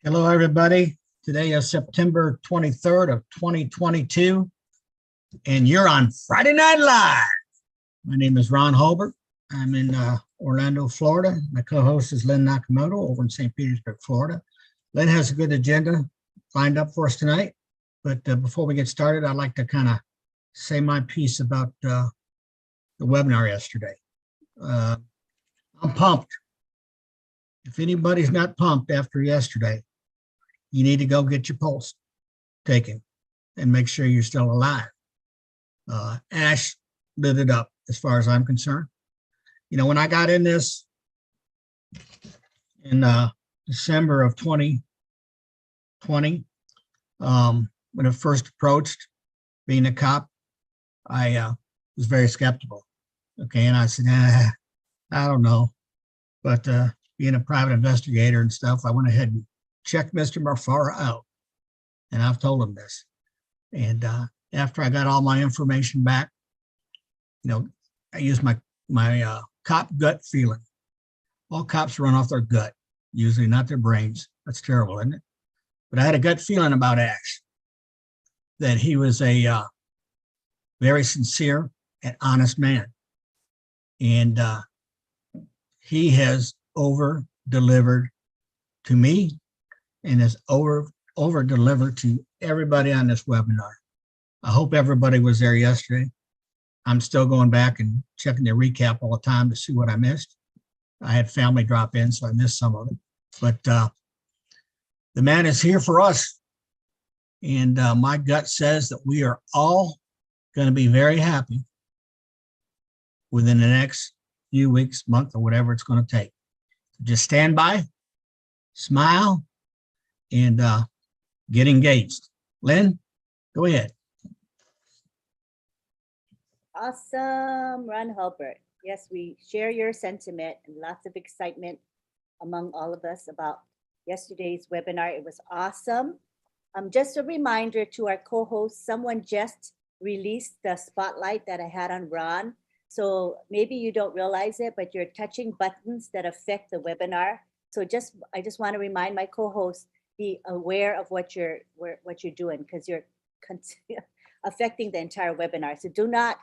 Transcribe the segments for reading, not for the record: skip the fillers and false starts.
Hello, everybody. Today is September 23rd of 2022, and you're on Friday Night Live. My name is Ron Holbert. I'm in Orlando, Florida. My co-host is Lynn Nakamoto over in St. Petersburg, Florida. Lynn has a good agenda lined up for us tonight, but before we get started, I'd like to kind of say my piece about the webinar yesterday. I'm pumped. If anybody's not pumped after yesterday, you need to go get your pulse taken and make sure you're still alive. Ash lit it up as far as I'm concerned. You know, when I got in this in December of 2020, when I first approached being a cop, I was very skeptical. Okay, and I said, I don't know. But being a private investigator and stuff, I went ahead and checked Mr. Mafara out. And I've told him this. And after I got all my information back, you know, I used my cop gut feeling. All cops run off their gut, usually not their brains. That's terrible, isn't it? But I had a gut feeling about Ash, that he was a very sincere and honest man. And he has over-delivered to me and has over-delivered to everybody on this webinar. I hope everybody was there yesterday. I'm still going back and checking the recap all the time to see what I missed. I had family drop in, so I missed some of it. But the man is here for us. And my gut says that we are all going to be very happy within the next few weeks, month, or whatever it's going to take. Just stand by, smile, and get engaged. Lynn, go ahead. Awesome, Ron Hulbert. Yes, we share your sentiment and lots of excitement among all of us about yesterday's webinar. It was awesome. Just a reminder to our co-hosts, someone just released the spotlight that I had on Ron. So maybe you don't realize it, but you're touching buttons that affect the webinar. So I just want to remind my co-hosts, be aware of what you're doing, because you're affecting the entire webinar. So do not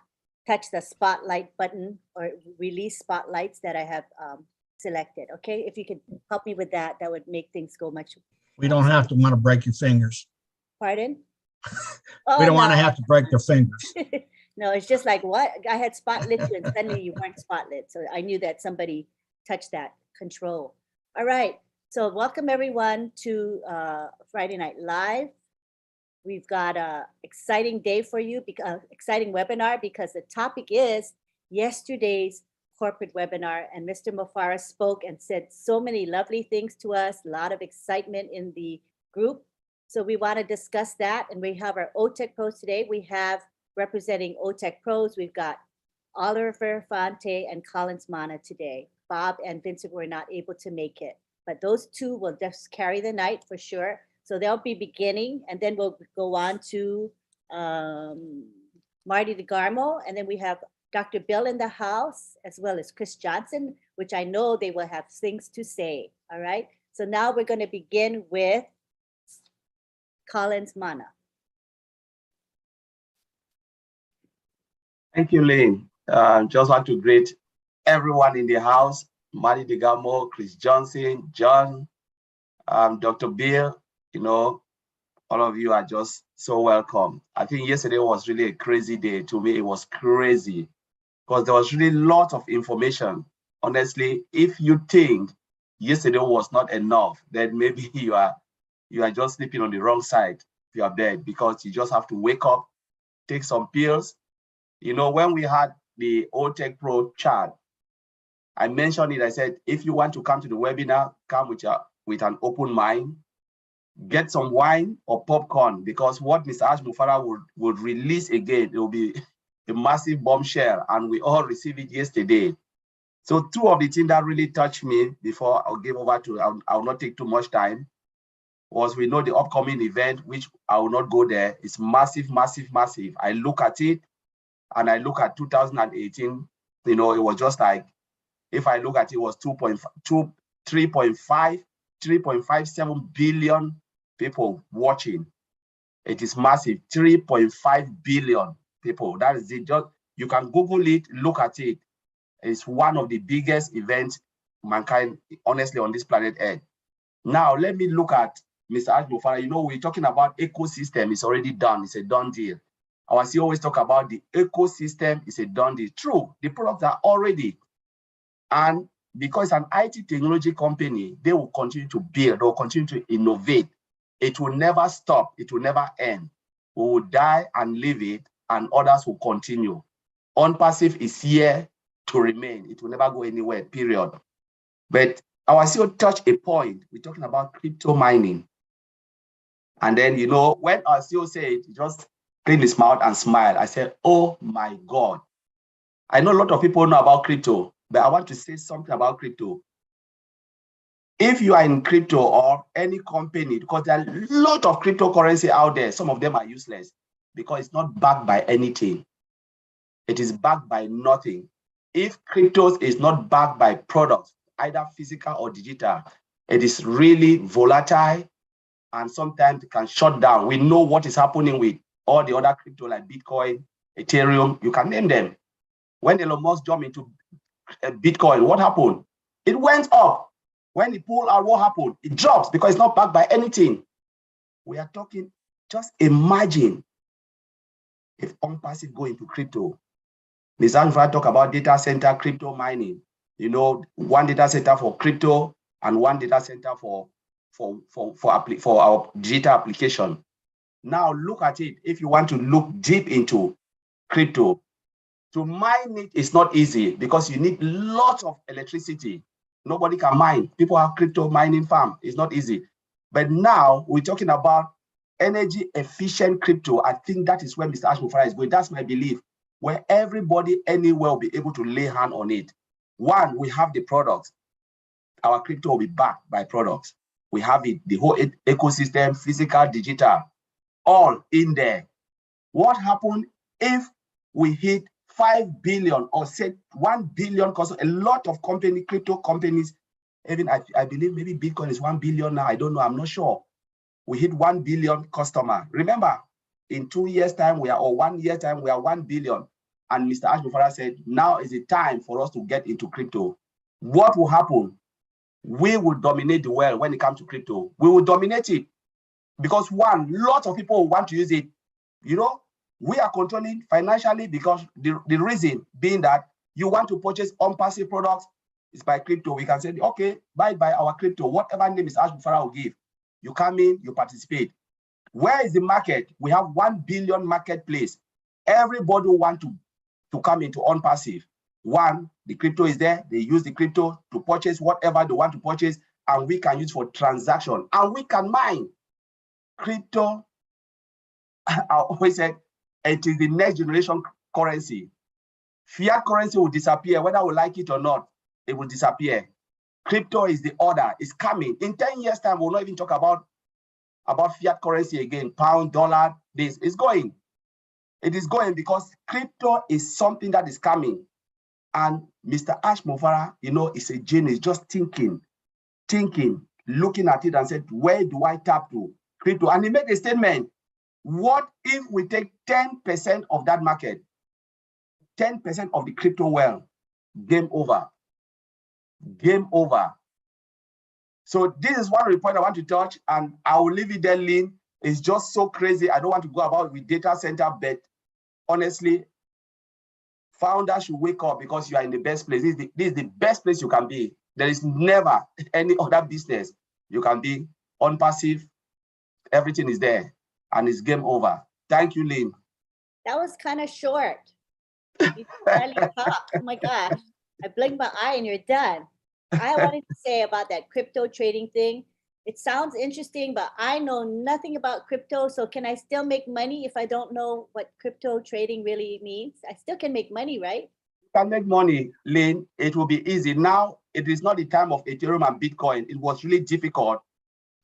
touch the spotlight button or release spotlights that I have selected. Okay, if you could help me with that, that would make things go much. We don't have to want to break your fingers. Pardon? We don't want to have to break your fingers. No, it's just like, what? I had spotlit you and suddenly you weren't spotlit. So I knew that somebody touched that control. All right. So welcome everyone to Friday Night Live. We've got an exciting day for you, exciting webinar, because the topic is yesterday's corporate webinar. And Mr. Mafara spoke and said so many lovely things to us, a lot of excitement in the group. So we want to discuss that. And we have our OTEC pros today. We have representing OTEC pros, we've got Oliver Fonte and Collins Mana today. Bob and Vincent were not able to make it, but those two will just carry the night for sure. So they'll be beginning, and then we'll go on to Marty DeGarmo, and then we have Dr. Bill in the house, as well as Chris Johnson, which I know they will have things to say. All right. So now we're going to begin with Collins Mana. Thank you, Lynn. Just want to greet everyone in the house, Marty DeGarmo, Chris Johnson, John, Dr. Bill, you know, all of you are just so welcome. I think yesterday was really a crazy day. To me, it was crazy because there was really a lot of information. Honestly, if you think yesterday was not enough, then maybe you are just sleeping on the wrong side of your bed, because you just have to wake up, take some pills. You know, when we had the OTEC Pro chat, I mentioned it. I said, if you want to come to the webinar, come with an open mind, get some wine or popcorn, because what Mr. Ash Mufara would release again, it will be a massive bombshell, and we all received it yesterday. So two of the things that really touched me before I'll give over to, I'll not take too much time, was we know the upcoming event, which I will not go there. It's massive, massive, massive. I look at it, and I look at 2018, you know, it was just like, if I look at it, was 3.5 3.57 billion people watching. It is massive, 3.5 billion people. That is it. Just, you can Google it, look at it. It's one of the biggest events mankind, honestly, on this planet Earth. Now, let me look at Mr. Ashmofara. You know, we're talking about ecosystem. It's already done. It's a done deal. Our CEO always talk about the ecosystem. It's a done deal. True, the products are already. And because it's an IT technology company, they will continue to build, they will continue to innovate. It will never stop. It will never end. We will die and leave it, and others will continue. OnPassive is here to remain. It will never go anywhere, period. But our CEO touched a point. We're talking about crypto mining. And then, you know, when our CEO said it, he just cleaned his mouth and smiled. I said, oh my God. I know a lot of people know about crypto, but I want to say something about crypto. If you are in crypto or any company, because there are a lot of cryptocurrency out there, some of them are useless because it's not backed by anything. It is backed by nothing. If cryptos is not backed by products, either physical or digital, it is really volatile and sometimes it can shut down. We know what is happening with all the other crypto like Bitcoin, Ethereum, you can name them. When Elon Musk jumped into Bitcoin, what happened? It went up. When it pulled out, what happened? It drops because it's not backed by anything. We are talking, just imagine if OnPassive go into crypto. Ms. Anfra talk about data center crypto mining. You know, one data center for crypto and one data center for our digital application. Now look at it. If you want to look deep into crypto, to mine it is not easy because you need lots of electricity. Nobody can mine. People have crypto mining farm. It's not easy. But now we're talking about energy efficient crypto. I think that is where Mr. Ashmofara is going. That's my belief, where everybody anywhere will be able to lay hand on it. One, we have the products. Our crypto will be backed by products. We have it, the whole ecosystem, physical, digital, all in there. What happened if we hit 5 billion or say 1 billion? Because a lot of crypto companies, even I believe maybe Bitcoin is 1 billion now. I don't know. I'm not sure. We hit 1 billion customer. Remember, in 2 years' time, or 1 year time, we are 1 billion. And Mr. Ashmofara said, now is the time for us to get into crypto. What will happen? We will dominate the world when it comes to crypto. We will dominate it because one, lots of people want to use it. You know, we are controlling financially because the reason being that you want to purchase OnPassive products is by crypto. We can say, okay, buy our crypto, whatever name is Ashmofara will give. You come in, you participate. Where is the market? We have 1 billion marketplace. Everybody want to come into OnPassive. One, the crypto is there. They use the crypto to purchase whatever they want to purchase, and we can use for transaction, and we can mine. Crypto, I always said, it is the next generation currency. Fiat currency will disappear, whether we like it or not, it will disappear. Crypto is the order, it's coming. In 10 years' time, we'll not even talk about fiat currency again, pound, dollar, this. It's going. It is going because crypto is something that is coming. And Mr. Ashmofara, you know, is a genius, just thinking, looking at it and said, where do I tap to? Crypto. And he made a statement. What if we take 10% of that market, 10% of the crypto world? Game over. Game over. So this is one report I want to touch, and I will leave it there, Lynn. It's just so crazy. I don't want to go about with data center, but honestly, founders should wake up because you are in the best place. This is the best place you can be. There is never any other business you can be. OnPassive, everything is there, and it's game over. Thank you, Lynn. That was kind of short. You barely talk. Oh my gosh. I blink my eye and you're done. I wanted to say about that crypto trading thing. It sounds interesting, but I know nothing about crypto. So can I still make money if I don't know what crypto trading really means? I still can make money, right? You can make money, Lynn. It will be easy. Now, it is not the time of Ethereum and Bitcoin. It was really difficult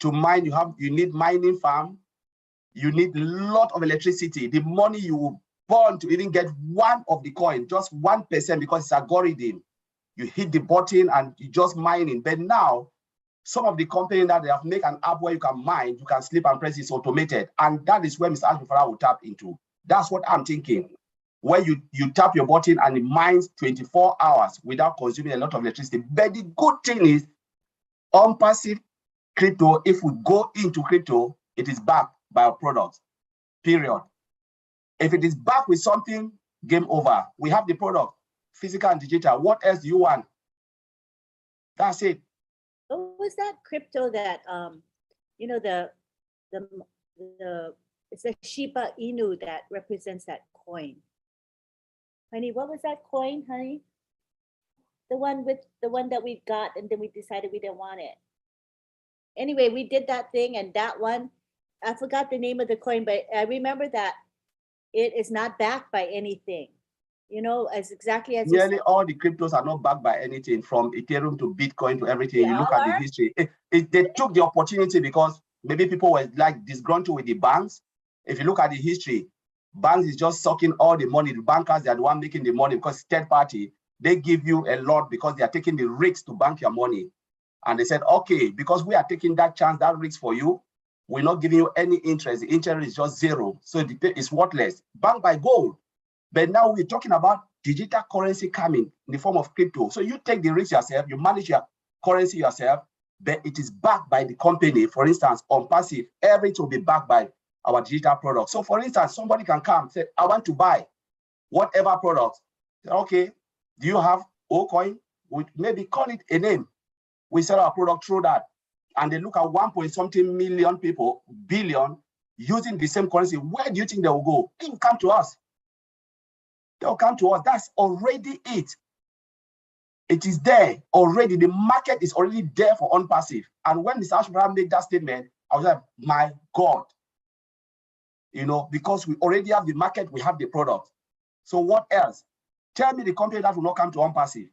to mine. You need mining farm. You need a lot of electricity. The money you will burn to even get one of the coin, just 1%, because it's algorithm. You hit the button and you just mining. But now, some of the companies that they have made an app where you can mine, you can sleep and press, it's automated. And that is where Mr. Ashmufara will tap into. That's what I'm thinking. Where you tap your button and it mines 24 hours without consuming a lot of electricity. But the good thing is, on passive crypto, if we go into crypto, it is backed by our products, period. If it is backed with something, game over. We have the product, physical and digital. What else do you want? That's it. What was that crypto that you know, the it's a Shiba Inu that represents that coin? Honey, what was that coin, honey? The one that we got and then we decided we didn't want it. Anyway, we did that thing, and that one, I forgot the name of the coin, but I remember that it is not backed by anything. You know, as exactly as Nearly all the cryptos are not backed by anything, from Ethereum to Bitcoin to everything. They You look all at the are? history. They took the opportunity because maybe people were like disgruntled with the banks. If you look at the history, banks is just sucking all the money. The bankers, they are the one making the money because third party, they give you a lot because they are taking the risks to bank your money. And they said, okay, because we are taking that chance, that risk for you, we're not giving you any interest. The interest is just zero. So it's worthless. Banked by gold. But now we're talking about digital currency coming in the form of crypto. So you take the risk yourself, you manage your currency yourself, but it is backed by the company. For instance, on passive, everything will be backed by our digital product. So for instance, somebody can come and say, I want to buy whatever product. Okay, do you have Ocoin? We maybe call it a name. We sell our product through that. And they look at 1.something million people, billion, using the same currency. Where do you think they will go? They will come to us. They'll come to us. That's already it. It is there already. The market is already there for unpassive. And when Mr. Ashmufara made that statement, I was like, my God. You know, because we already have the market, we have the product. So what else? Tell me the company that will not come to unpassive.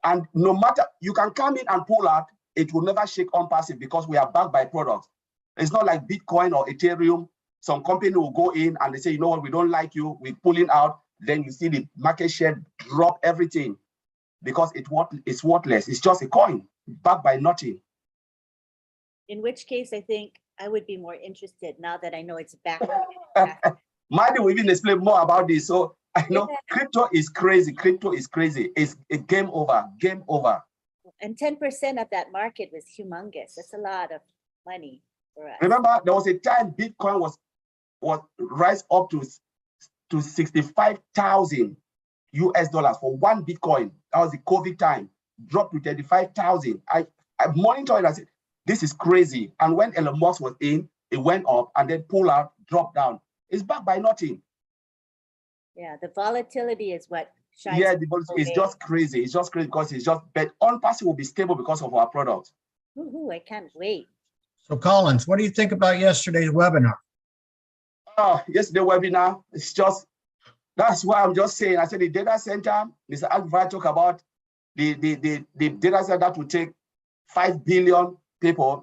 And no matter, you can come in and pull out, it will never shake unpassive because we are backed by products. It's not like Bitcoin or Ethereum. Some company will go in and they say, you know what, we don't like you, we're pulling out. Then you see the market share drop everything because it's worthless. It's just a coin backed by nothing. In which case, I think I would be more interested now that I know it's back. Madi will even explain more about this. So I know Yeah. crypto is crazy. Crypto is crazy. It's a game over. Game over. And 10% of that market was humongous. That's a lot of money for us. Remember, there was a time Bitcoin was rise up to 65,000 US dollars for one Bitcoin. That was the COVID time. Dropped to 35,000. I monitored it. I said, this is crazy. And when Elon Musk was in, it went up and then pulled out, dropped down. It's backed by nothing. Yeah, the volatility is what shines. Yeah, it's just crazy. It's just crazy because it's just, but unpassive will be stable because of our product. Woohoo, I can't wait. So Collins, what do you think about yesterday's webinar? Oh, yesterday webinar, it's just, that's why I'm just saying, I said the data center, Mr. Ashmufara talk about the data center that will take 5 billion people.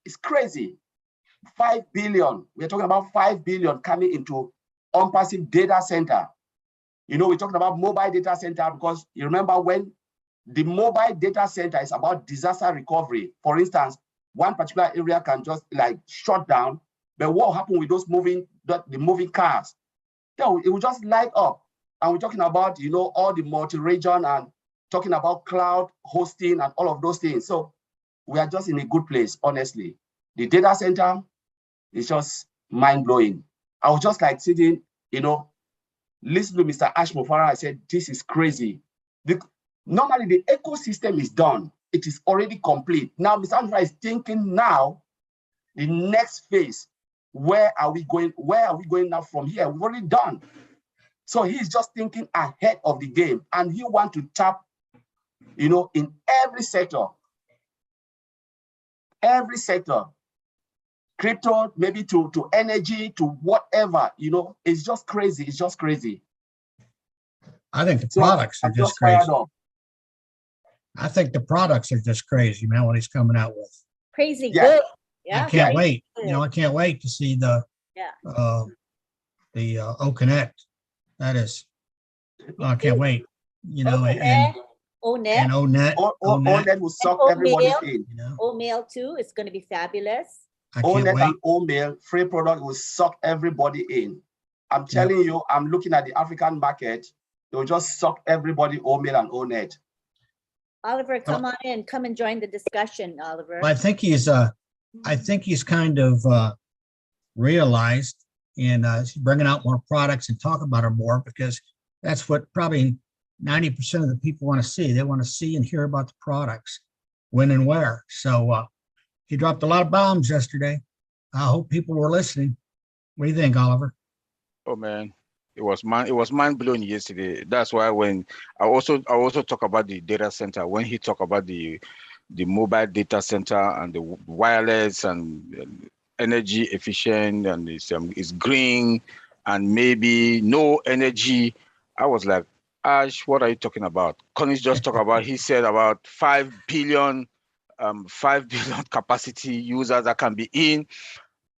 It's crazy. 5 billion. We're talking about 5 billion coming into unpassive data center. You know, we're talking about mobile data center because you remember when the mobile data center is about disaster recovery. For instance, one particular area can just like shut down, but what happened with those the moving cars? It will just light up. And we're talking about, you know, all the multi-region and talking about cloud hosting and all of those things. So we are just in a good place, honestly. The data center is just mind-blowing. I was just like sitting, you know, listening to Mr. Ashmufara. I said, this is crazy. Normally, the ecosystem is done. It is already complete. Now, Mr. Ashmufara is thinking now, the next phase, where are we going? Where are we going now from here? We've already done. So he's just thinking ahead of the game, and he wants to tap, you know, in every sector. Every sector. Crypto, maybe to energy, to whatever, you know, it's just crazy. It's just crazy. I think the products are just crazy. I think the products are just crazy, man, what he's coming out with. Crazy Yeah. good. Yeah. I can't wait. You know, I can't wait to see the O Connect. That is, I can't wait. You know, and ONET, and ONET, ONET will suck and everybody Omail. in. you know, Omail too. It's going to be fabulous. I can't ONET wait. and Omail, free product will suck everybody in. I'm telling you, I'm looking at the African market. They'll just suck everybody, Omail and ONET. Oliver, come on in. Come and join the discussion, Oliver. Well, I think he's kind of realized, and he's bringing out more products and talk about them more, because that's what probably 90% of the people want to see. They want to see and hear about the products, when and where. So he dropped a lot of bombs yesterday. I hope people were listening. What do you think, Oliver? Oh man, it was mind blowing yesterday. That's why when I also talk about the data center, when he talked about the mobile data center and the wireless and energy efficient and it's green and maybe no energy, I was like, Ash, what are you talking about? Connie's just talked about, he said about 5 billion capacity users that can be in.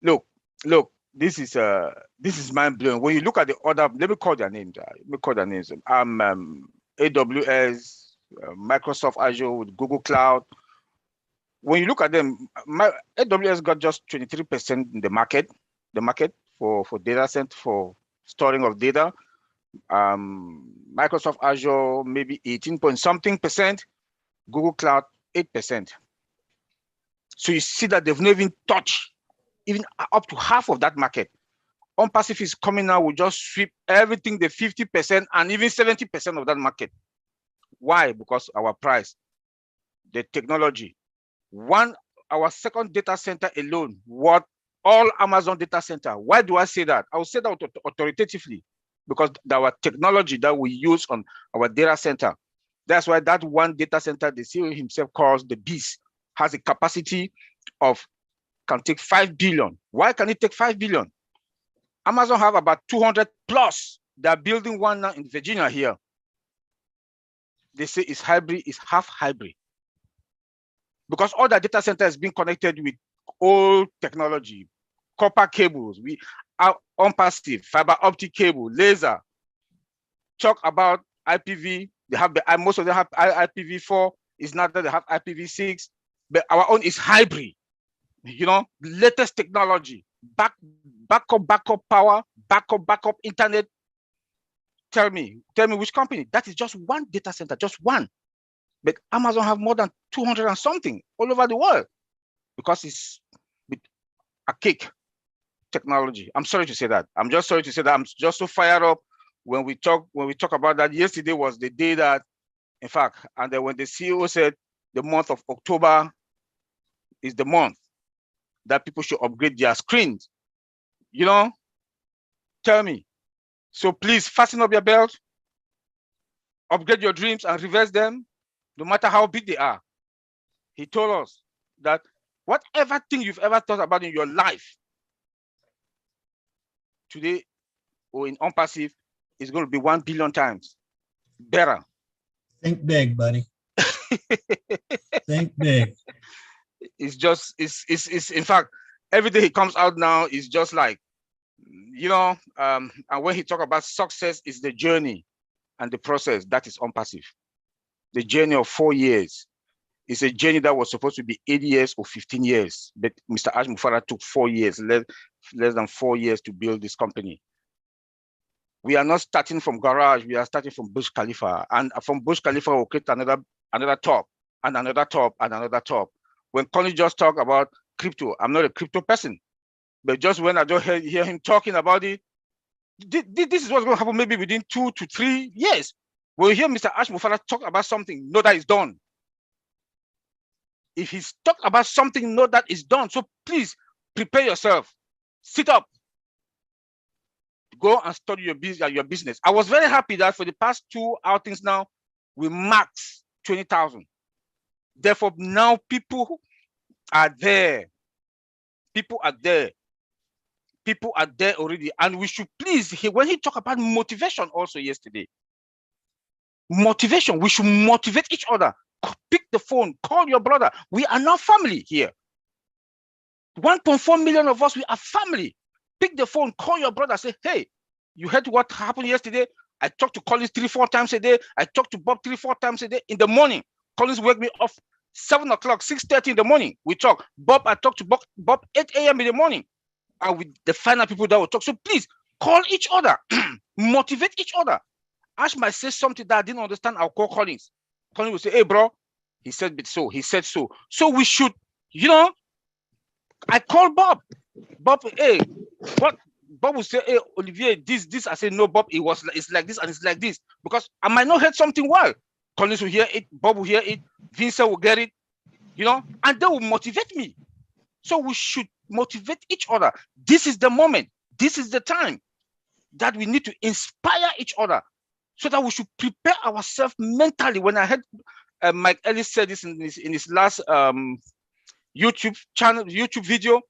Look, this is mind blowing. When you look at the other, let me call their names. AWS, Microsoft Azure with Google Cloud. When you look at them, AWS got just 23% in the market for data center, for storing of data. Microsoft Azure maybe 18 point something percent, Google Cloud 8%. So you see that they've never even touched even up to half of that market. OnPassive is coming now, will just sweep everything, the 50% and even 70% of that market. Why? Because our price, the technology. Our second data center alone, what all Amazon data center. Why do I say that? I will say that authoritatively, because our technology that we use on our data center, that's why that one data center, the CEO himself calls the beast, has a capacity of, can take 5 billion. Why can it take 5 billion? Amazon have about 200 plus. They're building one now in Virginia here. They say it's hybrid, it's half hybrid. Because all the data center is being connected with old technology, copper cables, we are OnPassive, fiber optic cable, laser. Talk about IPv, they have most of them have IPv4, it's not that they have IPv6, but our own is hybrid. You know, latest technology, backup power, backup internet. Tell me which company? That is just one data center, just one. But Amazon have more than 200 and something all over the world, because it's a cake technology. I'm sorry to say that. I'm just sorry to say that. I'm just so fired up when we talk about that. Yesterday was the day that, in fact, and then when the CEO said the month of October is the month that people should upgrade their screens, you know, tell me. So please fasten up your belt, upgrade your dreams and reverse them, no matter how big they are. He told us that whatever thing you've ever thought about in your life, today or in OnPassive, is going to be 1 billion times better. Think big, buddy. Think big. It's in fact, every day he comes out now is just like, you know, and when he talk about success, is the journey and the process. That is OnPassive. The journey of 4 years is a journey that was supposed to be 8 years or 15 years, but Mr. Ash Mufarah took 4 years, less than 4 years to build this company. We are not starting from garage, we are starting from Burj Khalifa, and from Burj Khalifa we'll create another top and another top and another top. When Connie just talked about crypto, I'm not a crypto person, but just when I just hear him talking about it, this is what's going to happen maybe within 2 to 3 years. When you hear Mr. Ash Mufarah talk about something, know that it's done. If he's talked about something, know that it's done. So please prepare yourself. Sit up. Go and study your business. I was very happy that for the past 2 outings now, we maxed 20,000. Therefore, now people are there. People are there. People are there already. And we should please, when he talked about motivation also yesterday, motivation, we should motivate each other. Pick the phone, call your brother. We are now family here. 1.4 million of us, we are family. Pick the phone, call your brother, say, hey, you heard what happened yesterday? I talk to Collins 3-4 times a day. I talk to Bob 3-4 times a day. In the morning, Collins wake me up 7 o'clock, 6:30 in the morning. We talk. Bob, I talk to Bob 8 a.m. in the morning. And with the final people that will talk. So please call each other, motivate each other. Ash might say something that I didn't understand. I'll call Collins. Collins will say, hey, bro, he said so. He said so. So we should, I call Bob. Bob, hey, what? Bob will say, hey, Olivier, this. I say, no, Bob, it's like this and it's like this. Because I might not heard something well. Collins will hear it. Bob will hear it. Vincent will get it, and they will motivate me. So we should motivate each other. This is the moment. This is the time that we need to inspire each other so that we should prepare ourselves mentally. When I heard Mike Ellis said this in his last YouTube video,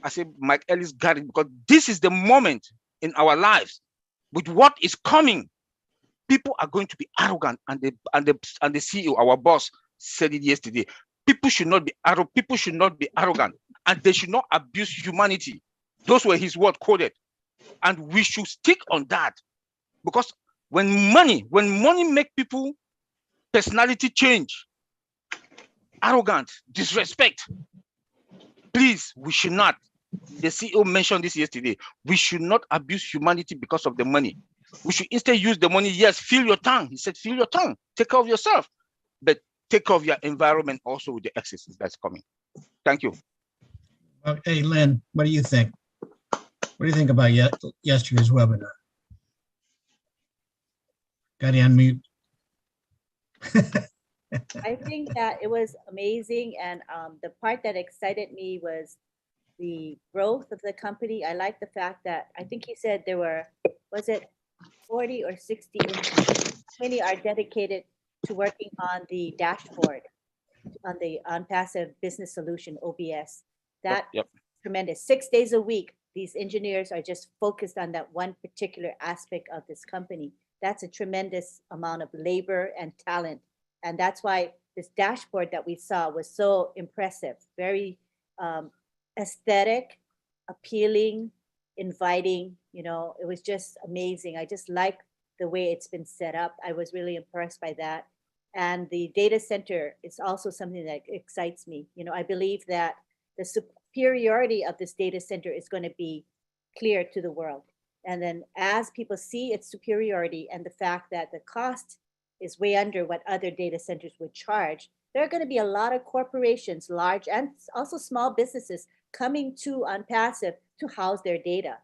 I said, Mike Ellis got it, because this is the moment in our lives with what is coming. People are going to be arrogant, and the CEO, our boss, said it yesterday. People should not be arrogant. People should not be arrogant, and they should not abuse humanity. Those were his words quoted, and we should stick on that, because when money make people personality change, arrogant, disrespect, please, we should not. The CEO mentioned this yesterday. We should not abuse humanity because of the money. We should instead use the money. Yes, feel your tongue. He said, feel your tongue. Take care of yourself, but take care of your environment also with the excesses that's coming. Thank you. Hey, Lynn, what do you think? What do you think about yesterday's webinar? Got to unmute. I think that it was amazing, and the part that excited me was the growth of the company. I like the fact that I think he said there were, was it 40 or 60 many are dedicated to working on the dashboard on the passive business solution, OBS. That Yep. Tremendous. 6 days a week, these engineers are just focused on that one particular aspect of this company. That's a tremendous amount of labor and talent. And that's why this dashboard that we saw was so impressive, very aesthetic, appealing, inviting. It was just amazing. I just like the way it's been set up. I was really impressed by that. And the data center is also something that excites me. I believe that the superiority of this data center is going to be clear to the world. And then as people see its superiority and the fact that the cost is way under what other data centers would charge, there are going to be a lot of corporations, large and also small businesses, coming to OnPassive to house their data,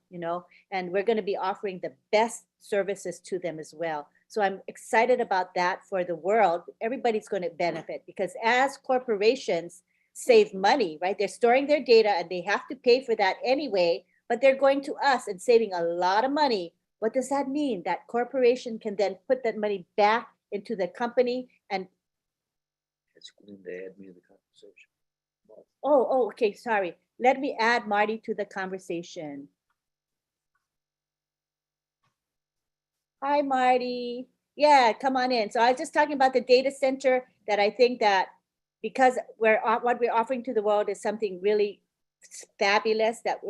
and we're going to be offering the best services to them as well. So I'm excited about that for the world. Everybody's going to benefit, because as corporations save money, right? They're storing their data and they have to pay for that anyway, but they're going to us and saving a lot of money. What does that mean? That corporation can then put that money back into the company and okay, sorry. Let me add Marty to the conversation. Hi, Marty. Yeah, come on in. So I was just talking about the data center, that I think that because what we're offering to the world is something really fabulous, that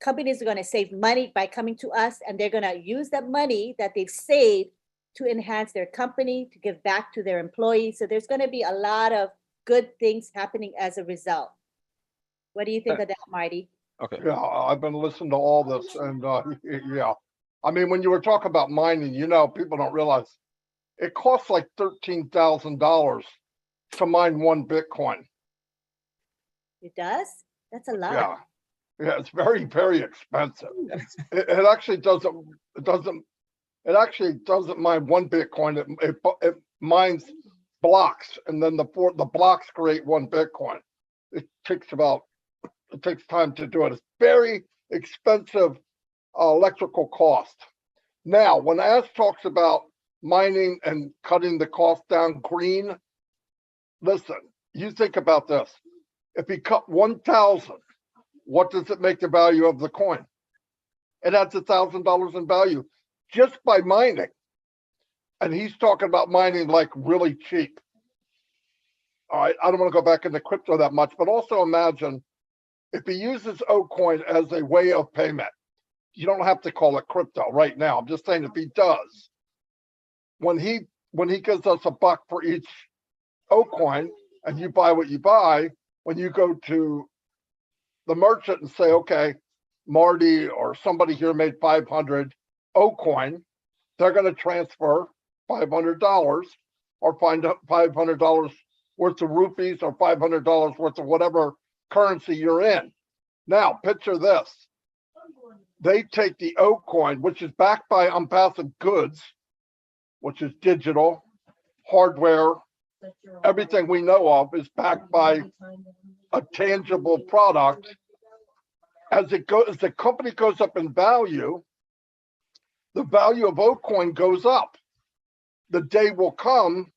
companies are going to save money by coming to us, and they're going to use that money that they've saved to enhance their company, to give back to their employees. So there's going to be a lot of good things happening as a result. What do you think of that, Marty? Okay. Yeah, I've been listening to all this, and yeah. I mean, when you were talking about mining, people don't realize it costs like $13,000 to mine one Bitcoin. It does? That's a lot. Yeah, yeah, it's very, very expensive. It actually doesn't mine one Bitcoin. It mines blocks, and then the blocks create one Bitcoin. It takes time to do it. It's very expensive electrical cost. Now, when Ash talks about mining and cutting the cost down green, listen, you think about this. If he cut 1,000, what does it make the value of the coin? It adds $1,000 in value just by mining. And he's talking about mining like really cheap. All right, I don't want to go back into crypto that much, but also imagine if he uses Ocoin as a way of payment. You don't have to call it crypto right now. I'm just saying if he does, when he gives us $1 for each O coin, and you buy what you buy, when you go to the merchant and say, okay, Marty or somebody here made 500 O coin, they're going to transfer $500 or find $500 worth of rupees or $500 worth of whatever currency you're in. Now, picture this. They take the O coin, which is backed by unpassive goods, which is digital, hardware, everything we know of is backed by a tangible product. As the company goes up in value, the value of O coin goes up. The day will come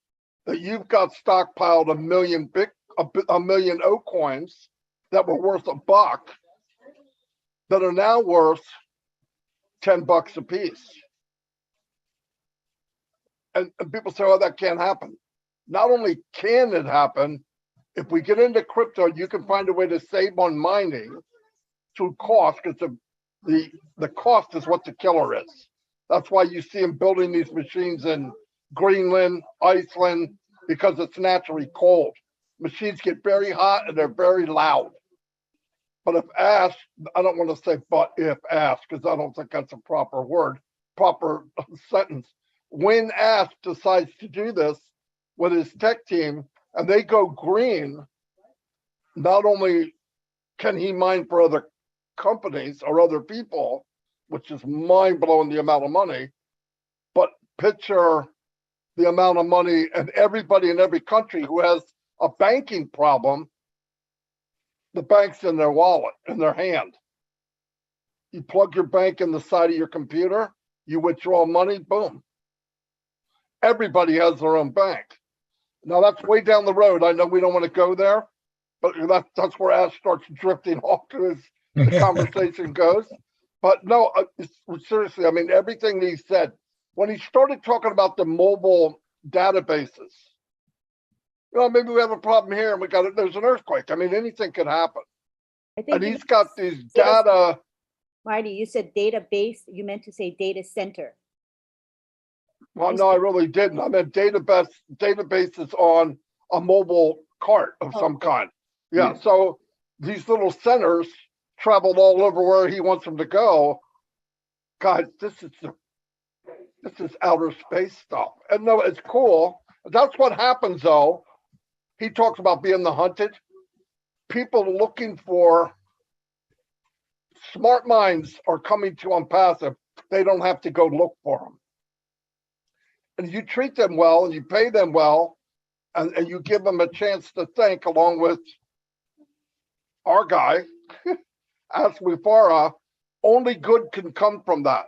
that you've got stockpiled a million O coins that were worth $1 that are now worth $10 a piece. And people say, oh, that can't happen. Not only can it happen, if we get into crypto, you can find a way to save on mining through cost, because the cost is what the killer is. That's why you see them building these machines in Greenland, Iceland, because it's naturally cold. Machines get very hot and they're very loud. But if asked, I don't want to say but if asked, because I don't think that's a proper word, proper sentence. When asked decides to do this with his tech team and they go green, not only can he mine for other companies or other people, which is mind-blowing the amount of money, but picture the amount of money and everybody in every country who has a banking problem, the bank's in their wallet, in their hand. You plug your bank in the side of your computer, you withdraw money, boom. Everybody has their own bank. Now that's way down the road. I know we don't want to go there, but that's where Ash starts drifting off as the conversation goes. But no, seriously, I mean, everything he said, when he started talking about the mobile databases, you know, maybe we have a problem here and there's an earthquake. I mean, anything could happen. I think And he's got these data. Marty, you said database, you meant to say data center. Well, no, I really didn't. I meant databases on a mobile cart of some kind. Yeah, so these little centers traveled all over where he wants them to go. God, this is outer space stuff. And no, it's cool. That's what happens though. He talks about being the hunted. People looking for smart minds are coming to Unpassive. They don't have to go look for them. And you treat them well and you pay them well and you give them a chance to think along with our guy, Aswifara, only good can come from that.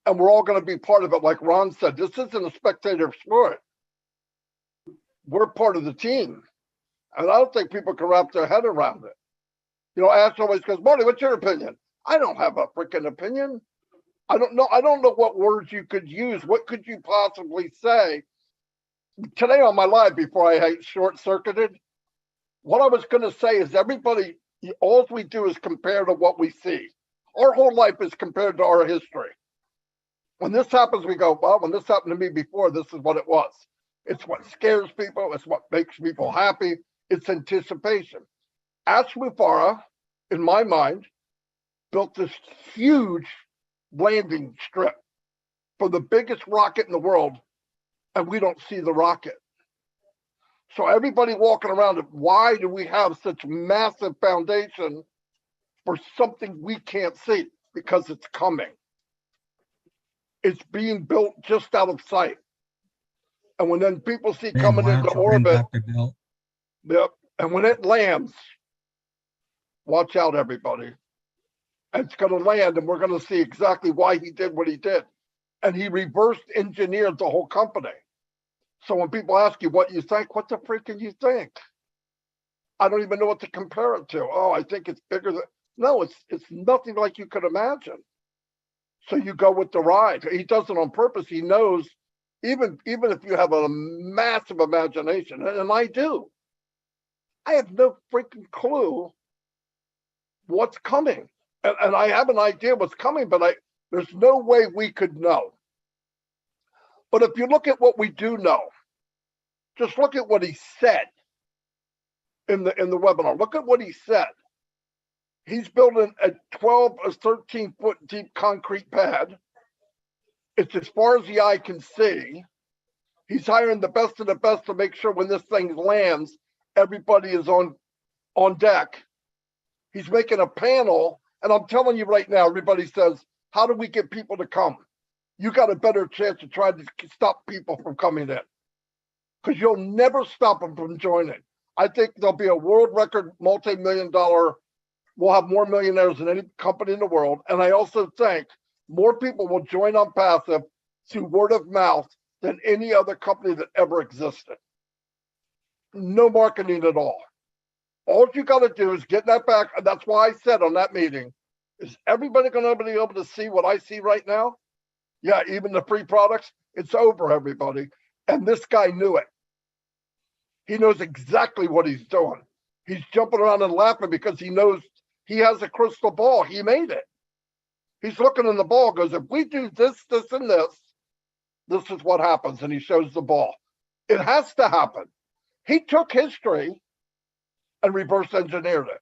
And we're all going to be part of it. Like Ron said, this isn't a spectator sport. We're part of the team. And I don't think people can wrap their head around it. You know, Ash always goes, Marty, what's your opinion? I don't have a freaking opinion. I don't know what words you could use. What could you possibly say? Today on my live, before I short-circuited, what I was going to say is everybody, all we do is compare to what we see. Our whole life is compared to our history. When this happens, we go, well, when this happened to me before, this is what it was. It's what scares people. It's what makes people happy. It's anticipation. Aswifara, in my mind, built this huge landing strip for the biggest rocket in the world, and we don't see the rocket. So everybody walking around, why do we have such massive foundation for something we can't see? Because it's coming. It's being built just out of sight. And when then people see coming into orbit, yep, and when it lands, watch out, everybody. It's going to land, and we're going to see exactly why he did what he did. And he reversed engineered the whole company. So when people ask you what you think, what the freak can you think? I don't even know what to compare it to. Oh, I think it's bigger than. No, it's nothing like you could imagine. So you go with the ride. He does it on purpose. He knows, even if you have a massive imagination, and I do, I have no freaking clue what's coming. And I have an idea what's coming, but there's no way we could know. But if you look at what we do know, just look at what he said in the webinar. Look at what he said. He's building a 12 or 13 foot deep concrete pad. It's as far as the eye can see. He's hiring the best of the best to make sure when this thing lands, everybody is on deck. He's making a panel, and I'm telling you right now, everybody says, how do we get people to come? You got a better chance to try to stop people from coming in, because you'll never stop them from joining. I think there'll be a world record multi-million-dollar. We'll have more millionaires than any company in the world. And I also think more people will join on Passive through word of mouth than any other company that ever existed. No marketing at all. All you got to do is get that back. And that's why I said on that meeting, is everybody going to be able to see what I see right now? Yeah, even the free products, it's over, everybody. And this guy knew it. He knows exactly what he's doing. He's jumping around and laughing because he knows he has a crystal ball. He made it. He's looking in the ball, goes, if we do this, this, and this is what happens. And he shows the ball. It has to happen. He took history and reverse engineered it.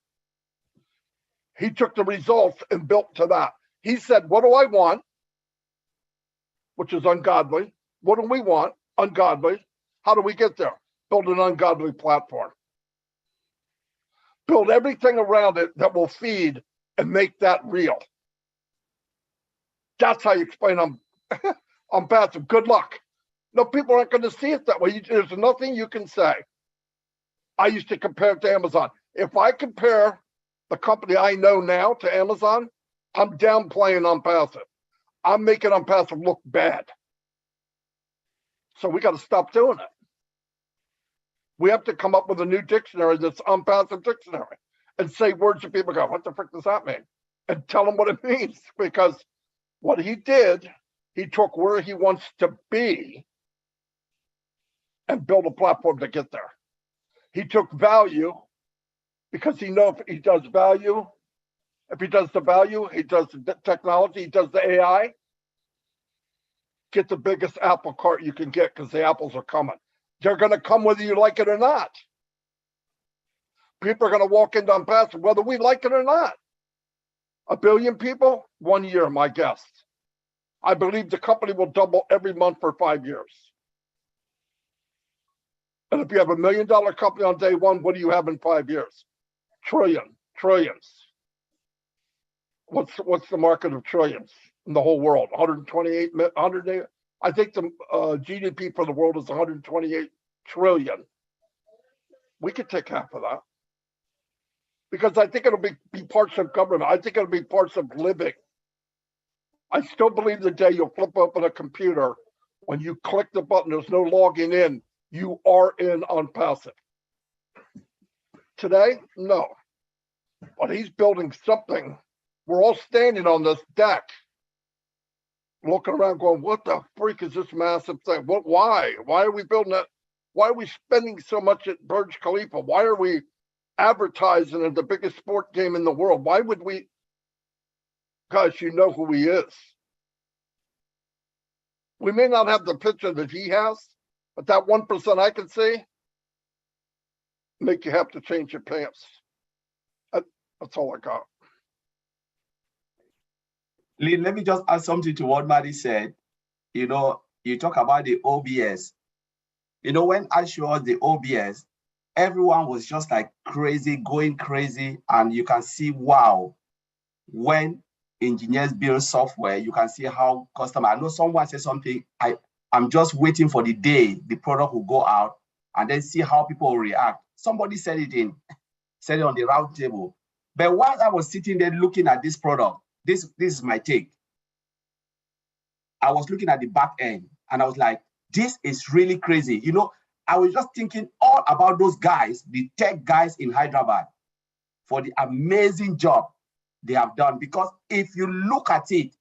He took the results and built to that. He said, what do I want? Which is ungodly. What do we want? Ungodly. How do we get there? Build an ungodly platform. Build everything around it that will feed and make that real. That's how you explain on Passive. Good luck. No, people aren't going to see it that way. There's nothing you can say. I used to compare it to Amazon. If I compare the company I know now to Amazon, I'm downplaying on Passive. I'm making on Passive look bad. So we got to stop doing it. We have to come up with a new dictionary that's on Passive dictionary and say words that people go, what the frick does that mean? And tell them what it means. Because what he did, he took where he wants to be and built a platform to get there. He took value because he knows if he does value, if he does the value, he does the technology, he does the AI, get the biggest apple cart you can get because the apples are coming. They're going to come whether you like it or not. People are going to walk into Passive whether we like it or not. 1 billion people, 1 year, my guess. I believe the company will double every month for 5 years. And if you have $1 million company on day one, what do you have in 5 years? Trillions. What's the market of trillions in the whole world? 100. I think the GDP for the world is 128 trillion. We could take half of that. Because I think it'll be parts of government. I think it'll be parts of living. I still believe the day you'll flip open a computer, when you click the button, there's no logging in. You are in on Passive. Today, no. But he's building something. We're all standing on this deck, looking around going, what the freak is this massive thing? Why? Why are we building that? Why are we spending so much at Burj Khalifa? Why are we advertising at the biggest sport game in the world? Why would we? Guys, you know who he is. We may not have the picture that he has, but that 1% I can see make you have to change your pants. That's all I got. Lynn, let me just add something to what Maddie said. You know, you talk about the OBS. You know, when I showed us the OBS, everyone was just like crazy, going crazy. And you can see, wow, when engineers build software, you can see how customer, I know someone said something, I'm just waiting for the day the product will go out and then see how people will react. Somebody said it on the round table. But while I was sitting there looking at this product, this is my take. I was looking at the back end and I was like, this is really crazy. You know, I was just thinking all about those guys, the tech guys in Hyderabad, for the amazing job they have done. Because if you look at it,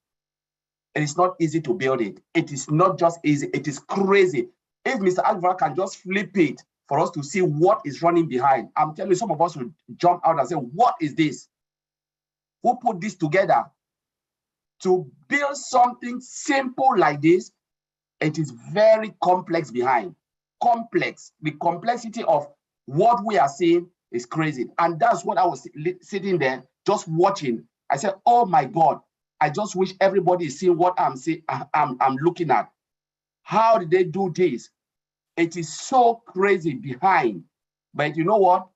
it is not easy to build it. It is not just easy, it is crazy. If Mr. Alvaro can just flip it for us to see what is running behind, I'm telling you, some of us will jump out and say, what is this? Who put this together? To build something simple like this, It is very complex behind. Complex. The complexity of what we are seeing is crazy. And that's what I was sitting there just watching. I said, oh my God, I just wish everybody is seeing what I'm seeing, I'm looking at. How did they do this? It is so crazy behind. But you know what?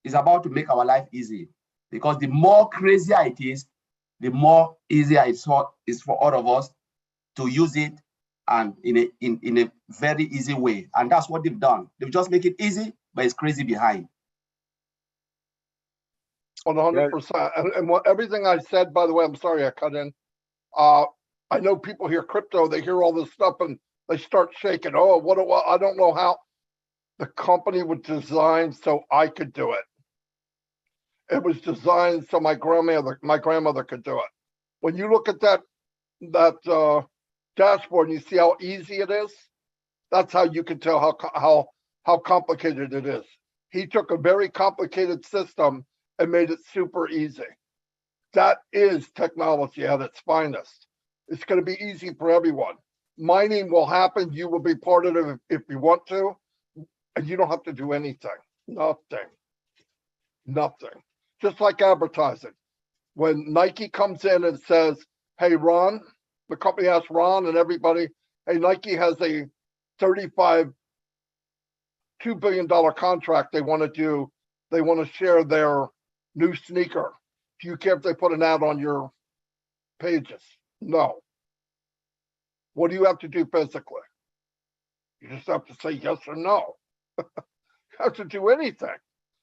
It's about to make our life easy. Because the more crazier it is, the more easier it's for all of us to use it and in a very easy way. And that's what they've done. They've just make it easy, but it's crazy behind. 100%. And what everything I said, by the way, I'm sorry I cut in. I know people hear crypto, they hear all this stuff and they start shaking. Oh, I don't know how. The company was designed so I could do it. It was designed so my grandmother could do it. When you look at that dashboard and you see how easy it is, that's how you can tell how complicated it is. He took a very complicated system and made it super easy. That is technology at its finest. It's going to be easy for everyone. Mining will happen. You will be part of it if you want to, and you don't have to do anything. Nothing. Just like advertising. When Nike comes in and says, hey, Ron, the company asks Ron and everybody, hey, Nike has a $2 billion contract they want to do. They want to share their new sneaker. Do you care if they put an ad on your pages? No. What do you have to do physically? You just have to say yes or no. You have to do anything.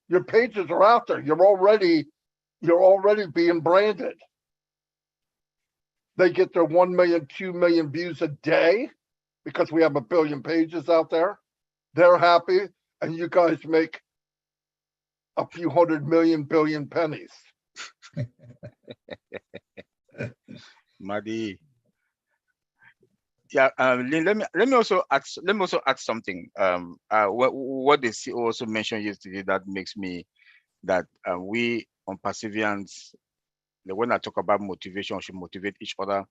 Your pages are out there. You're already being branded. They get their 1 million, 2 million views a day because we have a billion pages out there. They're happy, and you guys make a few 100 million billion pennies. Madi. Yeah, Lynn, let me also add something. What the CEO also mentioned yesterday that makes me that we on Perseverance, when I talk about motivation, we should motivate each other.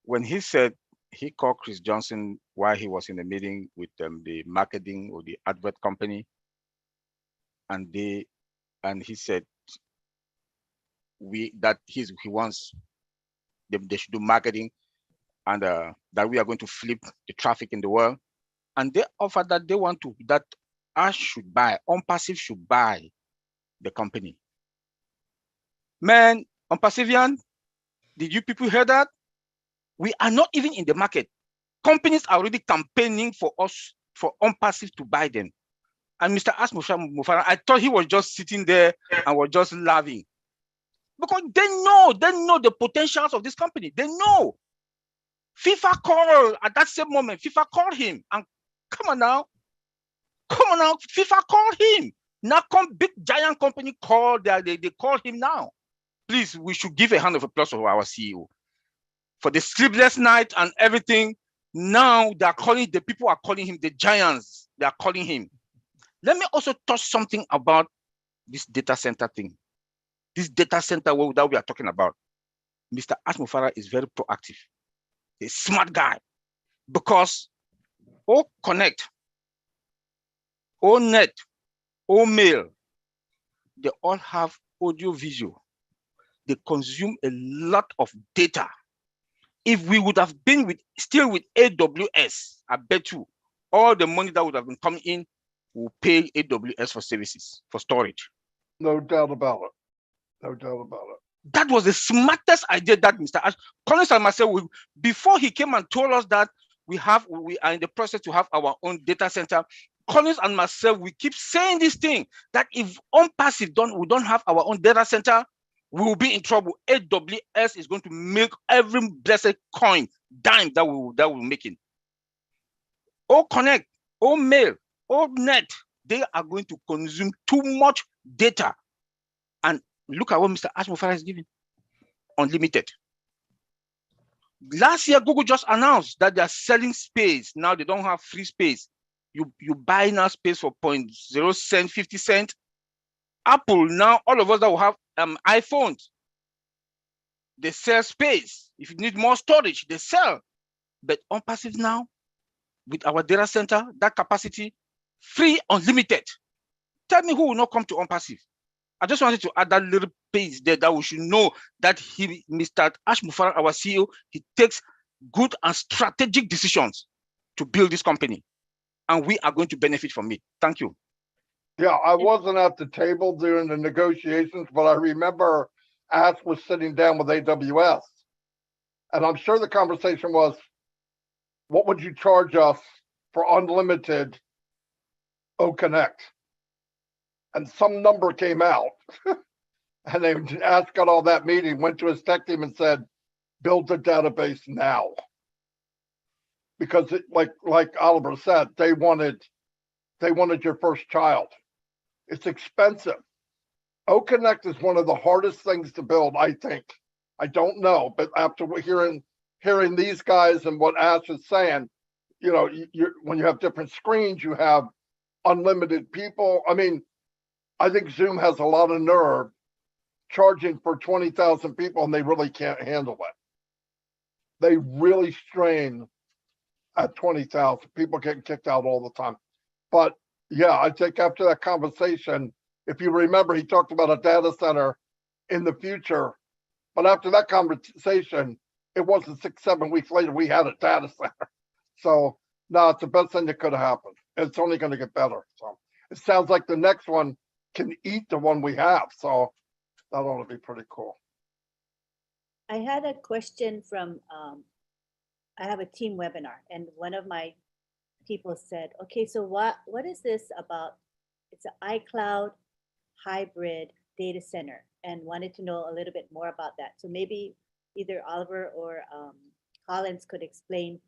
When he said he called Chris Johnson while he was in a meeting with the marketing or the advert company, and he said he wants they should do marketing, and that we are going to flip the traffic in the world, and they offered that that us should buy, OnPassive should buy the company. Man, on Perseverance, did you people hear that? We are not even in the market. Companies are already campaigning for us, for OnPassive to buy them. And Mr. Mufara, I thought he was just sitting there and was just laughing. Because they know the potentials of this company. They know. FIFA called at that same moment. FIFA called him. And come on now. FIFA called him. Now big giant company called, they called him now. Please, we should give a hand of applause to our CEO. For the sleepless night and everything, now the people are calling him the giants. They are calling him. Let me also touch something about this data center thing. This data center that we are talking about. Mr. Asmufara is very proactive. He's a smart guy. Because all connect, all net, all mail, they all have audio visual. They consume a lot of data. If we would have been still with AWS, I bet you all the money that would have been coming in will pay AWS for services, for storage. No doubt about it. That was the smartest idea that Mr. Collins and myself, before he came and told us that we are in the process to have our own data center. Collins and myself, we keep saying this thing that if OnPassive we don't have our own data center, we will be in trouble. AWS is going to make every blessed coin, dime that we're making. All connect, all mail, all net, they are going to consume too much data. And look at what Mr. Ashmofara is giving. Unlimited. Last year, Google just announced that they are selling space. Now they don't have free space. You buy now space for 0.0 cent, 50 cents. Apple, now all of us that will have iPhones, they sell space. If you need more storage, they sell. But OnPassive now, with our data center, that capacity, free, unlimited. Tell me who will not come to OnPassive. I just wanted to add that little piece there that we should know that Mr. Ash Mufarag, our CEO, he takes good and strategic decisions to build this company, and we are going to benefit from it. Thank you. Yeah, I wasn't at the table during the negotiations, but I remember Ash was sitting down with AWS. And I'm sure the conversation was, what would you charge us for unlimited O-Connect? And some number came out. And then Ash got all that meeting, went to his tech team and said, build the database now. Because it, like Oliver said, they wanted your first child. It's expensive. O-Connect is one of the hardest things to build, I think. I don't know, but after hearing these guys and what Ash is saying, you know, when you have different screens, you have unlimited people. I mean, I think Zoom has a lot of nerve charging for 20,000 people, and they really can't handle it. They really strain at 20,000. People getting kicked out all the time. But yeah, I think after that conversation, if you remember, he talked about a data center in the future. But after that conversation, it wasn't 6-7 weeks later, we had a data center. So no, it's the best thing that could have happened. It's only going to get better. So it sounds like the next one can eat the one we have. So that ought to be pretty cool. I had a question from, I have a team webinar, and one of my people said, okay, so what is this about? It's an iCloud hybrid data center, and wanted to know a little bit more about that. So maybe either Oliver or Collins could explain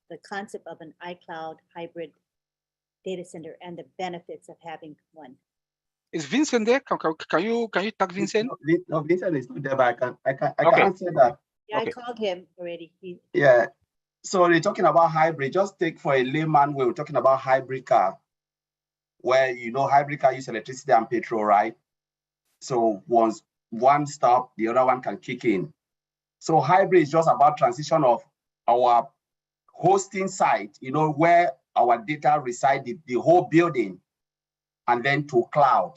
the concept of an iCloud hybrid data center and the benefits of having one. Is Vincent there? Can you tag Vincent? No, Vincent is not there, but I can Okay. answer that. Yeah, Okay. I called him already. Yeah. So they're talking about hybrid. Just take for a layman, we're talking about hybrid car, where you know hybrid car use electricity and petrol, right? So once one stop, the other one can kick in. So hybrid is just about transition of our hosting site, you know, where our data reside, the whole building, and then to cloud.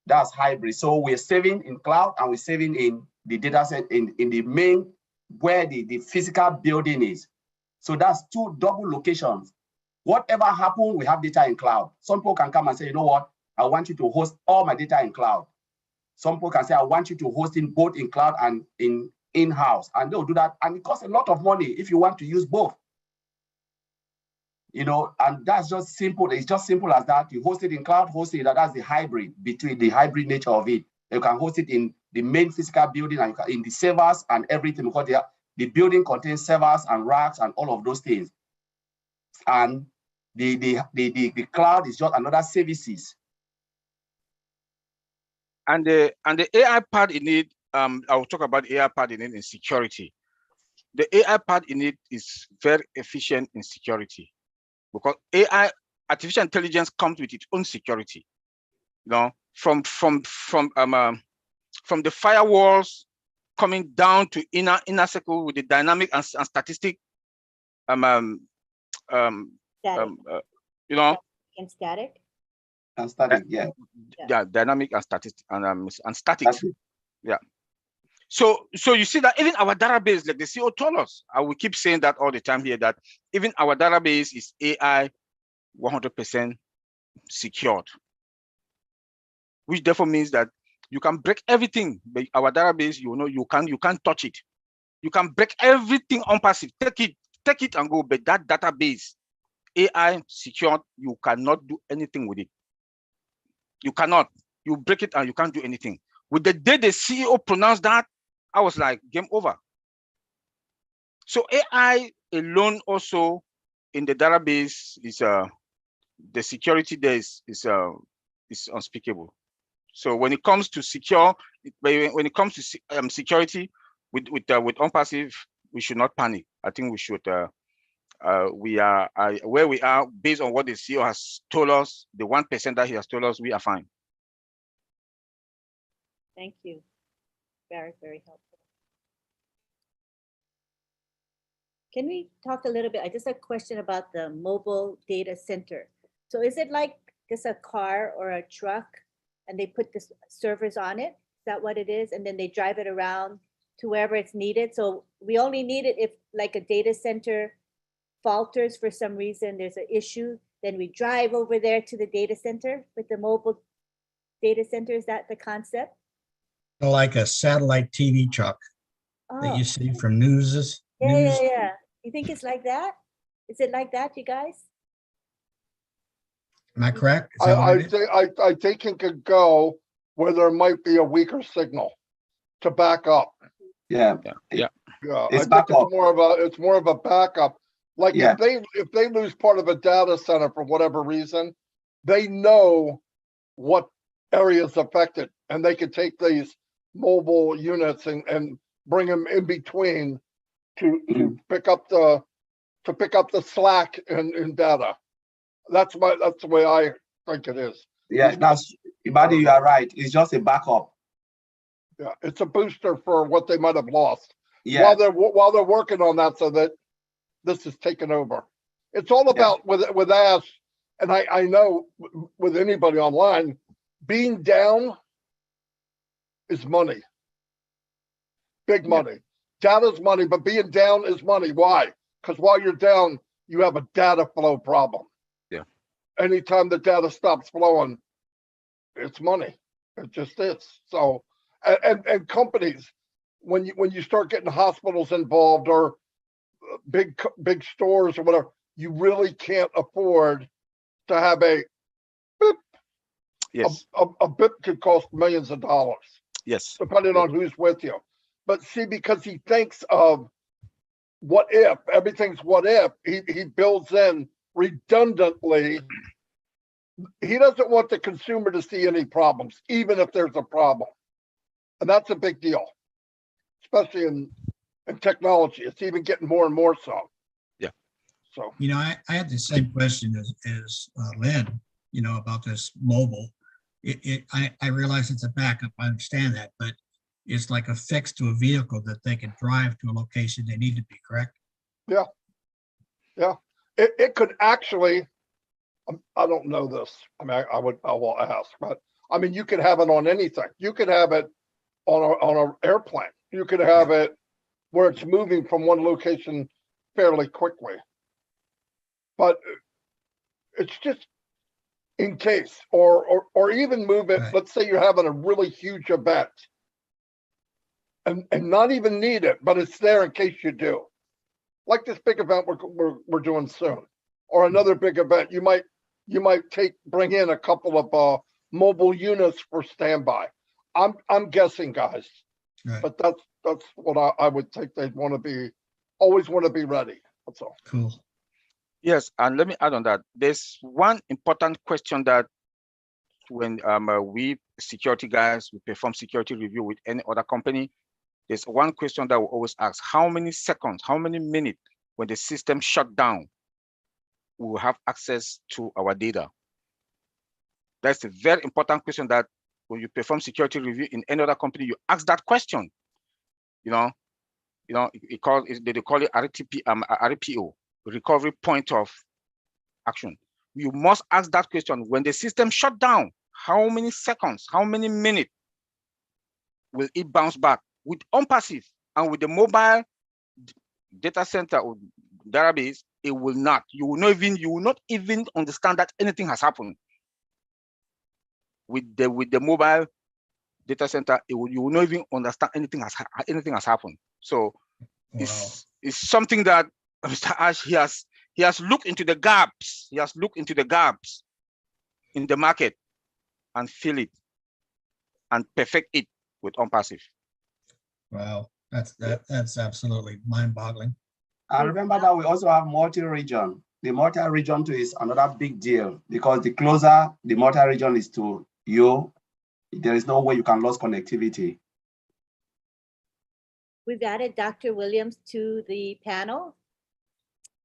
That's hybrid. So we're saving in cloud and we're saving in the data set in the main where the physical building is. So that's two double locations. Whatever happens, we have data in cloud. Some people can come and say, you know what, I want you to host all my data in cloud. Some people can say, I want you to host in both in cloud and in-house. And they'll do that. And it costs a lot of money if you want to use both. You know, and that's just simple. It's just simple as that. You host it in cloud, host it, that's the hybrid, between the hybrid nature of it. You can host it in the main physical building and in the servers and everything, because the building contains servers and racks and all of those things. And the cloud is just another services. And the AI part in it, I'll talk about the AI part in it in security. The AI part in it is very efficient in security, because AI, artificial intelligence, comes with its own security. You know, from the firewalls coming down to inner circle with the dynamic and statistic, Static. you know, And static. And static, yeah. Yeah, dynamic and statistic and statics. Yeah. So you see that even our database, like the CEO told us, I will keep saying that all the time here, that even our database is AI 100% secured, which therefore means that you can break everything. But our database, you know, you can't touch it. You can break everything OnPassive, take it and go. But that database, AI secured, you cannot do anything with it. You cannot. You break it and you can't do anything. With the day the CEO pronounced that, I was like, game over. So AI alone also in the database is the security there is unspeakable. So when it comes to when it comes to security with OnPassive, we should not panic. I think we should. We are where we are based on what the CEO has told us. The 1% that he has told us, we are fine. Thank you. Very, very helpful. Can we talk a little bit? I just have a question about the mobile data center. So is it like just a car or a truck and they put the servers on it? Is that what it is? And then they drive it around to wherever it's needed. So we only need it if like a data center falters for some reason, there's an issue, then we drive over there to the data center with the mobile data center. Is that the concept? Like a satellite TV truck that Oh, you see from news. yeah. You think it's like that? Is it like that, you guys? Am I correct? Is that what I it is? I think it could go where there might be a weaker signal to back up. Yeah. Yeah, I It's think backup. it's more of a backup. Like Yeah. if they lose part of a data center for whatever reason, they know what area is affected, and they could take these mobile units and bring them in between to pick up the slack in data. That's the way I think it is. Yeah, that's Ibadi, you are right. It's just a backup. Yeah, it's a booster for what they might have lost Yeah. while they're working on that, so that this is taken over. It's all about with Ash, and I know with anybody online, being down is money, big money. Data's money, but being down is money. Why? Because while you're down, you have a data flow problem. Yeah. Anytime the data stops flowing, it's money. It just is. So, and companies, when you start getting hospitals involved or big stores or whatever, you really can't afford to have a bip. Yes. A bip could cost millions of dollars, Yes. depending on who's with you. But see, because he thinks of what if, everything's what if, he builds in redundantly. He doesn't want the consumer to see any problems, even if there's a problem. And that's a big deal, especially in technology. It's even getting more and more so. Yeah. So, You know, I had the same question as Lynn, you know, about this mobile. I realize it's a backup. I understand that, but it's like a fix to a vehicle that they can drive to a location they need to be, correct? yeah. It could actually, I don't know this. I mean, I will ask, but I mean, you could have it on anything. You could have it on an airplane. You could have it where it's moving from one location fairly quickly. But it's just in case, or even move it. Right. Let's say you're having a really huge event, and not even need it, but it's there in case you do. Like this big event we're doing soon, or another big event. You might bring in a couple of mobile units for standby. I'm guessing, guys, Right. but that's what I would think they'd always want to be ready. That's all. Cool. Yes, and let me add on that. There's one important question that when we security guys, we perform security review with any other company, there's one question that we always ask: how many seconds, how many minutes when the system shut down, we will have access to our data? That's a very important question that when you perform security review in any other company, you ask that question. They call it RPO, recovery point of action. You must ask that question when the system shut down. How many seconds, how many minutes will it bounce back? With OnPassive and with the mobile data center or database, it will not. You will not even understand that anything has happened. With the mobile data center, you will not even understand anything has happened. So it's something that Mr. Ash, he has looked into the gaps. He has looked into the gaps in the market and fill it and perfect it with OnPassive. Wow, that's absolutely mind-boggling. And remember that we also have multi-region. The multi-region too is another big deal, because the closer the multi-region is to you, there is no way you can lose connectivity. We've added Dr. Williams to the panel.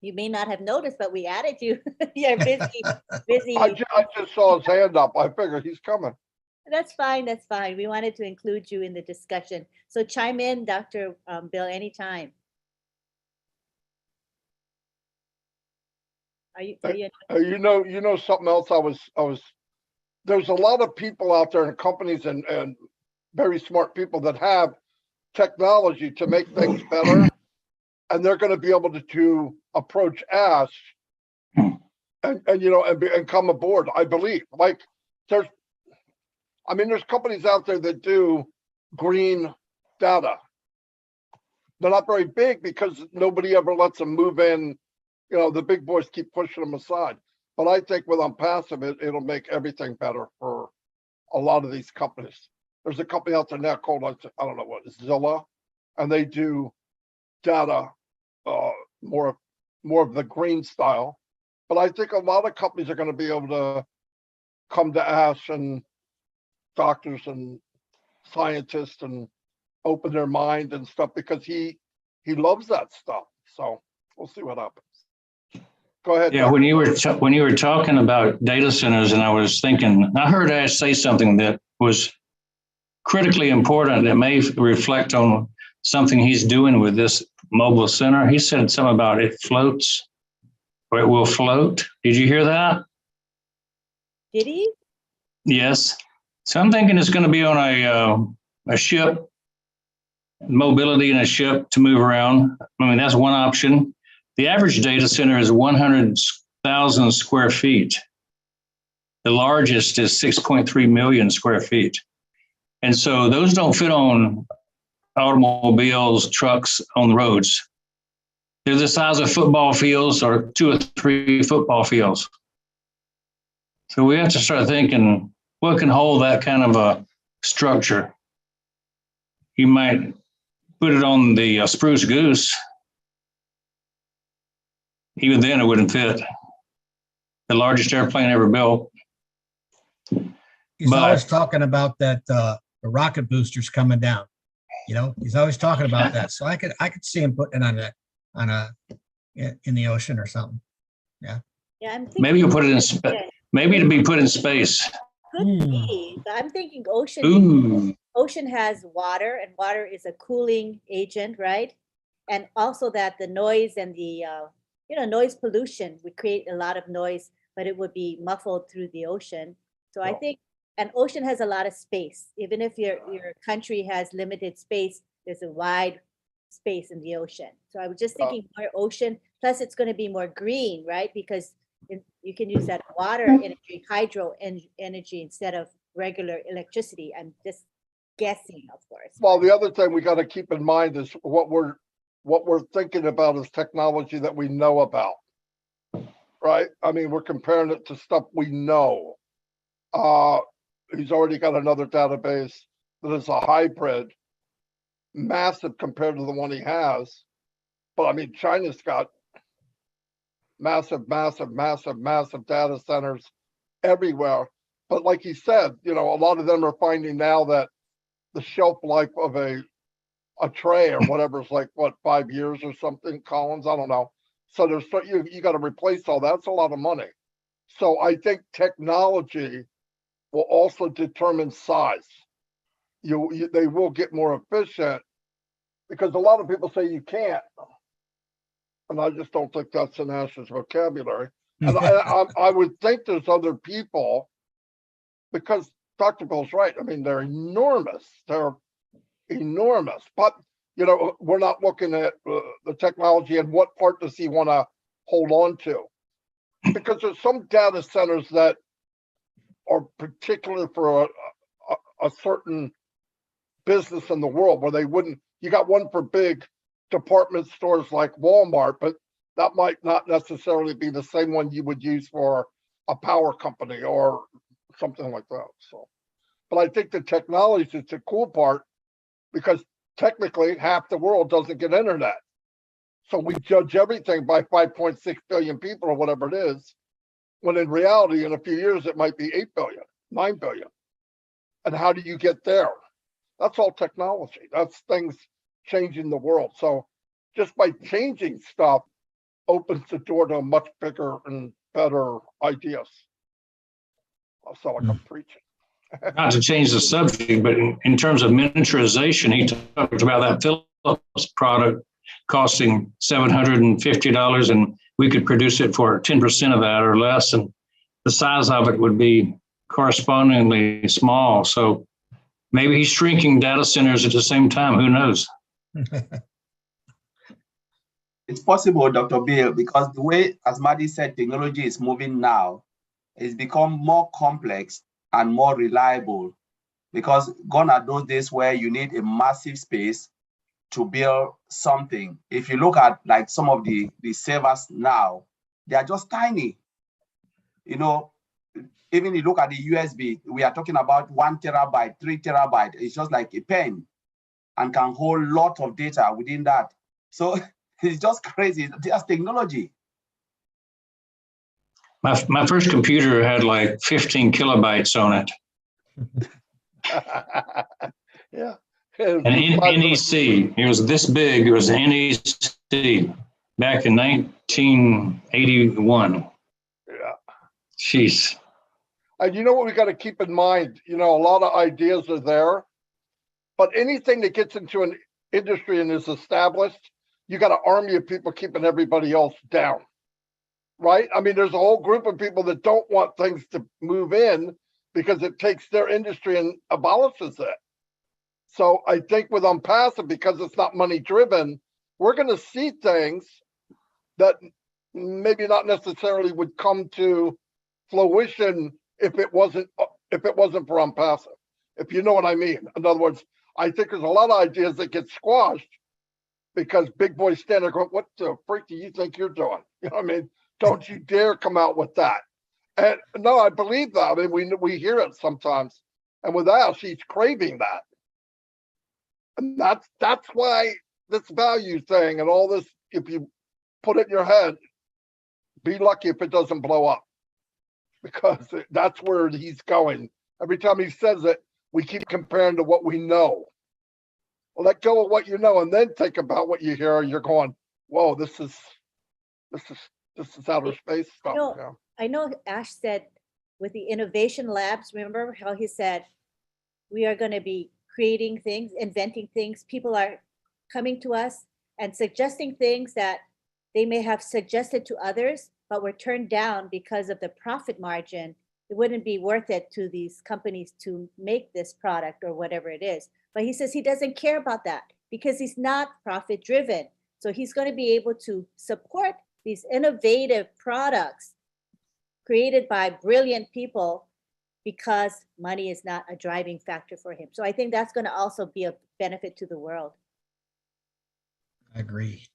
You may not have noticed, but we added you. You're busy. I just saw his hand up. I figured he's coming. That's fine. That's fine. We wanted to include you in the discussion. So chime in, Dr. Bill, anytime. Are you? You know something else? There's a lot of people out there and companies and very smart people that have technology to make things better, and they're going to be able to approach Ash and come aboard. I believe, like there's companies out there that do green data. They're not very big because nobody ever lets them move in. The big boys keep pushing them aside. But I think with Unpassive, it'll make everything better for a lot of these companies. There's a company out there now called, I don't know what, Zilla, and they do data, more of the green style. But I think a lot of companies are going to be able to come to Ash, and doctors and scientists, and open their mind and stuff, because he loves that stuff. So we'll see what happens. Go ahead. Yeah, when you were talking about data centers, and I was thinking, I heard Ash say something that was critically important that may reflect on something he's doing with this mobile center. He said something about it floats, or it will float. Did you hear that? Did he? Yes. So I'm thinking it's going to be on a ship, mobility in a ship to move around. I mean, that's one option. The average data center is 100,000 square feet. The largest is 6.3 million square feet. And so those don't fit on automobiles, trucks on the roads. They're the size of football fields, or 2 or 3 football fields. So we have to start thinking, what can hold that kind of a structure? You might put it on the Spruce Goose. Even then, it wouldn't fit. The largest airplane ever built. He's always talking about that the rocket boosters coming down. He's always talking about that. So I could see him putting it in the ocean or something. Yeah. Yeah, I'm thinking. Maybe you'll put it in space. Maybe it'll be put in space. Could be. But I'm thinking ocean. Ooh. Ocean has water, and water is a cooling agent, right? And also that the noise and the noise pollution would create a lot of noise, but it would be muffled through the ocean. So I think an ocean has a lot of space. Even if your country has limited space, there's a wide space in the ocean. So I was just thinking more ocean, plus it's going to be more green, right? Because you can use that water energy, hydro energy, instead of regular electricity. I'm just guessing, of course. Well, the other thing we got to keep in mind is what we're thinking about is technology that we know about, right? I mean, we're comparing it to stuff we know. He's already got another database that is a hybrid, massive compared to the one he has. But I mean, China's got massive data centers everywhere. But like he said, a lot of them are finding now that the shelf life of a tray or whatever is like, 5 years or something, Collins? I don't know. So you got to replace all that. That's a lot of money. So I think technology will also determine size. They will get more efficient, because a lot of people say you can't. And I just don't think that's in Ash's vocabulary. And I would think there's other people, because Dr. Bill's right. I mean, they're enormous. They're enormous. But, we're not looking at the technology and what part does he want to hold on to. Because there's some data centers that are particular for a certain business in the world, where you got one for big department stores like Walmart, but that might not necessarily be the same one you would use for a power company or something like that. So, but I think the technology is the cool part, because technically half the world doesn't get internet. So we judge everything by 5.6 billion people or whatever it is, when in reality, in a few years, it might be 8 billion, 9 billion. And how do you get there? That's all technology. That's things changing the world. So just by changing stuff opens the door to a much bigger and better ideas. I sound like I'm preaching. Not to change the subject, but in terms of miniaturization, he talked about that Philips product costing $750, and we could produce it for 10% of that or less, and the size of it would be correspondingly small. So maybe he's shrinking data centers at the same time. Who knows? It's possible, Dr. Bill, because the way, as Maddie said, technology is moving now, it's become more complex and more reliable, because gone are those days where you need a massive space to build something. If you look at like some of the servers now, they are just tiny. You know, even you look at the USB, we are talking about 1 terabyte, 3 terabyte. It's just like a pen and can hold a lot of data within that. So it's just crazy. That's technology. My first computer had like 15 kilobytes on it. Yeah. An NEC. It was this big. It was an NEC back in 1981. Yeah. Jeez. And you know what we got to keep in mind? You know, a lot of ideas are there, but anything that gets into an industry and is established, you got an army of people keeping everybody else down, right? I mean, there's a whole group of people that don't want things to move in because it takes their industry and abolishes it. So I think with Unpassive, because it's not money driven, we're going to see things that maybe not necessarily would come to fruition if it wasn't for Unpassive. If you know what I mean. In other words, I think there's a lot of ideas that get squashed because big boys stand there going, "What the freak do you think you're doing?" You know what I mean? Don't you dare come out with that. And no, I believe that. I mean, we hear it sometimes, and with Ash, he's craving that. And that's why this value thing and all this, if you put it in your head, be lucky if it doesn't blow up, because that's where he's going. Every time he says it, we keep comparing to what we know. Well, let go of what you know and then think about what you hear. You're going, whoa, this is outer space stuff. No. Yeah. I know Ash said with the innovation labs, remember how he said, we are going to be creating things, inventing things. People are coming to us and suggesting things that they may have suggested to others, but were turned down because of the profit margin. It wouldn't be worth it to these companies to make this product or whatever it is. But he says he doesn't care about that because he's not profit driven. So he's going to be able to support these innovative products created by brilliant people because money is not a driving factor for him. So I think that's going to also be a benefit to the world. I agree.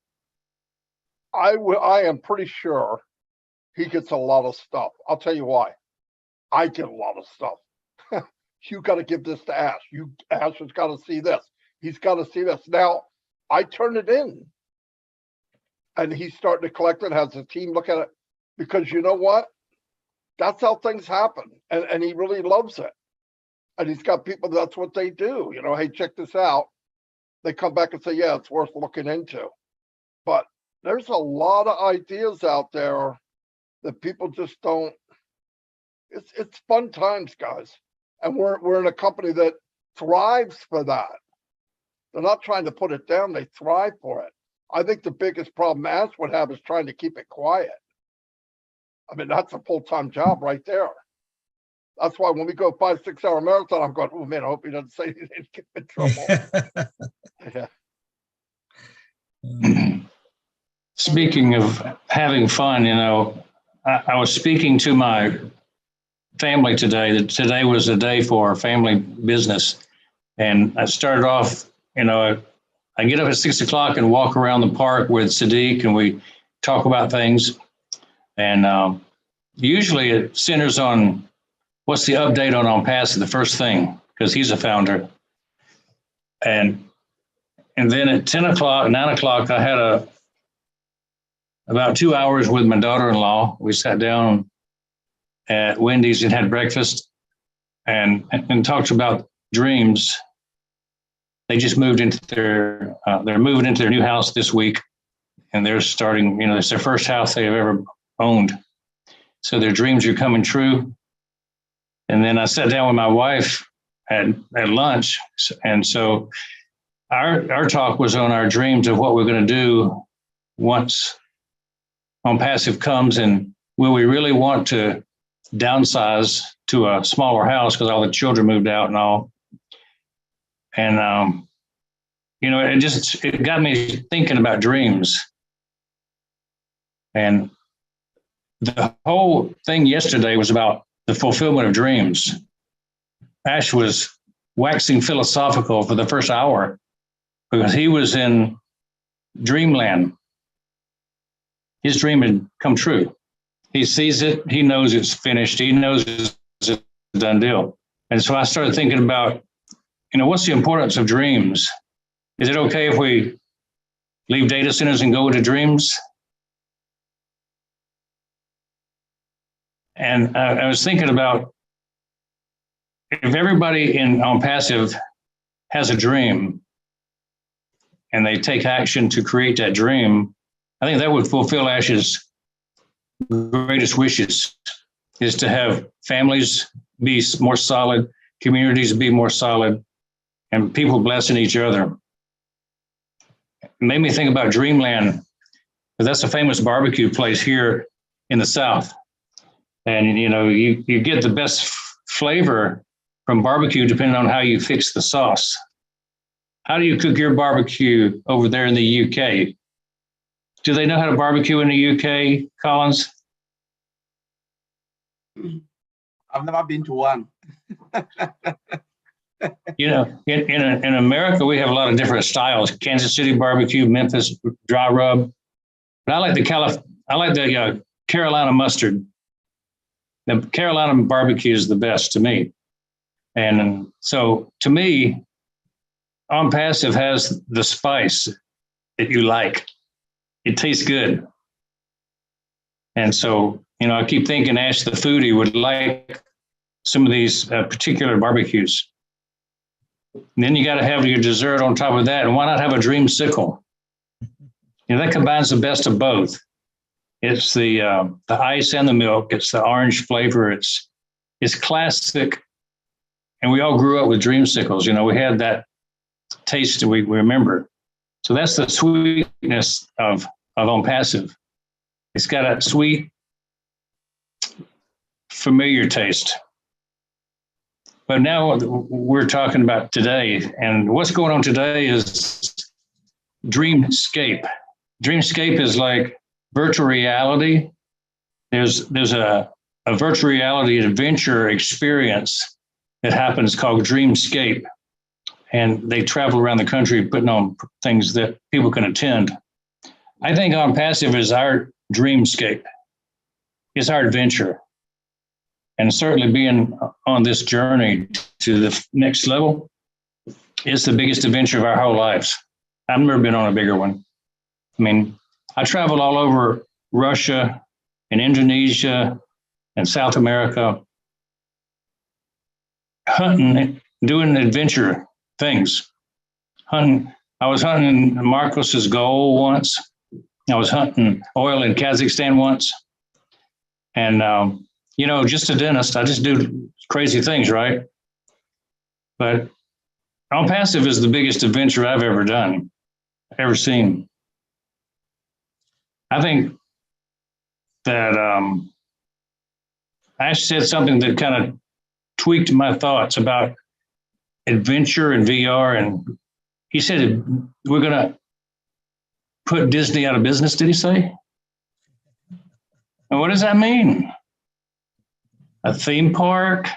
I am pretty sure he gets a lot of stuff. I'll tell you why. I get a lot of stuff. You got to give this to Ash. Ash has got to see this. He's got to see this. Now, I turn it in, and he's starting to collect it, has a team look at it, because you know what? That's how things happen, and he really loves it. And he's got people, that's what they do. You know, hey, check this out. They come back and say, yeah, it's worth looking into. But there's a lot of ideas out there that people just don't. It's fun times, guys. And we're in a company that thrives for that. They're not trying to put it down, they thrive for it. I think the biggest problem Ash would have is trying to keep it quiet. I mean, that's a full-time job right there. That's why when we go 5-6 hour marathon, I'm going, oh man, I hope he doesn't say anything to get in trouble. Yeah. Speaking of having fun, you know, I was speaking to my family today that today was a day for family business. And I started off, you know, I get up at 6 o'clock and walk around the park with Sadiq and we talk about things. And usually it centers on what's the update on Unpassive, the first thing, because he's a founder. And then at 10 o'clock, 9 o'clock, I had about 2 hours with my daughter-in-law. We sat down at Wendy's and had breakfast and talked about dreams. They just moved into they're moving into their new house this week, and they're starting, you know, it's their first house they've ever owned. So their dreams are coming true. And then I sat down with my wife at lunch. And so our talk was on our dreams of what we're going to do once on passive comes, and will we really want to downsize to a smaller house because all the children moved out and all? And it got me thinking about dreams. And the whole thing yesterday was about the fulfillment of dreams. Ash was waxing philosophical for the first hour because he was in dreamland. His dream had come true. He sees it. He knows it's finished. He knows it's a done deal. And so I started thinking about, what's the importance of dreams? Is it okay if we leave data centers and go into dreams? And I was thinking about, if everybody on passive has a dream and they take action to create that dream, I think that would fulfill Ash's greatest wishes, is to have families be more solid, communities be more solid, and people blessing each other. It made me think about Dreamland, because that's a famous barbecue place here in the South. And, you get the best flavor from barbecue depending on how you fix the sauce. How do you cook your barbecue over there in the UK? Do they know how to barbecue in the UK, Collins? I've never been to one. In America, we have a lot of different styles. Kansas City barbecue, Memphis dry rub. But I like the Carolina mustard. The Carolina barbecue is the best to me. And so to me, On Passive has the spice that you like. It tastes good. And so, I keep thinking Ash the foodie would like some of these particular barbecues. And then you got to have your dessert on top of that. And why not have a dreamsicle? That combines the best of both. It's the ice and the milk. It's the orange flavor. It's classic. And we all grew up with dreamsicles. We had that taste that we remember. So that's the sweetness of On Passive. It's got a sweet, familiar taste. But now we're talking about today, and what's going on today is Dreamscape. Dreamscape is like virtual reality. There's a virtual reality adventure experience that happens called Dreamscape. And they travel around the country putting on things that people can attend. I think On Passive is our dreamscape. It's our adventure. And certainly being on this journey to the next level is the biggest adventure of our whole lives. I've never been on a bigger one. I traveled all over Russia and Indonesia and South America, hunting, doing adventure things. Hunting. I was hunting Marcos's gold once. I was hunting oil in Kazakhstan once. And, just a dentist, I just do crazy things, right? But On Passive is the biggest adventure I've ever done, ever seen. I think that Ash said something that kind of tweaked my thoughts about adventure and VR. And he said, we're going to put Disney out of business, did he say? And what does that mean? A theme park,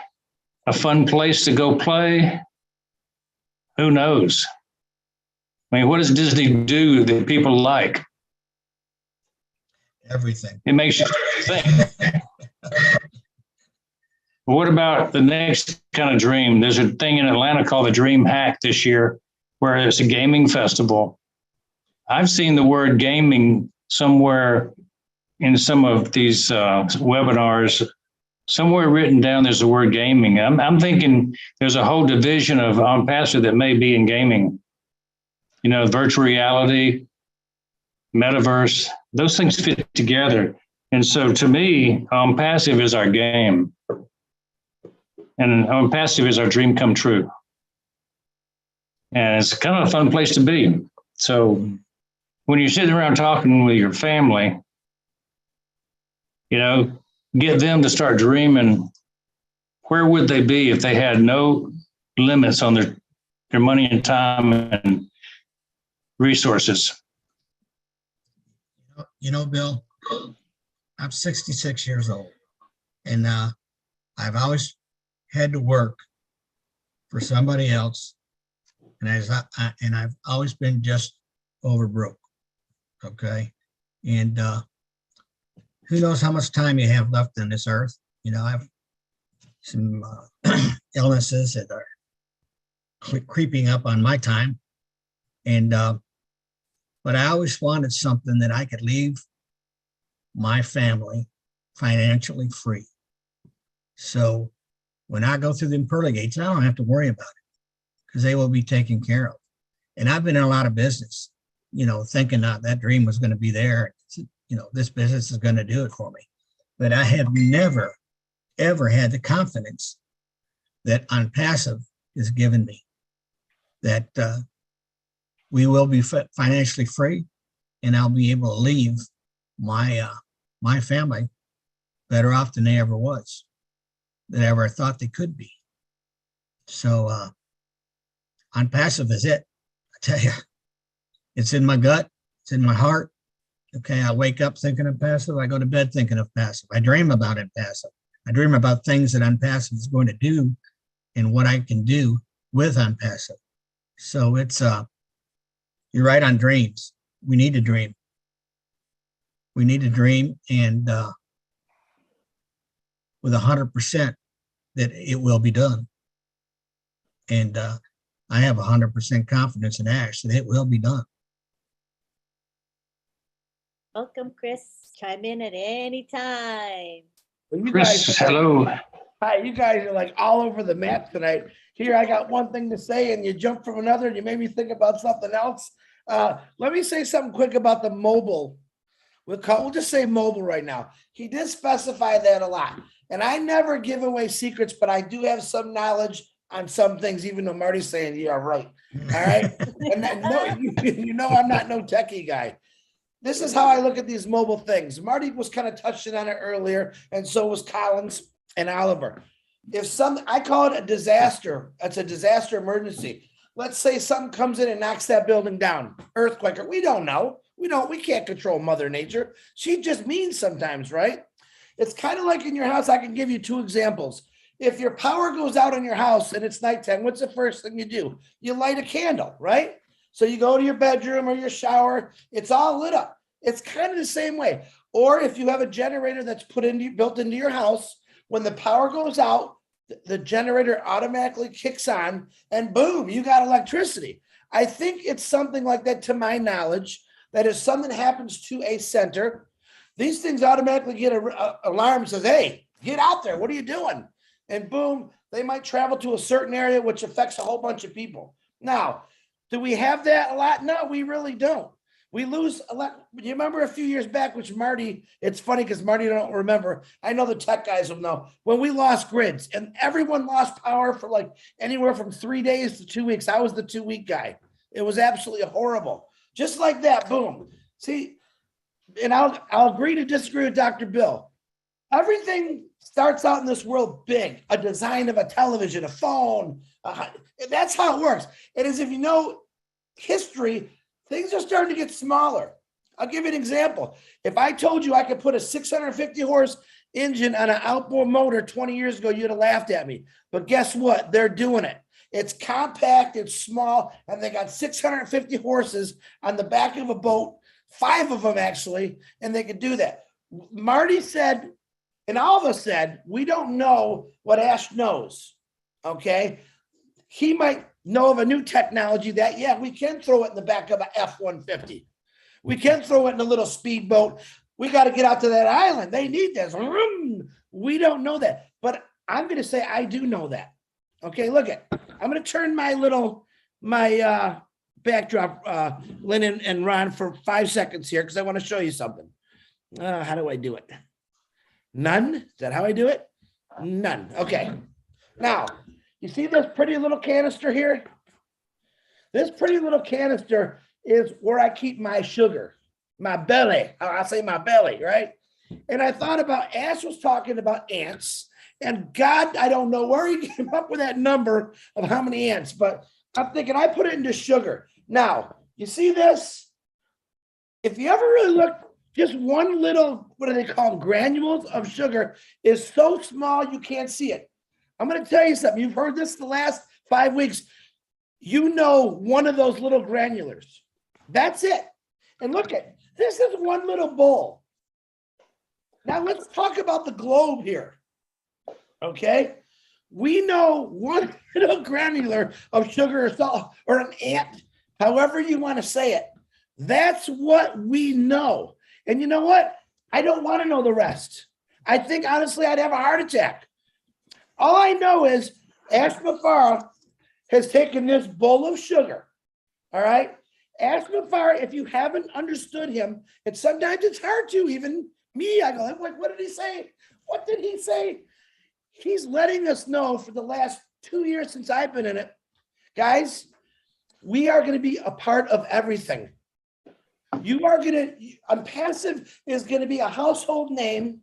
a fun place to go play? Who knows? What does Disney do that people like? Everything. It makes you think. What about the next kind of dream? There's a thing in Atlanta called the Dream Hack this year, where it's a gaming festival. I've seen the word gaming somewhere in some of these webinars, somewhere written down there's the word gaming. I'm thinking there's a whole division of On Passive that may be in gaming. Virtual reality, metaverse, those things fit together. And so to me, On Passive is our game. And On Passive is our dream come true. And it's kind of a fun place to be. So when you're sitting around talking with your family, you know, get them to start dreaming. Where would they be if they had no limits on their money and time and resources? You know, Bill, I'm 66 years old, and I've always had to work for somebody else, and I've always been just over broke. Okay, and who knows how much time you have left on this earth? You know, I have some illnesses that are creeping up on my time, and but I always wanted something that I could leave my family financially free. So when I go through the pearly gates, I don't have to worry about it because they will be taken care of. And I've been in a lot of business, you know, thinking that dream was going to be there. You know, this business is going to do it for me. But I have never, ever had the confidence that OnPassive has given me, that we will be financially free, and I'll be able to leave my family better off than they ever was, than I ever thought they could be. So OnPassive is it. I tell you, it's in my gut, it's in my heart. Okay, I wake up thinking of passive. I go to bed thinking of passive. I dream about it passive. I dream about things that OnPassive is going to do and what I can do with OnPassive. So it's you're right on dreams. We need to dream. We need to dream, and with 100% that it will be done. And I have 100% confidence in Ash that it will be done. Welcome, Chris. Chime in at any time. Well, you Chris, guys, hello. hi, you guys are like all over the map tonight. Here, I got one thing to say, and you jump from another, and you made me think about something else. Let me say something quick about the mobile. We'll just say mobile right now. He did specify that a lot. And I never give away secrets, but I do have some knowledge on some things, even though Marty's saying, yeah, right. All right. And no, you know, I'm not no techie guy. This is how I look at these mobile things. Marty was kind of touching on it earlier, and so was Collins and Oliver. I call it a disaster. It's a disaster emergency. Let's say something comes in and knocks that building down, earthquake. We don't know. We can't control Mother Nature. She just means sometimes, right? It's kind of like in your house. I can give you two examples. If your power goes out in your house and it's nighttime, what's the first thing you do? You light a candle, right? So you go to your bedroom or your shower, it's all lit up. It's kind of the same way. Or if you have a generator that's built into your house, when the power goes out, the generator automatically kicks on and boom, you got electricity. I think it's something like that, to my knowledge, that if something happens to a center, these things automatically get an alarm that says, hey, get out there. What are you doing? And boom, they might travel to a certain area, which affects a whole bunch of people. Now, do we have that a lot? No, we really don't. We lose a lot. You remember a few years back, which Marty, it's funny because Marty don't remember. I know the tech guys will know. When we lost grids and everyone lost power for like anywhere from 3 days to 2 weeks. I was the 2-week guy. It was absolutely horrible. Just like that, boom. See, and I'll agree to disagree with Dr. Bill. Everything starts out in this world big, a design of a television, a phone. That's how it works. And as if you know history, things are starting to get smaller. I'll give you an example. If I told you I could put a 650 horse engine on an outboard motor 20 years ago, you'd have laughed at me. But guess what? They're doing it. It's compact, it's small, and they got 650 horses on the back of a boat, 5 of them actually, and they could do that. Marty said, and all of us said, we don't know what Ash knows, okay? He might know of a new technology that, yeah, we can throw it in the back of an F-150. We can throw it in a little speedboat. We got to get out to that island. They need this. We don't know that, but I'm going to say I do know that. Okay, look at, I'm going to turn my backdrop, Lynn and Ron, for 5 seconds here because I want to show you something. How do I do it? None? Is that how I do it? None. Okay. Now, you see this pretty little canister here? This pretty little canister is where I keep my sugar, my belly. I say my belly, right? And I thought about Ash was talking about ants. And God, I don't know where he came up with that number of how many ants, but I'm thinking I put it into sugar. Now, you see this? If you ever really look, just one little, what do they call them? Granules of sugar is so small you can't see it. I'm going to tell you something. You've heard this the last 5 weeks. You know one of those little granulars. That's it. And look at this is one little bowl. Now let's talk about the globe here. Okay, we know one little granular of sugar or salt or an ant, however you want to say it. That's what we know. And you know what? I don't want to know the rest. I think honestly, I'd have a heart attack. All I know is Ash Mafara has taken this bowl of sugar. All right. Ash Mafara, if you haven't understood him, and sometimes it's hard to, even me, I go, like, what did he say? What did he say? He's letting us know for the last 2 years since I've been in it, guys, we are going to be a part of everything. You are going to, Unpassive is going to be a household name,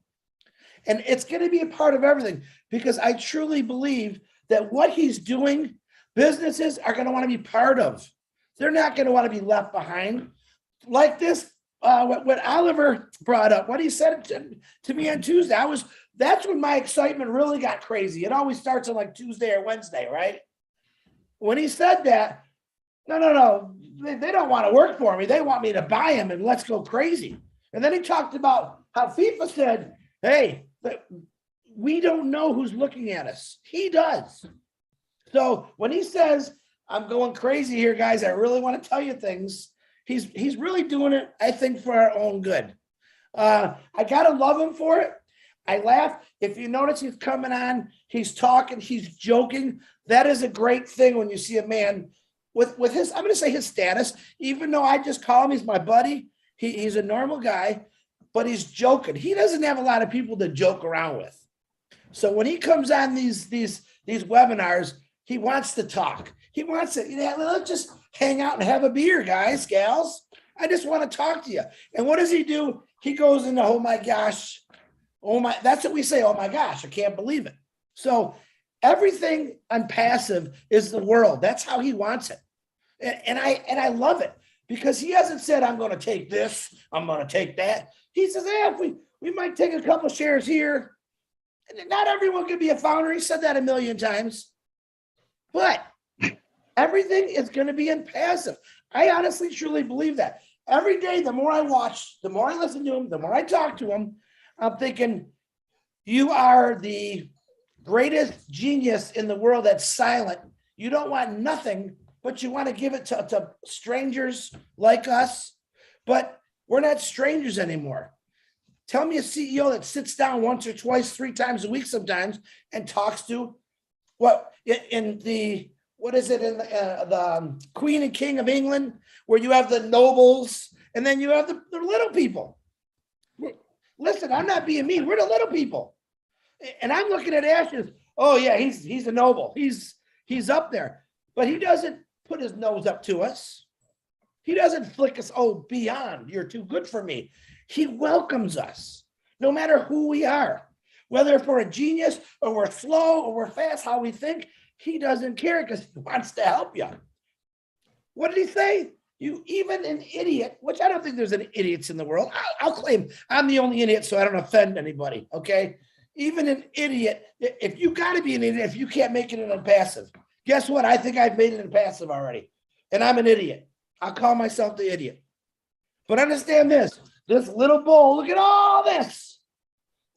and it's going to be a part of everything because I truly believe that what he's doing, businesses are going to want to be part of. They're not going to want to be left behind. Like this, what Oliver brought up, what he said to me on Tuesday, that's when my excitement really got crazy. It always starts on like Tuesday or Wednesday, right? When he said that, no, they don't want to work for me. They want me to buy them and let's go crazy. And then he talked about how FIFA said, hey, we don't know who's looking at us. He does. So when he says, I'm going crazy here, guys, I really want to tell you things. He's really doing it, I think, for our own good. I got to love him for it. I laugh. If you notice he's coming on, he's talking, he's joking. That is a great thing when you see a man with his, I'm going to say his status, even though I just call him, he's my buddy. He's a normal guy, but he's joking. He doesn't have a lot of people to joke around with. So when he comes on these webinars, he wants to talk. He wants to, let's just hang out and have a beer, guys, gals. I just want to talk to you. And what does he do? He goes into, oh my gosh. Oh my, that's what we say. Oh my gosh, I can't believe it. So everything on passive is the world. That's how he wants it. And I love it because he hasn't said, I'm going to take this, I'm going to take that. He says, if we might take a couple shares here. And not everyone can be a founder. He said that a million times. But everything is going to be in passive. I honestly, truly believe that. Every day, the more I watch, the more I listen to him, the more I talk to him, I'm thinking, you are the greatest genius in the world that's silent. You don't want nothing, but you want to give it to strangers like us. But we're not strangers anymore. Tell me a CEO that sits down once or twice, 3 times a week sometimes and talks to what in the Queen and King of England, where you have the nobles and then you have the little people. Listen, I'm not being mean. We're the little people. And I'm looking at Ashes. Oh yeah, he's a noble. He's up there, but he doesn't put his nose up to us. He doesn't flick us. Oh, beyond, you're too good for me. He welcomes us, no matter who we are, whether if we're a genius or we're slow or we're fast, how we think. He doesn't care because he wants to help you. What did he say? You even an idiot, which I don't think there's any idiots in the world. I'll claim I'm the only idiot, so I don't offend anybody. Okay, even an idiot. If you got to be an idiot, if you can't make it in a passive, guess what? I think I've made it in passive already, and I'm an idiot. I'll call myself the idiot. But understand this little bowl. Look at all this.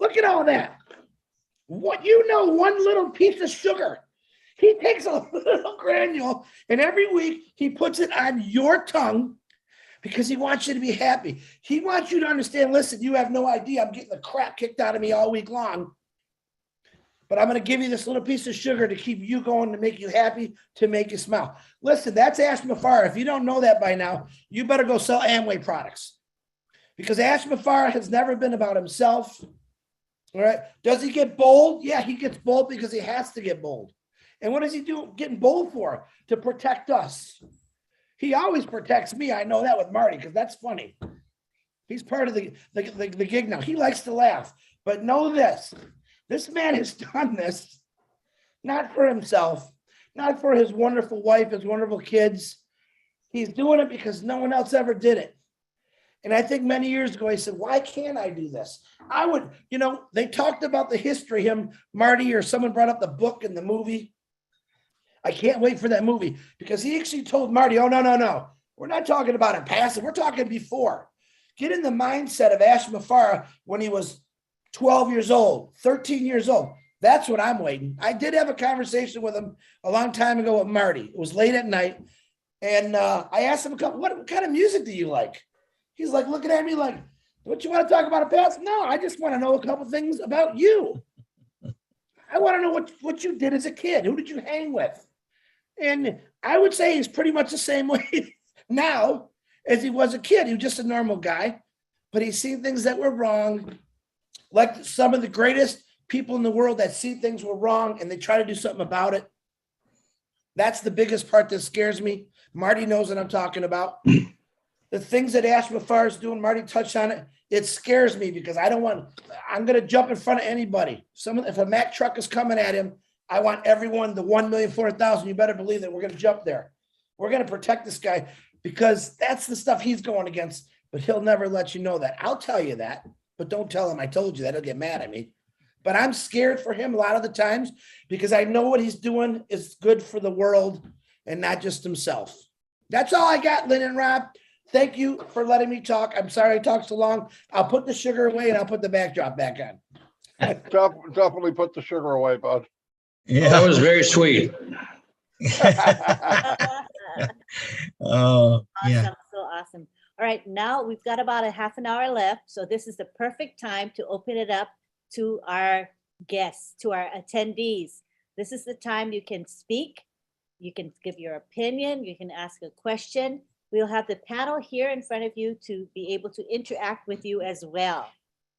Look at all that. What one little piece of sugar. He takes a little granule and every week he puts it on your tongue because he wants you to be happy. He wants you to understand, listen, you have no idea. I'm getting the crap kicked out of me all week long. But I'm going to give you this little piece of sugar to keep you going, to make you happy, to make you smile. Listen, that's Ash Mafara. If you don't know that by now, you better go sell Amway products. Because Ash Mafara has never been about himself. All right. Does he get bold? Yeah, he gets bold because he has to get bold. And what does he do getting bold for? To protect us. He always protects me. I know that with Marty because that's funny. He's part of the gig now. He likes to laugh, but know this man has done this not for himself, not for his wonderful wife, his wonderful kids. He's doing it because no one else ever did it. And I think many years ago, he said, why can't I do this? I would, they talked about the history, him, Marty, or someone brought up the book and the movie. I can't wait for that movie because he actually told Marty, oh, no. We're not talking about it passive. We're talking before. Get in the mindset of Ash Mafara when he was 12 years old, 13 years old. That's what I'm waiting. I did have a conversation with him a long time ago with Marty. It was late at night. And I asked him, what kind of music do you like? He's like looking at me like, what you want to talk about a past? No, I just want to know a couple things about you. I want to know what you did as a kid. Who did you hang with? And I would say he's pretty much the same way now as he was a kid. He was just a normal guy, but he's seen things that were wrong. Like some of the greatest people in the world that see things were wrong and they try to do something about it. That's the biggest part that scares me. Marty knows what I'm talking about. The things that Ash Mafar is doing, Marty touched on it. It scares me because I'm going to jump in front of anybody. If a Mack truck is coming at him, I want everyone, the 1,400,000, you better believe that we're going to jump there. We're going to protect this guy because that's the stuff he's going against, but he'll never let you know that. I'll tell you that, but don't tell him I told you that. He'll get mad at me. But I'm scared for him a lot of the times because I know what he's doing is good for the world and not just himself. That's all I got, Lynn and Rob. Thank you for letting me talk. I'm sorry I talked so long. I'll put the sugar away and I'll put the backdrop back on. Definitely put the sugar away, bud. Yeah. That was very sweet. Oh, yeah. Awesome. So awesome. All right. Now we've got about a half an hour left. So this is the perfect time to open it up to our guests, to our attendees. This is the time you can speak. You can give your opinion. You can ask a question. We'll have the panel here in front of you to be able to interact with you as well.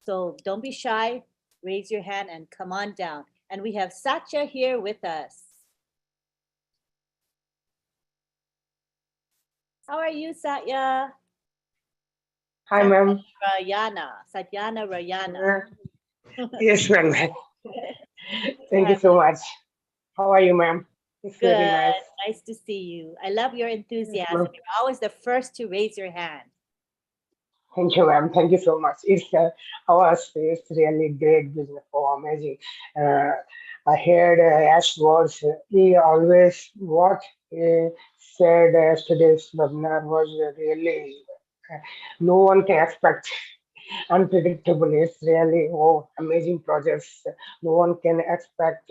So don't be shy. Raise your hand and come on down. And we have Satya here with us. How are you, Satya? Hi, ma'am. Satyana Rayana. Yes, ma'am. Thank you so much. How are you, ma'am? It's Good. very nice. Nice to see you. I love your enthusiasm. ma'am. You're always the first to raise your hand. Thank you, ma'am. Thank you so much. It's our space, really great business. Oh, amazing. I heard Ash words. He always what he said yesterday's webinar was really no one can expect. Unpredictable. It's really amazing projects. No one can expect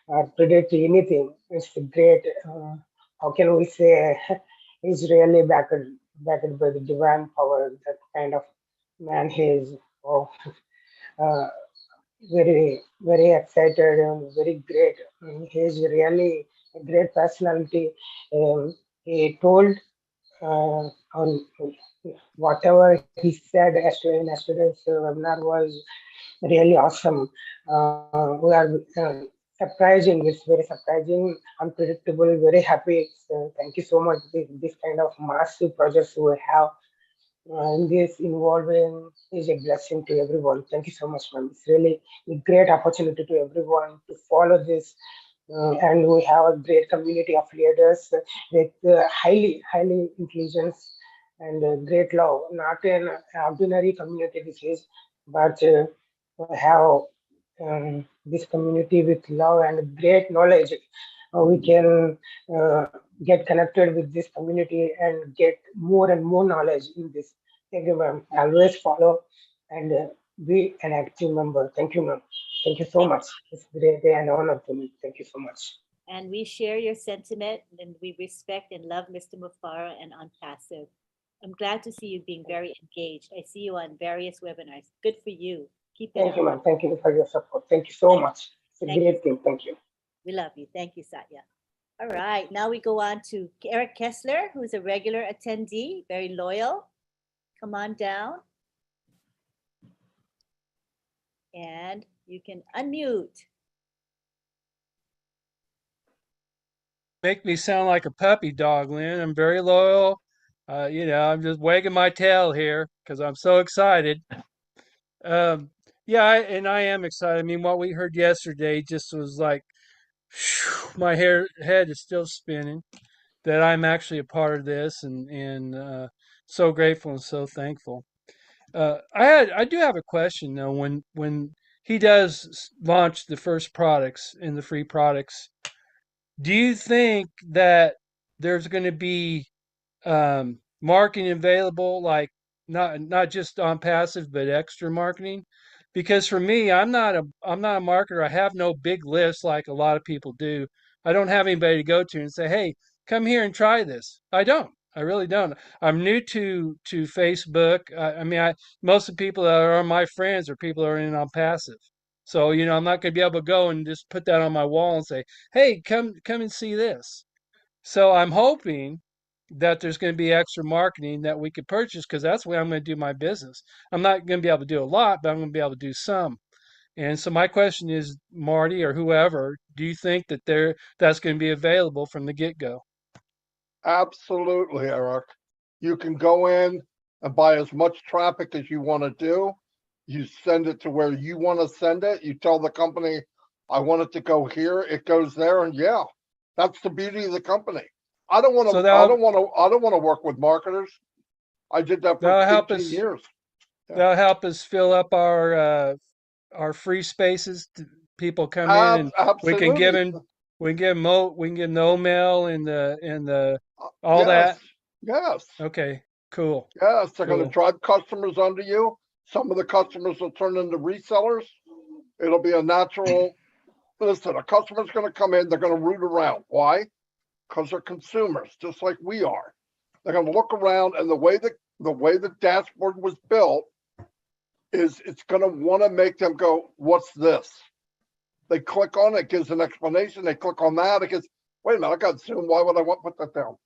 or predict anything. It's great. How can we say? He's really backed by the divine power. That kind of man he is. Oh, uh, very excited and very great. He's really a great personality. He told on whatever he said yesterday in yesterday's webinar was really awesome. We are surprising. It's very surprising, unpredictable, very happy. So thank you so much. This kind of massive projects we have in this involving is a blessing to everyone. Thank you so much, ma'am. It's really a great opportunity to everyone to follow this. And we have a great community of leaders with highly intelligent and great love. Not an ordinary community this is, but we have this community with love and great knowledge. We can get connected with this community and get more and more knowledge in this. Thank you, ma'am. Always follow and be an active member. Thank you, ma'am. Thank you so much. It's a great day and honor to me. Thank you so much. And we share your sentiment and we respect and love Mr. Mufara and on Passive. I'm glad to see you being very engaged. I see you on various webinars. Good for you. Keep it Thank you, up. ma'am. Thank you for your support. Thank you so much. It's a Thank great thing. Thank you. We love you. Thank you, Satya. All right. Now we go on to Eric Kessler, who's a regular attendee, very loyal. Come on down. And you can unmute. Make me sound like a puppy dog, Lynn. I'm very loyal. I'm just wagging my tail here because I'm so excited. Yeah, and I am excited. I mean, what we heard yesterday just was like, my head is still spinning that I'm actually a part of this, and so grateful and so thankful. I do have a question though. When he does launch the first products and the free products, do you think that there's going to be marketing available, like not just on passive but extra marketing? Because for me, I'm not a marketer. I have no big list like a lot of people do. I don't have anybody to go to and say, "Hey, come here and try this." I don't. I really don't. I'm new to Facebook. I mean, most of the people that are my friends are people that are in on passive. So, I'm not going to be able to go and just put that on my wall and say, "Hey, come and see this." So I'm hoping that there's going to be extra marketing that we could purchase because that's the way I'm going to do my business. I'm not going to be able to do a lot, but I'm going to be able to do some. And so my question is, Marty or whoever, do you think that that's going to be available from the get-go? Absolutely, Eric. You can go in and buy as much traffic as you want to do. You send it to where you want to send it. You tell the company, I want it to go here. It goes there. And yeah, that's the beauty of the company. I don't want to, So I don't want to work with marketers. I did that for that'll help 18 us. years. That'll help us fill up our free spaces. People come in and we can give Absolutely. them we can give them we can give them the mail and the all Yes. that. Yes. Okay, cool. Yes. They're going to Cool. drive customers under you. Some of the customers will turn into resellers. It'll be a natural. Listen, a customer's going to come in. They're going to root around. Why? Because they're consumers, just like we are. They're going to look around, and the way the dashboard was built is it's going to want to make them go, "What's this?" They click on it, gives an explanation. They click on that, it gets, wait a minute, I got Zoom. Why would I want to put that down?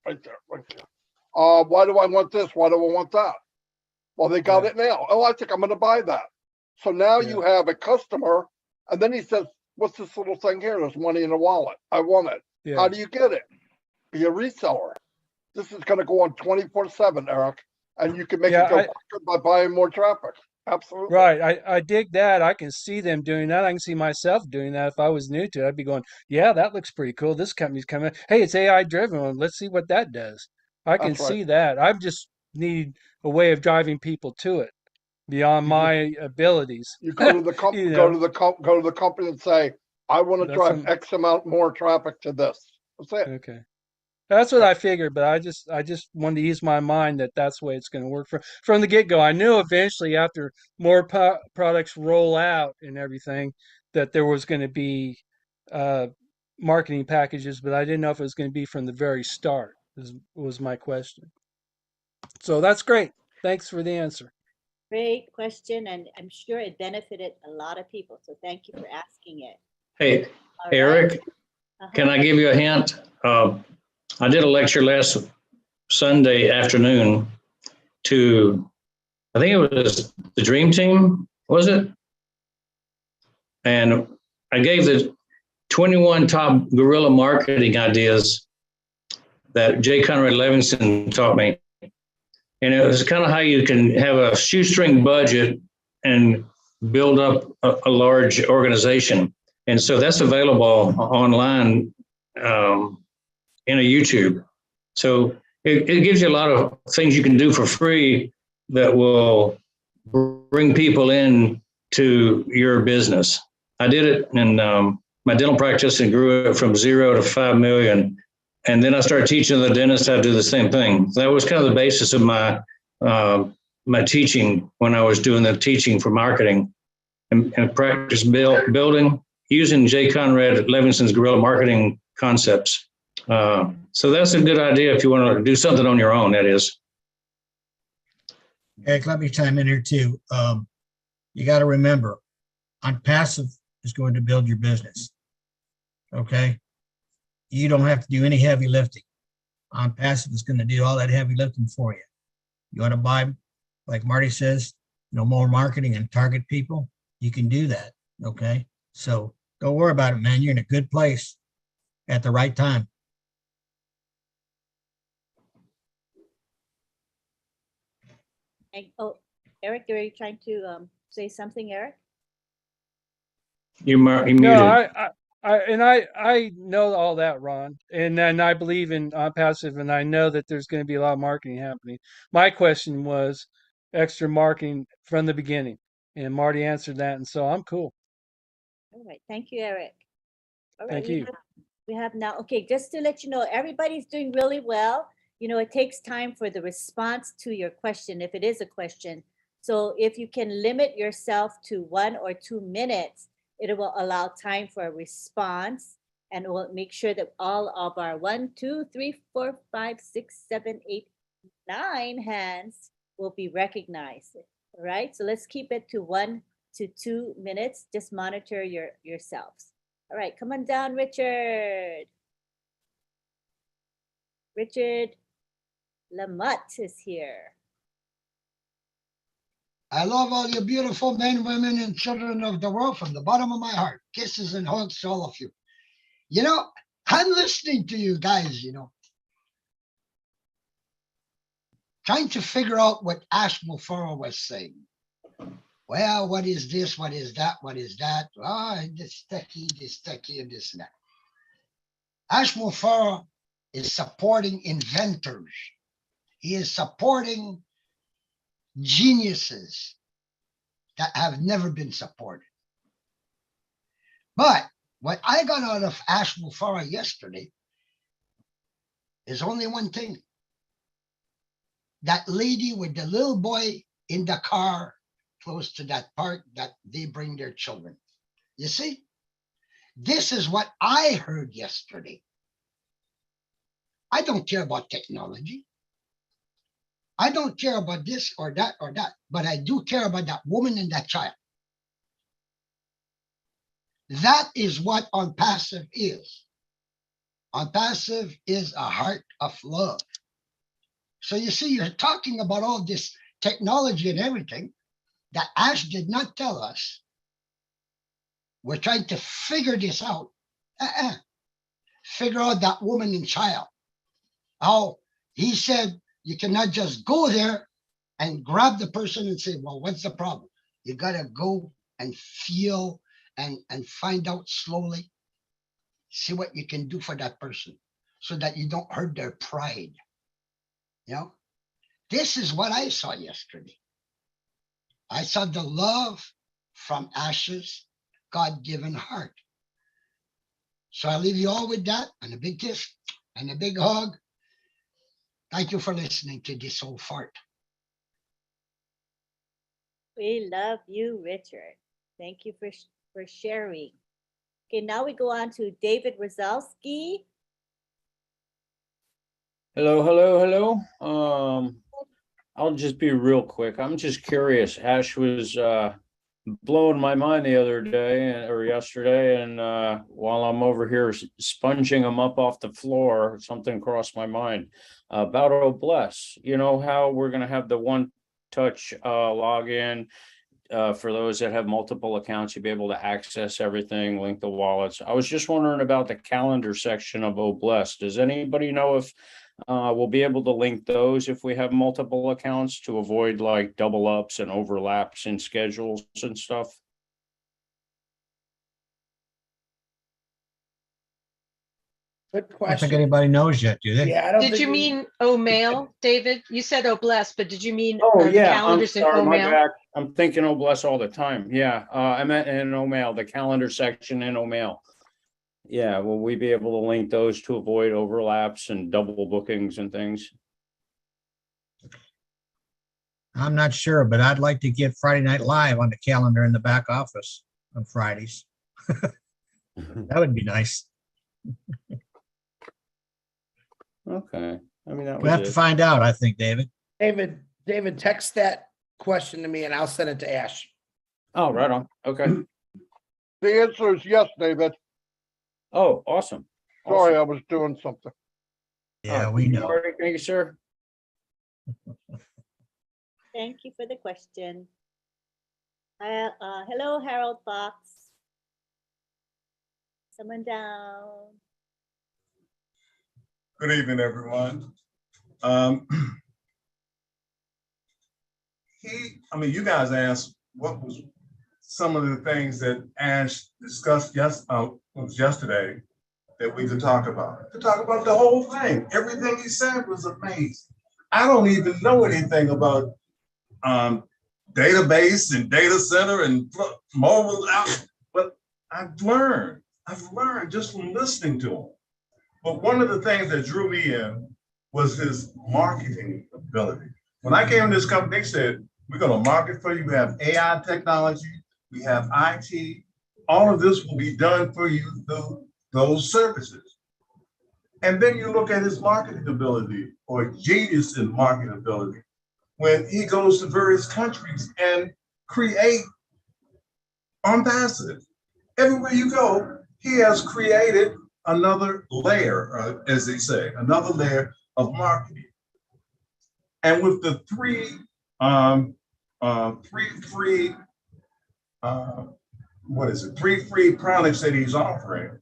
Right there, right there. Why do I want this? Why do I want that? Well, they got it now. Oh, I think I'm going to buy that. So now you have a customer, and then he says, "What's this little thing here? There's money in a wallet. I want it." Yeah. How do you get it? Be a reseller. This is going to go on 24/7, Eric, and you can make it go quicker by buying more traffic. Absolutely. Right. I dig that. I can see them doing that. I can see myself doing that. If I was new to it, I'd be going, yeah, that looks pretty cool. This company's coming. Hey, it's AI driven. Let's see what that does. I can That's right. see that. I just need a way of driving people to it beyond my abilities. You go to the go to the company and say, I want to drive X amount more traffic to this. That's it. Okay. That's what I figured, but I just wanted to ease my mind that that's the way it's going to work from the get-go. I knew eventually after more products roll out and everything that there was going to be marketing packages, but I didn't know if it was going to be from the very start. Was my question. So that's great. Thanks for the answer. Great question, and I'm sure it benefited a lot of people. So thank you for asking it. Hey, Eric, can I give you a hint? I did a lecture last Sunday afternoon to, I think it was the Dream Team, was it? And I gave the 21 top guerrilla marketing ideas that J. Conrad Levinson taught me. And it was kind of how you can have a shoestring budget and build up a large organization. And so that's available online in a YouTube. So it gives you a lot of things you can do for free that will bring people in to your business. I did it in my dental practice and grew it from 0 to 5 million. And then I started teaching the dentists how to do the same thing. That was kind of the basis of my my teaching when I was doing the teaching for marketing and practice building using J. Conrad Levinson's guerrilla marketing concepts. So that's a good idea if you want to do something on your own, that is. Eric, let me chime in here too. You got to remember, on passive is going to build your business. Okay? You don't have to do any heavy lifting. On passive is going to do all that heavy lifting for you. You want to buy, like Marty says, more marketing and target people, you can do that. Okay? So don't worry about it, man. You're in a good place at the right time. Oh, Eric, are you trying to say something, Eric? You muted. No, I know all that, Ron, and then I believe in passive, and I know that there's going to be a lot of marketing happening. My question was extra marketing from the beginning, and Marty answered that, and so I'm cool. All right, thank you, Eric. All right, Thank you. we have now, okay, just to let you know, everybody's doing really well. You know, it takes time for the response to your question, if it is a question. So if you can limit yourself to 1 or 2 minutes, it will allow time for a response, and it will make sure that all of our 1, 2, 3, 4, 5, 6, 7, 8, 9 hands will be recognized. All right, so let's keep it to 1 to 2 minutes. Just monitor yourselves. All right, come on down, Richard. Richard Lamotte is here. I love all you beautiful men, women, and children of the world from the bottom of my heart. Kisses and hugs to all of you. You know, I'm listening to you guys, trying to figure out what Ash Mufara was saying. Well, what is this? What is that? What is that? This techie, and this and that. Ash Mufara is supporting inventors. He is supporting geniuses that have never been supported. But what I got out of Ash Mufara yesterday is only one thing. That lady with the little boy in the car close to that park that they bring their children. You see, this is what I heard yesterday. I don't care about technology. I don't care about this or that, but I do care about that woman and that child. That is what On Passive is. On Passive is a heart of love. So you see, you're talking about all this technology and everything that Ash did not tell us. We're trying to figure this out. Figure out that woman and child. How he said you cannot just go there and grab the person and say, well, what's the problem? You got to go and feel and find out slowly. See what you can do for that person so that you don't hurt their pride. This is what I saw yesterday. I saw the love from Ash's God-given heart. So I leave you all with that, and a big kiss and a big hug. Thank you for listening to this old fart. We love you, Richard. Thank you for sharing. Okay, now we go on to David Rozalski. Hello. I'll just be real quick. I'm just curious. Ash was blowing my mind the other day or yesterday, and while I'm over here sponging them up off the floor, something crossed my mind about Obless. You know how we're going to have the one-touch login for those that have multiple accounts. You'll be able to access everything, link the wallets. I was just wondering about the calendar section of Obless. Does anybody know if we'll be able to link those if we have multiple accounts to avoid like double ups and overlaps in schedules and stuff? Good I don't question. think anybody knows yet, do they? Yeah, I don't Did think you we- mean O'Mail, David? You said Obless, but did you mean Oh the yeah, I'm calendars in sorry, my O'Mail? bad. I'm thinking Obless all the time. Yeah, I meant in O'Mail, the calendar section in O'Mail. Yeah, will we be able to link those to avoid overlaps and double bookings and things? I'm not sure, but I'd like to get Friday Night Live on the calendar in the back office on Fridays. That would be nice. Okay, I mean, that We was have to it. find out, I think, David. David, text that question to me and I'll send it to Ash. Oh, right on. Okay. The answer is yes, David. Oh, awesome. Sorry, Awesome. I was doing something. Yeah, All we right. know. Thank you, sir. Thank you for the question. Hello, Harold Fox. Someone down. Good evening, everyone. I mean, you guys asked what was some of the things that Ash discussed yesterday that we could talk about. To talk about the whole thing. Everything he said was amazing. I don't even know anything about database and data center and mobile app, but I've learned just from listening to him. But one of the things that drew me in was his marketing ability. When I came to this company, they said, we're going to market for you. We have AI technology, we have IT. All of this will be done for you through those services. And then you look at his marketing ability or genius in marketing ability when he goes to various countries and create ambassadors. Everywhere you go, he has created another layer, as they say, another layer of marketing. And with the three free products that he's offering,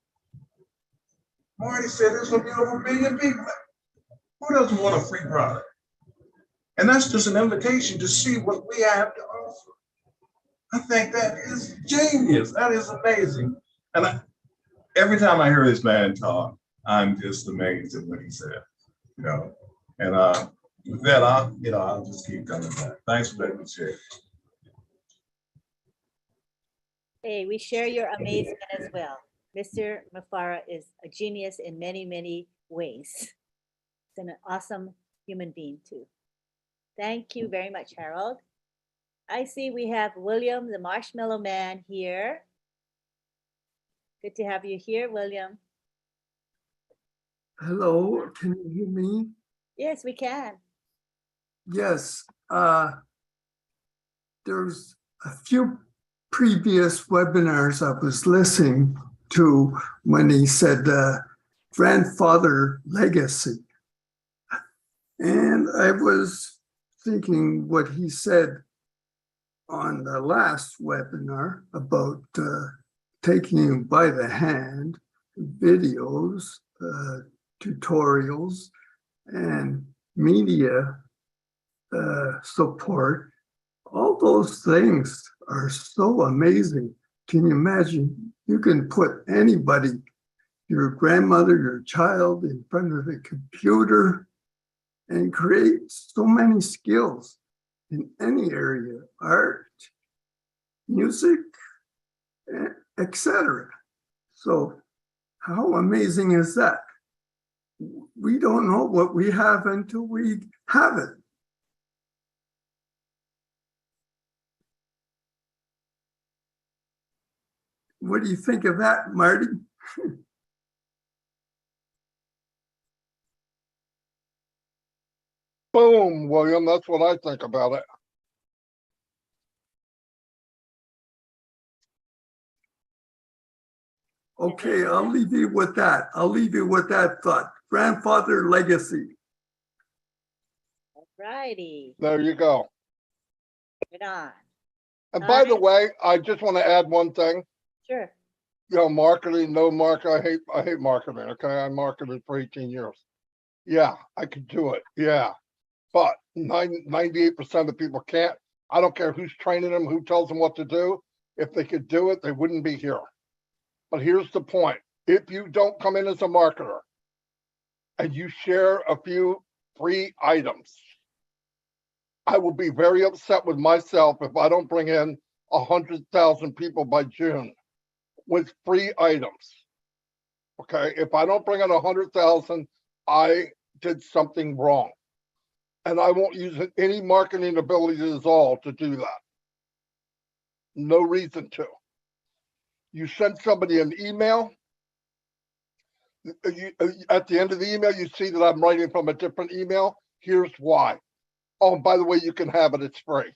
Marty said there's gonna be over 1 million people. Who doesn't want a free product? And that's just an invitation to see what we have to offer. I think that is genius. That is amazing. And every time I hear this man talk, I'm just amazed at what he said. You know, and with that, I'll just keep coming back. Thanks for letting me share. Hey, we share your amazement as well. Mr. Mufara is a genius in many, many ways. He's an awesome human being too. Thank you very much, Harold. I see we have William, the Marshmallow Man here. Good to have you here, William. Hello, can you hear me? Yes, we can. Yes, there's a few previous webinars I was listening to when he said grandfather legacy. And I was thinking what he said on the last webinar about taking you by the hand, videos, tutorials, and media support. All those things are so amazing. Can you imagine? You can put anybody, your grandmother, your child, in front of the computer and create so many skills in any area, art, music, etc. So how amazing is that? We don't know what we have until we have it. What do you think of that, Marty? Boom, William, that's what I think about it. Okay, I'll leave you with that. I'll leave you with that thought. Grandfather legacy. Righty. There you go. Right on. And by the way, I just want to add one thing. Sure. You know, marketing, no market. I hate marketing. Okay, I marketed for 18 years. Yeah, I could do it. Yeah, but 98% of people can't. I don't care who's training them, who tells them what to do. If they could do it, they wouldn't be here. But here's the point. If you don't come in as a marketer and you share a few free items, I will be very upset with myself if I don't bring in 100,000 people by June with free items. Okay, if I don't bring in 100,000, I did something wrong. And I won't use any marketing abilities at all to do that. No reason to. You send somebody an email. At the end of the email, you see that I'm writing from a different email. Here's why. Oh, and by the way, you can have it. It's free.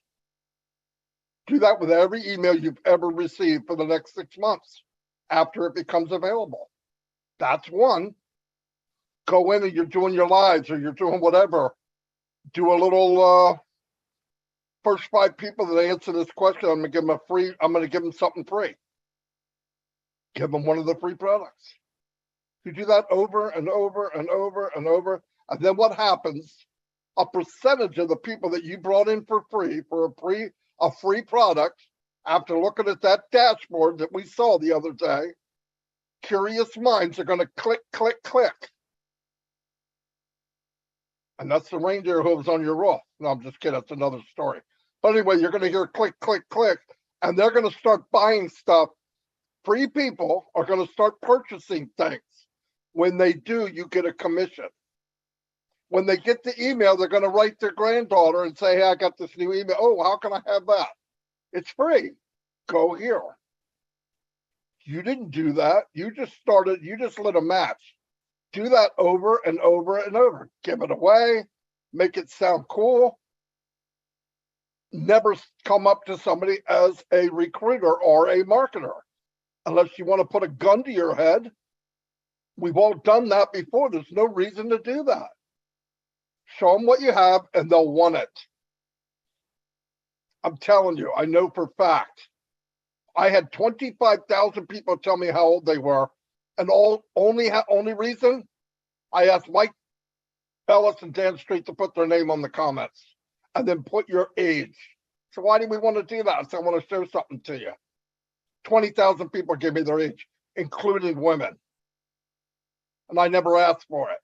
Do that with every email you've ever received for the next 6 months after it becomes available. That's one. Go in and you're doing your lives or you're doing whatever. Do a little first 5 people that answer this question, I'm gonna give them something free. Give them one of the free products. You do that over and over and over and over. And then what happens a percentage of the people that you brought in for free for a free product, after looking at that dashboard that we saw the other day, curious minds are going to click, click, click. And that's the reindeer hooves on your roof. No, I'm just kidding. That's another story. But anyway, you're going to hear click, click, click, and they're going to start buying stuff. Free people are going to start purchasing things. When they do, you get a commission. When they get the email, they're going to write their granddaughter and say, hey, I got this new email. Oh, how can I have that? It's free. Go here. You didn't do that. You just lit a match. Do that over and over and over. Give it away. Make it sound cool. Never come up to somebody as a recruiter or a marketer. Unless you want to put a gun to your head. We've all done that before. There's no reason to do that. Show them what you have and they'll want it. I'm telling you, I know for fact. I had 25,000 people tell me how old they were, and only reason I asked Mike Ellis and Dan Street to put their name on the comments, and then put your age. So why do we want to do that? I said, I want to show something to you. 20,000 people gave me their age, including women, and I never asked for it.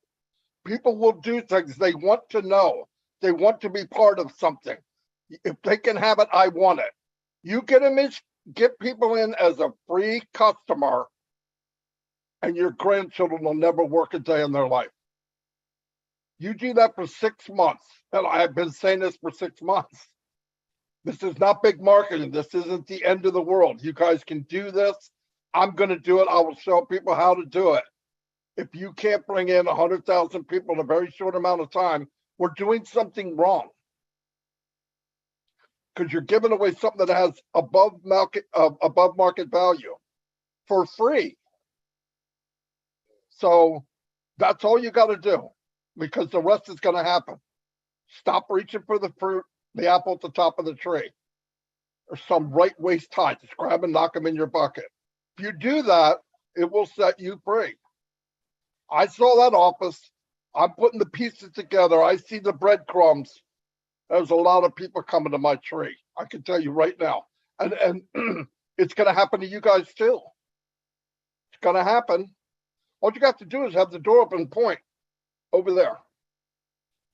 People will do things they want to know. They want to be part of something. If they can have it, I want it. You get people in as a free customer, and your grandchildren will never work a day in their life. You do that for 6 months, and I've been saying this for 6 months. This is not big marketing. This isn't the end of the world. You guys can do this. I'm going to do it. I will show people how to do it. If you can't bring in 100,000 people in a very short amount of time, we're doing something wrong. Because you're giving away something that has above market value for free. So that's all you got to do, because the rest is going to happen. Stop reaching for the fruit, the apple at the top of the tree, or some right waist high. Just grab and knock them in your bucket. If you do that, it will set you free. I saw that office. I'm putting the pieces together. I see the breadcrumbs. There's a lot of people coming to my tree. I can tell you right now. And it's going to happen to you guys too. It's going to happen. All you got to do is have the door open, point over there.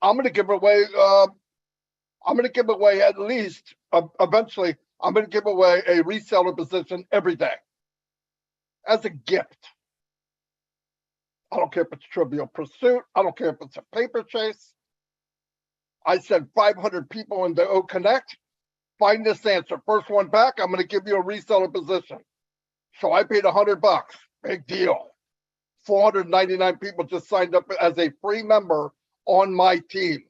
I'm going to give away. At least eventually. I'm going to give away a reseller position every day as a gift. I don't care if it's Trivial Pursuit. I don't care if it's a paper chase. I sent 500 people into O Connect. Find this answer. First one back, I'm going to give you a reseller position. So I paid $100. Big deal. 499 people just signed up as a free member on my team.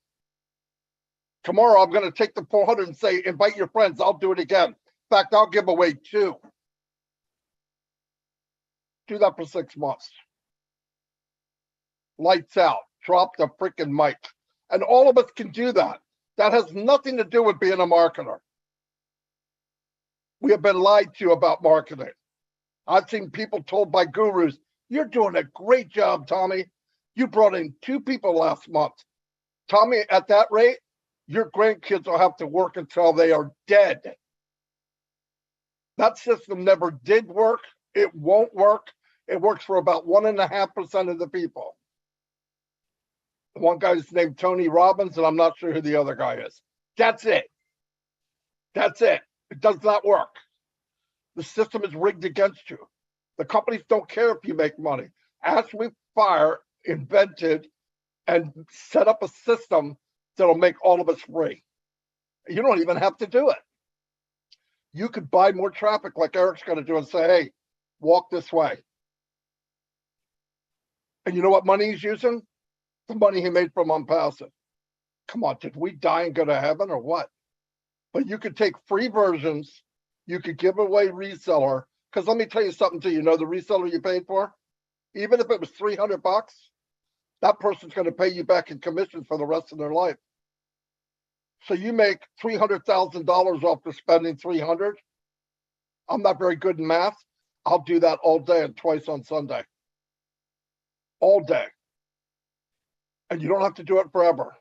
Tomorrow, I'm going to take the 400 and say, invite your friends. I'll do it again. In fact, I'll give away 2. Do that for 6 months. Lights out. Drop the freaking mic. And all of us can do that. That has nothing to do with being a marketer. We have been lied to about marketing. I've seen people told by gurus, you're doing a great job, Tommy. You brought in 2 people last month. Tommy, at that rate, your grandkids will have to work until they are dead. That system never did work. It won't work. It works for about 1.5% of the people. One guy's named Tony Robbins, and I'm not sure who the other guy is. That's it. That's it. It does not work. The system is rigged against you. The companies don't care if you make money. Ashley Fire invented and set up a system that'll make all of us free. You don't even have to do it. You could buy more traffic like Eric's going to do and say, hey, walk this way. And you know what money he's using? The money he made from Unpassive. Come on, did we die and go to heaven or what? But you could take free versions. You could give away reseller. Because let me tell you something too. You know the reseller you paid for? Even if it was $300, that person's going to pay you back in commission for the rest of their life. So you make $300,000 off for spending $300. I'm not very good in math. I'll do that all day and twice on Sunday. All day. And you don't have to do it forever.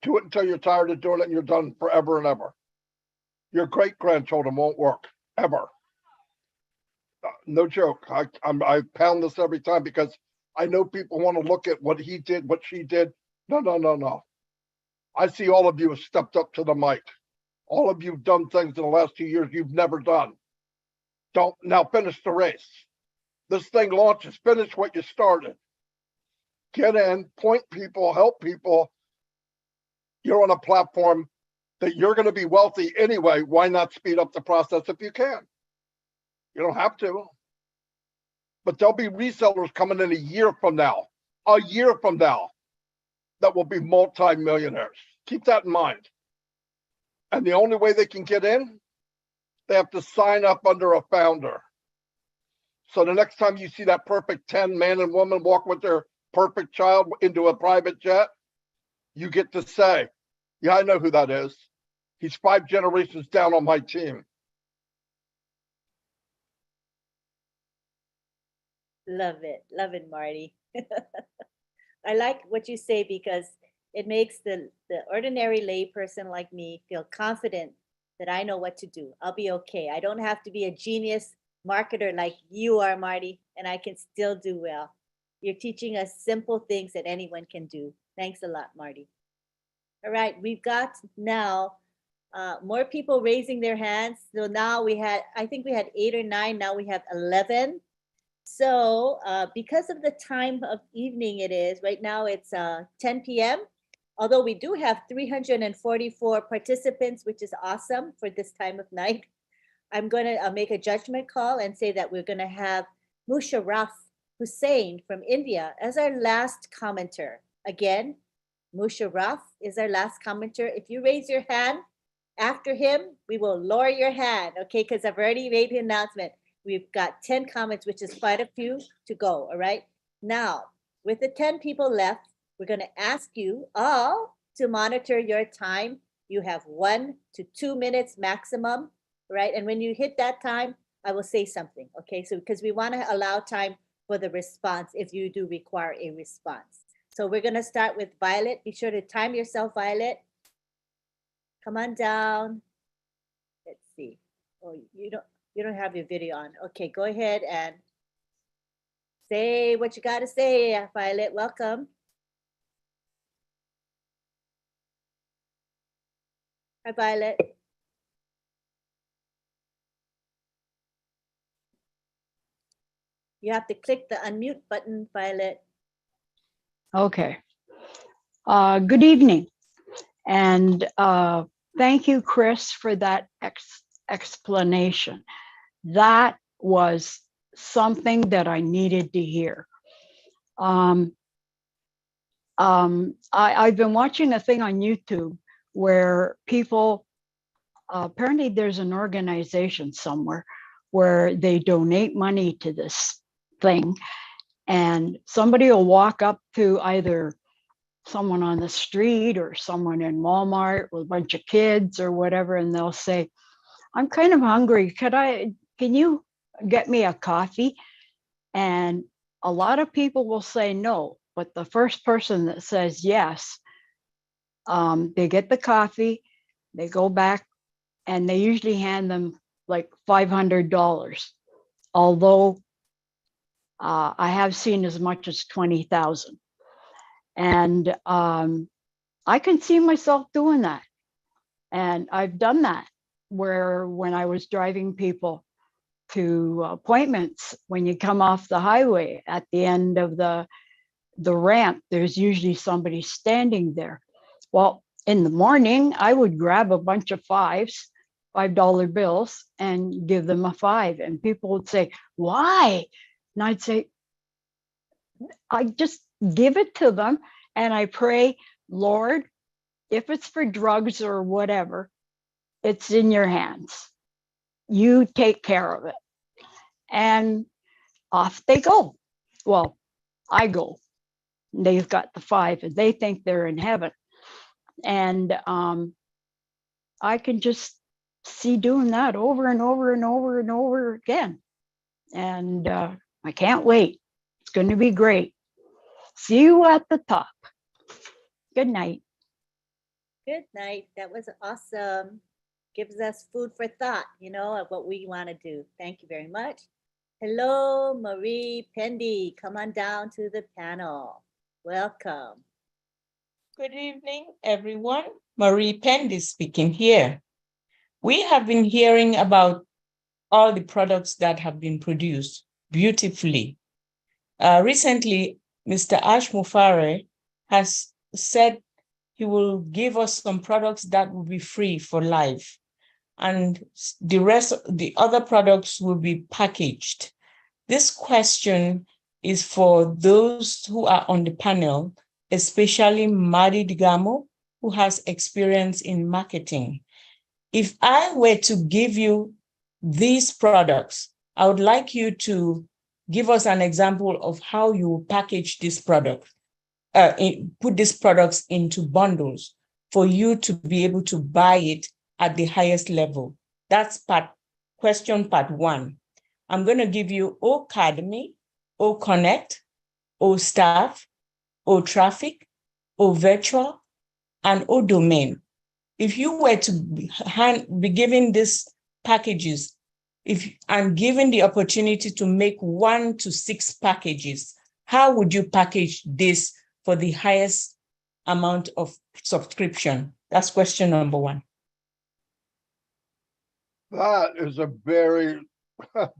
Do it until you're tired of doing it and you're done forever and ever. Your great-grandchildren won't work, ever. No joke. I pound this every time because I know people want to look at what he did, what she did. No. I see all of you have stepped up to the mic. All of you have done things in the last 2 years you've never done. Don't now finish the race. This thing launches, finish what you started. Get in, point people, help people. You're on a platform that you're going to be wealthy anyway. Why not speed up the process if you can? You don't have to. But there'll be resellers coming in a year from now, that will be multi-millionaires. Keep that in mind. And the only way they can get in, they have to sign up under a founder. So the next time you see that perfect 10 man and woman walk with their perfect child into a private jet, you get to say, yeah, I know who that is. He's 5 generations down on my team. Love it, Marty. I like what you say because it makes the ordinary lay person like me feel confident that I know what to do. I'll be okay. I don't have to be a genius marketer like you are, Marty, and I can still do well. You're teaching us simple things that anyone can do. Thanks a lot, Marty. All right, we've got now more people raising their hands. So now I think we had 8 or 9, now we have 11. So because of the time of evening it is, right now it's 10 p.m. Although we do have 344 participants, which is awesome for this time of night. I'm going to make a judgment call and say that we're going to have Musharraf Hussain from India as our last commenter. Again, Musharraf is our last commenter. If you raise your hand after him, we will lower your hand, okay? Because I've already made the announcement. We've got 10 comments, which is quite a few to go, all right? Now, with the 10 people left, we're going to ask you all to monitor your time. You have 1 to 2 minutes maximum, right? And when you hit that time, I will say something, okay? So because we want to allow time for the response if you do require a response. So we're going to start with Violet. Be sure to time yourself, Violet. Come on down. Let's see. Oh, you don't have your video on. Okay, go ahead and say what you got to say, Violet. Welcome. Hi, Violet. You have to click the unmute button, Violet. Okay. Good evening. And thank you, Chris, for that explanation. That was something that I needed to hear. I've been watching a thing on YouTube where people, apparently there's an organization somewhere where they donate money to this thing, and somebody will walk up to either someone on the street or someone in Walmart with a bunch of kids or whatever, and they'll say, I'm kind of hungry. Can you get me a coffee? And a lot of people will say no, but the first person that says yes, they get the coffee, they go back, and they usually hand them like $500. Although I have seen as much as 20,000. And I can see myself doing that. And I've done that where when I was driving people to appointments, when you come off the highway at the end of the ramp, there's usually somebody standing there. Well, in the morning, I would grab a bunch of $5 bills and give them a 5. And people would say, why? And I'd say, I just give it to them. And I pray, Lord, if it's for drugs or whatever, it's in your hands. You take care of it. And off they go. Well, I go. They've got the 5 and they think they're in heaven. And I can just see doing that over and over and over and over again. And I can't wait. It's going to be great. See you at the top. Good night. Good night. That was awesome. Gives us food for thought, of what we want to do. Thank you very much. Hello, Marie Pendy. Come on down to the panel. Welcome. Good evening, everyone. Marie Pendy speaking here. We have been hearing about all the products that have been produced beautifully. Recently, Mr. Ash Mufare has said he will give us some products that will be free for life, and the rest, the other products will be packaged. This question is for those who are on the panel, especially Madi Digamo, who has experience in marketing. If I were to give you these products, I would like you to give us an example of how you package this product, put these products into bundles for you to be able to buy it at the highest level. That's question part one. I'm going to give you O Academy, O Connect, O Staff, O Traffic, O Virtual, and O Domain. If you were to be given these packages, if I'm given the opportunity to make 1 to 6 packages, how would you package this for the highest amount of subscription? That's question number one. That is a very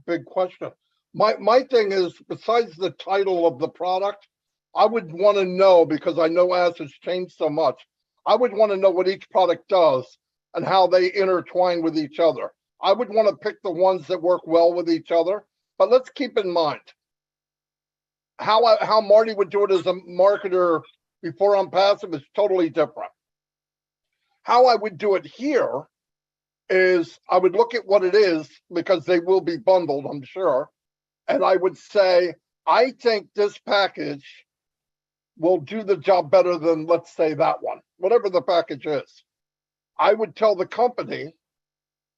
big question. My thing is, besides the title of the product, I would want to know, because I know as has changed so much, I would want to know what each product does and how they intertwine with each other. I would want to pick the ones that work well with each other. But let's keep in mind how Marty would do it as a marketer before I'm passive is totally different. How I would do it here is I would look at what it is, because they will be bundled, I'm sure. And I would say, I think this package will do the job better than, let's say, that one, whatever the package is. I would tell the company,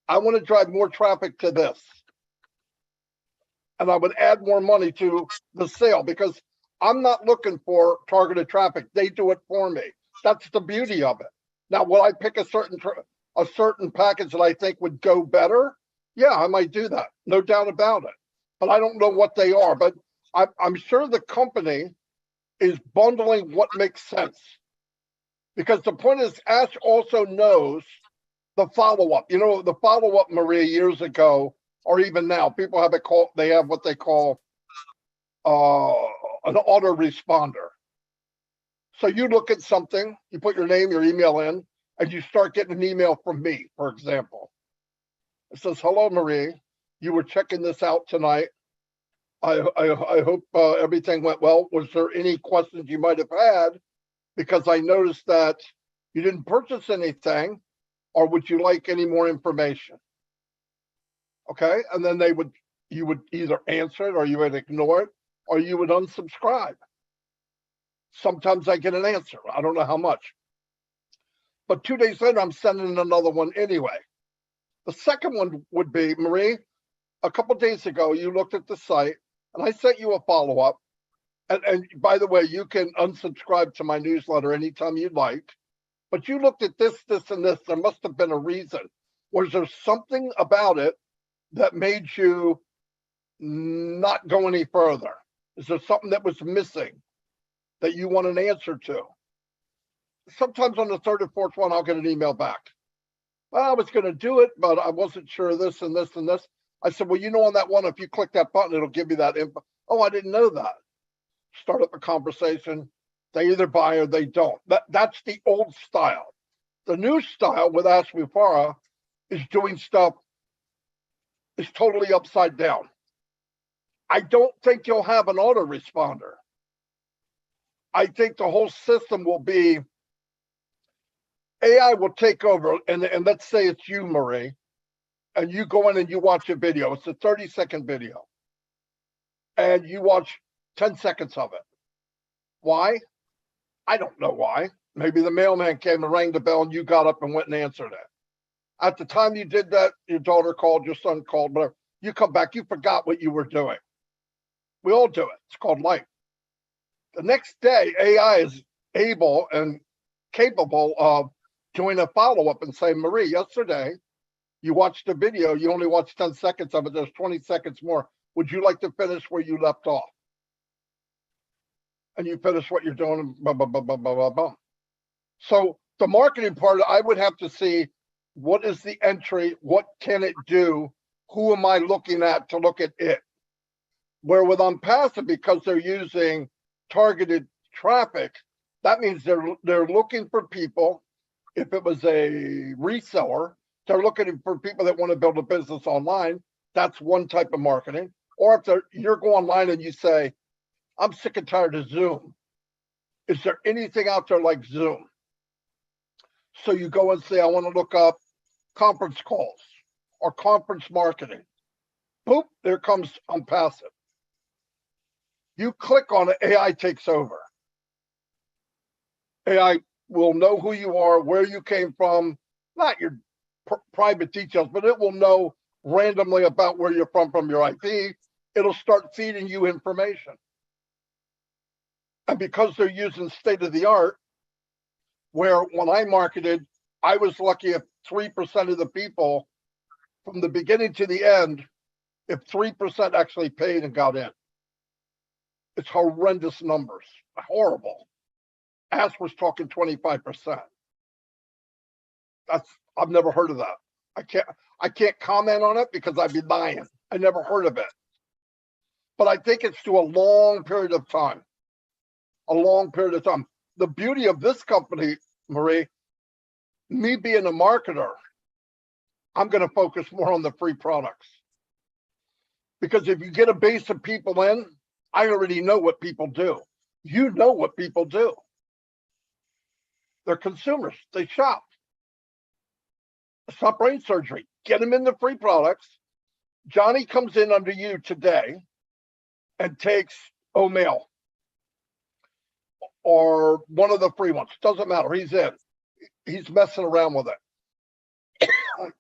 I want to drive more traffic to this. And I would add more money to the sale, because I'm not looking for targeted traffic. They do it for me. That's the beauty of it. Now, will I pick a certain package that I think would go better? Yeah, I might do that. No doubt about it. But I don't know what they are. But I'm sure the company is bundling what makes sense. Because the point is, Ash also knows the follow-up. You know, the follow-up, Maria, years ago, or even now, people have they have what they call an autoresponder. So you look at something, you put your name, your email in, and you start getting an email from me, for example. It says, hello, Marie, you were checking this out tonight. I hope everything went well. Was there any questions you might have had? Because I noticed that you didn't purchase anything, or would you like any more information? Okay, and then you would either answer it, or you would ignore it, or you would unsubscribe. Sometimes I get an answer. I don't know how much. But 2 days later, I'm sending another one anyway. The second one would be, Marie, a couple of days ago, you looked at the site, and I sent you a follow-up. And by the way, you can unsubscribe to my newsletter anytime you'd like. But you looked at this, this, and this. There must have been a reason. Was there something about it that made you not go any further? Is there something that was missing that you want an answer to? Sometimes on the third or fourth one, I'll get an email back. Well, I was going to do it, but I wasn't sure this and this and this. I said, well, you know, on that one, if you click that button, it'll give you that info. Oh, I didn't know that. Start up a conversation. They either buy or they don't. That's the old style. The new style with Ash Mufara is doing stuff is totally upside down. I don't think you'll have an autoresponder. I think the whole system will be, AI will take over, and let's say it's you, Marie, and you go in and you watch a video. It's a 30-second video. And you watch 10 seconds of it. Why? I don't know why. Maybe the mailman came and rang the bell and you got up and went and answered it. At the time you did that, your daughter called, your son called, whatever. You come back, you forgot what you were doing. We all do it. It's called life. The next day, AI is able and capable of doing a follow-up and say, Marie, yesterday, you watched the video, you only watched 10 seconds of it, there's 20 seconds more. Would you like to finish where you left off? And you finish what you're doing, blah, blah, blah, blah, blah, blah, blah. So the marketing part, I would have to see what is the entry, what can it do, who am I looking at to look at it? Where with Unpassive, because they're using targeted traffic, that means they're looking for people. If it was a reseller, they're looking for people that want to build a business online. That's one type of marketing. Or if you're going online and you say, I'm sick and tired of Zoom. Is there anything out there like Zoom? So you go and say, I want to look up conference calls or conference marketing. Boop, there comes Unpassive. You click on it, AI takes over. AI will know who you are, where you came from, not your private details, but it will know randomly about where you're from your IP. It'll start feeding you information. And because they're using state of the art, where when I marketed, I was lucky if 3% of the people from the beginning to the end, if 3% actually paid and got in. It's horrendous numbers, horrible. Ash was talking 25%. I've never heard of that. I can't comment on it because I'd be lying. I never heard of it. But I think it's to a long period of time. A long period of time. The beauty of this company, Marie, me being a marketer, I'm going to focus more on the free products. Because if you get a base of people in, I already know what people do. You know what people do. They're consumers. They shop. Stop brain surgery. Get them in the free products. Johnny comes in under you today and takes O'Mail or one of the free ones. Doesn't matter. He's in. He's messing around with it.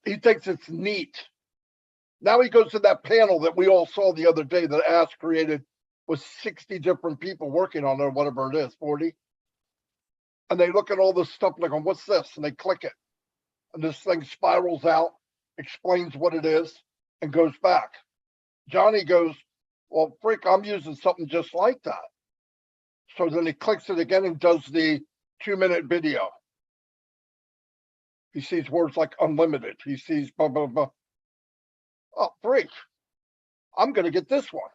He thinks it's neat. Now he goes to that panel that we all saw the other day that Ash created with 60 different people working on it, whatever it is, 40. And they look at all this stuff like, what's this? And they click it. And this thing spirals out, explains what it is, and goes back. Johnny goes, well, freak, I'm using something just like that. So then he clicks it again and does the 2-minute video. He sees words like unlimited. He sees blah, blah, blah. Oh, freak. I'm going to get this one.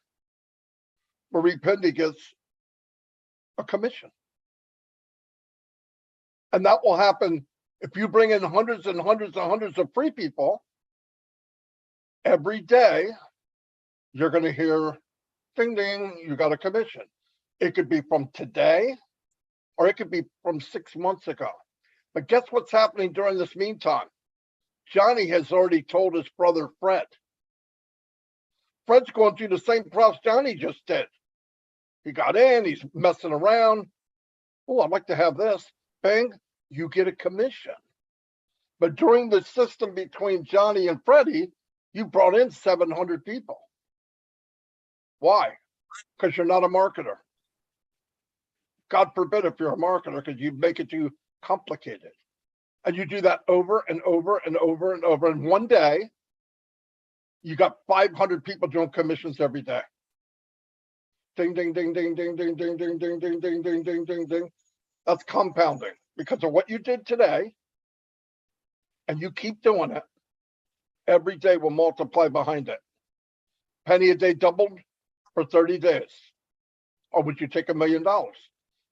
Marie Pendy gets a commission. And that will happen if you bring in hundreds and hundreds and hundreds of free people. Every day, you're going to hear, ding, ding, you got a commission. It could be from today, or it could be from 6 months ago. But guess what's happening during this meantime? Johnny has already told his brother, Fred. Fred's going through the same process Johnny just did. He got in, he's messing around. Oh, I'd like to have this. Bang, you get a commission. But during the system between Johnny and Freddie, you brought in 700 people. Why? Because you're not a marketer. God forbid if you're a marketer, because you make it too complicated. And you do that over and over and over and over. And one day, you got 500 people doing commissions every day. Ding, ding, ding, ding, ding, ding, ding, ding, ding, ding, ding, ding, ding, ding, ding. That's compounding because of what you did today. And you keep doing it. Every day will multiply behind it. Penny a day doubled for 30 days. Or would you take $1 million?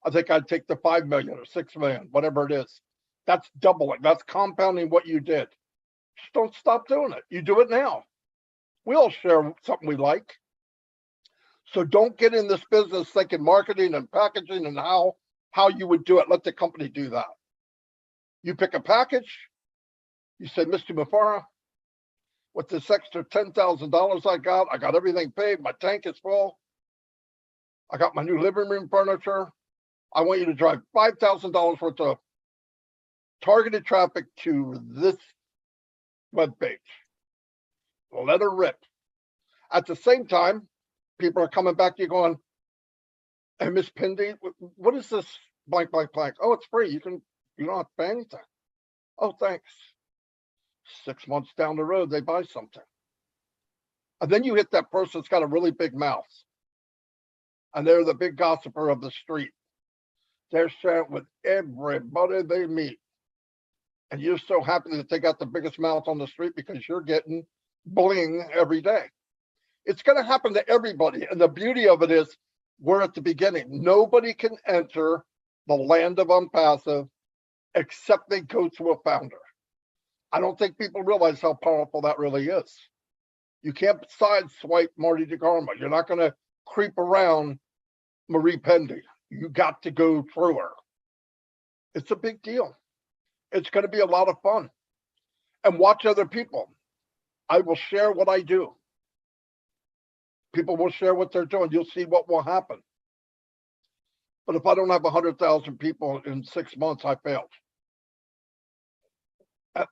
I think I'd take the 5 million or 6 million, whatever it is. That's doubling. That's compounding what you did. Just don't stop doing it. You do it now. We all share something we like. So don't get in this business thinking marketing and packaging and how you would do it. Let the company do that. You pick a package. You say, Mr. Mufara, with this extra $10,000 I got everything paid. My tank is full. I got my new living room furniture. I want you to drive $5,000 worth of targeted traffic to this webpage. Let her rip. At the same time, people are coming back to you going, hey, Miss Pindy, what is this blank, blank, blank? Oh, it's free. You don't have to pay anything. Oh, thanks. 6 months down the road, they buy something. And then you hit that person that's got a really big mouth. And they're the big gossiper of the street. They're sharing with everybody they meet. And you're so happy that they got the biggest mouth on the street because you're getting bling every day. It's going to happen to everybody. And the beauty of it is we're at the beginning. Nobody can enter the land of unpassive except they go through a founder. I don't think people realize how powerful that really is. You can't sideswipe Marty DeGarmo. You're not going to creep around Marie Pendy. You got to go through her. It's a big deal. It's going to be a lot of fun. And watch other people. I will share what I do. People will share what they're doing. You'll see what will happen. But if I don't have 100,000 people in 6 months, I failed.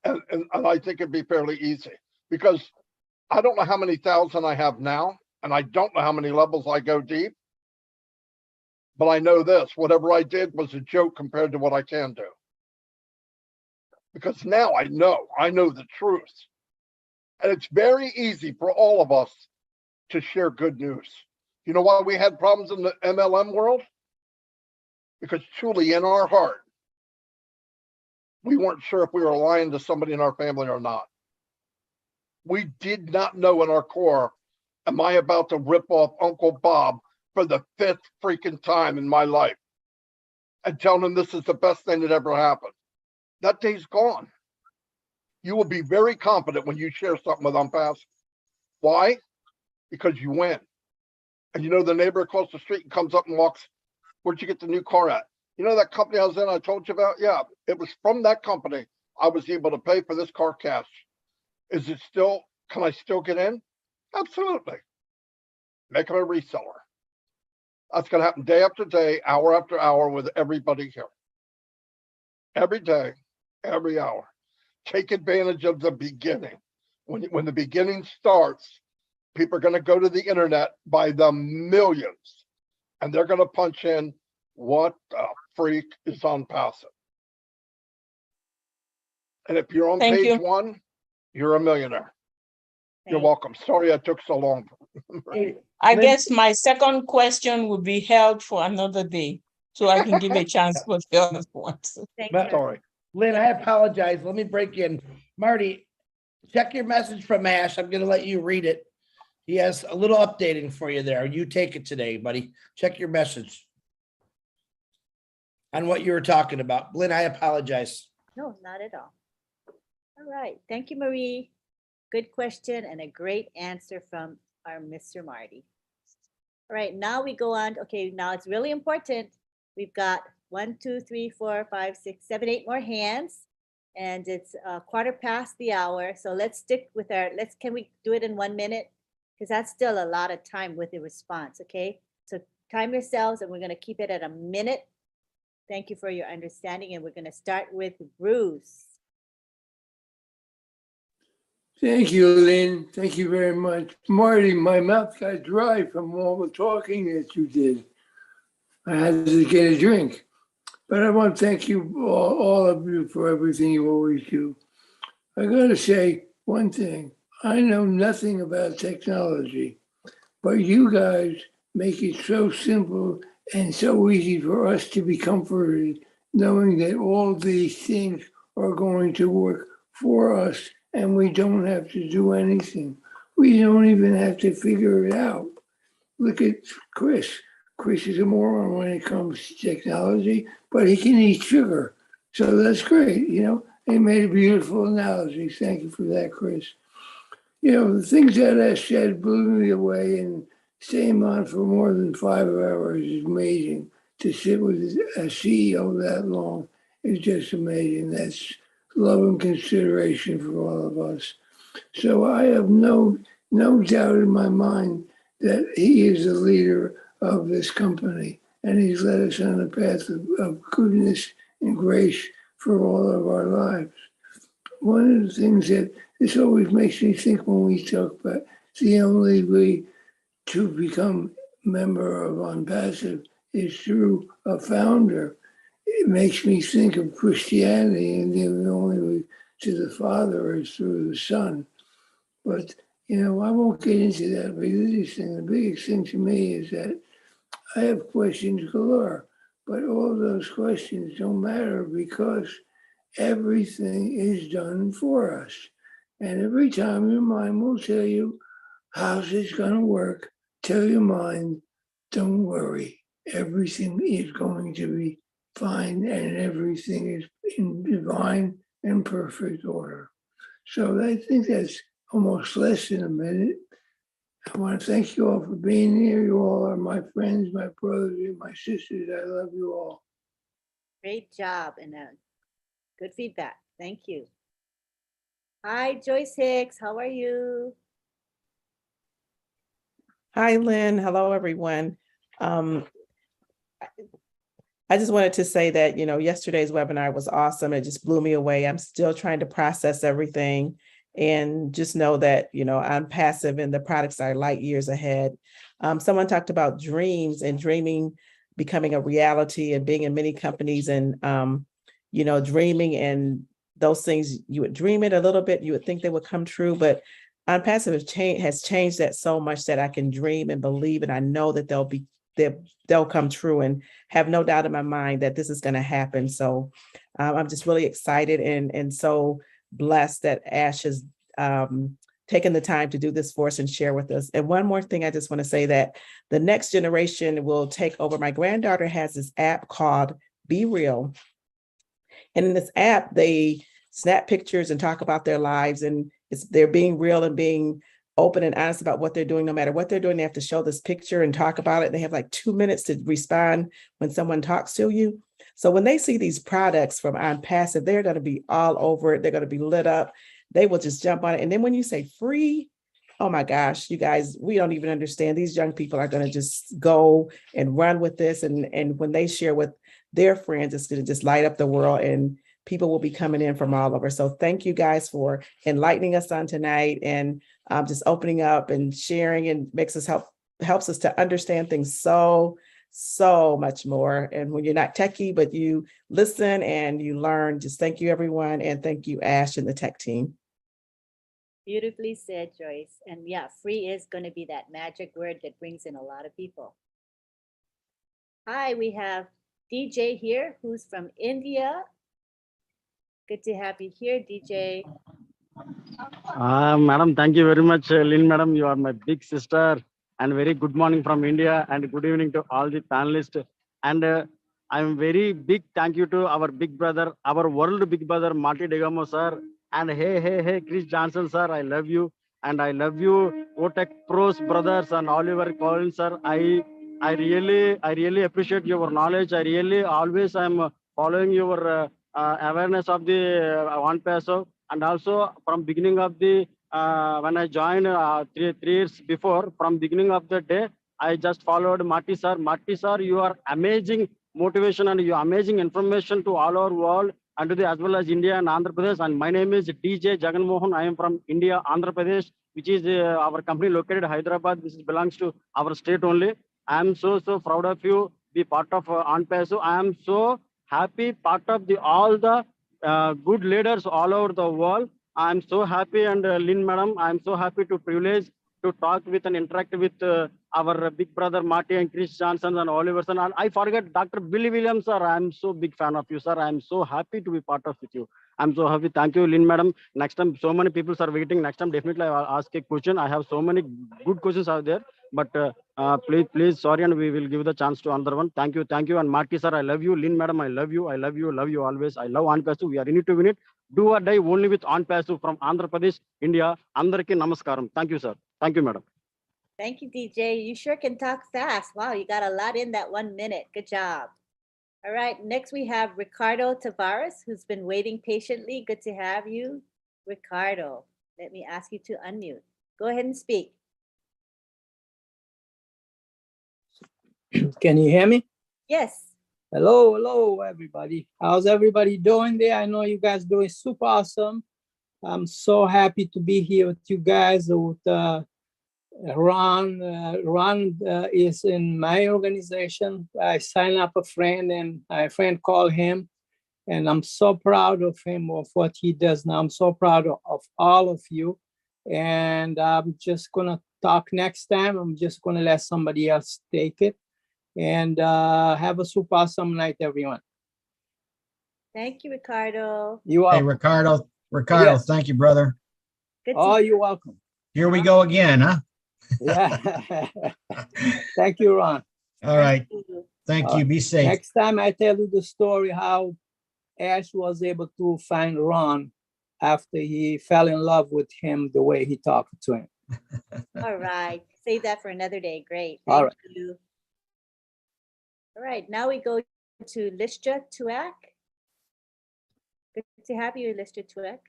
And I think it'd be fairly easy because I don't know how many thousand I have now, and I don't know how many levels I go deep. But I know this, whatever I did was a joke compared to what I can do. Because now I know the truth. And it's very easy for all of us to share good news. You know why we had problems in the MLM world? Because truly in our heart, we weren't sure if we were lying to somebody in our family or not. We did not know in our core, am I about to rip off Uncle Bob for the 5th freaking time in my life and tell him this is the best thing that ever happened? That day's gone. You will be very confident when you share something with Unpassive. Why? Because you win. And you know the neighbor across the street comes up and walks, where'd you get the new car at? You know that company I was in, I told you about? Yeah, it was from that company I was able to pay for this car cash. Is it still, can I still get in? Absolutely. Make them a reseller. That's going to happen day after day, hour after hour with everybody here. Every day, every hour. Take advantage of the beginning. When the beginning starts, people are going to go to the internet by the millions, and they're going to punch in, what the freak is Unpassive? And if you're on Thank page you. 1, you're a millionaire. You're welcome. Sorry I took so long. I guess my second question would be held for another day, so I can give a chance for the other ones. But- Sorry. Lynn, I apologize. Let me break in. Marty, check your message from Ash. I'm going to let you read it. He has a little updating for you there. You take it today, buddy. Check your message on what you were talking about. Lynn, I apologize. No, not at all. All right. Thank you, Marie. Good question and a great answer from our Mr. Marty. All right, now we go on. Okay, now it's really important. We've got 1, 2, 3, 4, 5, 6, 7, 8 more hands, and it's 1/4 the hour. So let's stick with our, can we do it in 1 minute? Because that's still a lot of time with the response, okay? So time yourselves, and we're gonna keep it at a minute. Thank you for your understanding, and we're gonna start with Bruce. Thank you, Lynn. Thank you very much. Marty, my mouth got dry from all the talking that you did. I had to get a drink. But I want to thank you, all of you, for everything you always do. I got to say one thing. I know nothing about technology, but you guys make it so simple and so easy for us to be comforted, knowing that all these things are going to work for us and we don't have to do anything. We don't even have to figure it out. Look at Chris. Chris is a moron when it comes to technology, but he can eat sugar. So that's great, you know. He made a beautiful analogy. Thank you for that, Chris. You know, the things that I said blew me away, and staying on for more than 5 hours is amazing. To sit with a CEO that long is just amazing. That's love and consideration for all of us. So I have no doubt in my mind that he is the leader of this company, and he's led us on a path of goodness and grace for all of our lives. One of the things that this always makes me think when we talk about the only way to become member of Unpassive is through a founder. it makes me think of Christianity, and the only way to the Father is through the Son. But, I won't get into that religious thing. The biggest thing to me is that I have questions galore, but all those questions don't matter because everything is done for us. And every time your mind will tell you, how's this going to work? Tell your mind, don't worry. Everything is going to be fine and everything is in divine and perfect order. So I think that's almost less than a minute. I want to thank you all for being here. You all are my friends, my brothers, and my sisters. I love you all. Great job and good feedback. Thank you. Hi, Joyce Hicks. How are you? Hi, Lynn. Hello, everyone. I just wanted to say that, yesterday's webinar was awesome. It just blew me away. I'm still trying to process everything and just know that, I'm passive and the products are light years ahead. Someone talked about dreams and dreaming becoming a reality and being in many companies and, dreaming and those things, you would dream it a little bit, you would think they would come true, but Passive has changed that so much that I can dream and believe, and I know that they'll come true, and have no doubt in my mind that this is going to happen. So I'm just really excited and so blessed that Ash has taken the time to do this for us and share with us. And one more thing, I just want to say that the next generation will take over. My granddaughter has this app called Be Real, and in this app they snap pictures and talk about their lives, and they're being real and being open and honest about what they're doing. No matter what they're doing, they have to show this picture and talk about it. They have like 2 minutes to respond when someone talks to you. So when they see these products from On Passive, they're going to be all over it. They're going to be lit up. They will just jump on it. And then when you say free, oh my gosh, you guys, we don't even understand. These young people are going to just go and run with this. And when they share with their friends, it's going to just light up the world, and people will be coming in from all over. So thank you guys for enlightening us on tonight, and just opening up and sharing, and helps us to understand things so much more. And when you're not techie, but you listen and you learn, just thank you, everyone. And thank you, Ash and the tech team. Beautifully said, Joyce. And yeah, free is going to be that magic word that brings in a lot of people. Hi, we have DJ here, who's from India. Good to have you here, DJ. Madam, thank you very much, Lynn Madam. You are my big sister, and very good morning from India, and good evening to all the panelists. And I'm very big thank you to our big brother, our world big brother, Marty Degamo sir. And hey, Chris Johnson sir, I love you, and I love you, Otech Pros brothers and Oliver Collins sir. I really appreciate your knowledge. I really always am following your awareness of the One Peso, and also from beginning of the when I joined three years before, from beginning of the day, I just followed Marty sir. Marty sir, you are amazing motivation and you amazing information to all our world, and to the, as well as India and Andhra Pradesh. And my name is DJ Jagan Mohan. I am from India, Andhra Pradesh, which is our company located in Hyderabad. This belongs to our state only. I am so proud of you, be part of On Peso. I am so happy, part of the all the good leaders all over the world. I'm so happy, and Lynn Madam, I'm so happy to privilege to talk with and interact with our big brother Marty and Chris Johnson and Oliver. And I forget Dr. Billy Williams, sir. I'm so big fan of you, sir. I'm so happy to be part of with you. I'm so happy. Thank you, Lynn Madam. Next time, so many people are waiting. Next time, definitely I'll ask a question. I have so many good questions out there. But please, sorry, and we will give the chance to another one. Thank you. And Marty, sir, I love you. Lynn Madam, I love you always. I love On Peso. We are in it to win it. Do or die only with On Peso from Andhra Pradesh, India. Andarki namaskaram. Thank you, sir. Thank you, madam. Thank you, DJ. You sure can talk fast. Wow, you got a lot in that 1 minute. Good job. All right, next we have Ricardo Tavares, who's been waiting patiently. Good to have you, Ricardo. Let me ask you to unmute. Go ahead and speak. Can you hear me? Yes. Hello, everybody. How's everybody doing there? I know you guys doing super awesome. I'm so happy to be here with you guys, with Ron is in my organization. I sign up a friend and my friend called him, and I'm so proud of him, of what he does now. I'm so proud of all of you. And I'm just gonna talk next time. I'm just gonna let somebody else take it. And have a super awesome night, everyone. Thank you, Ricardo. You Hey, are. Ricardo, Yes. thank you, brother. Good to Oh, you're welcome. Here we go again, huh? Yeah. Thank you, Ron. All right. you. Thank you. Be safe. Next time I tell you the story how Ash was able to find Ron after he fell in love with him the way he talked to him. All right. Save that for another day. Great. All Thank right. you. All right. Now we go to Listra Tuak. Good to have you, Listra Tuak.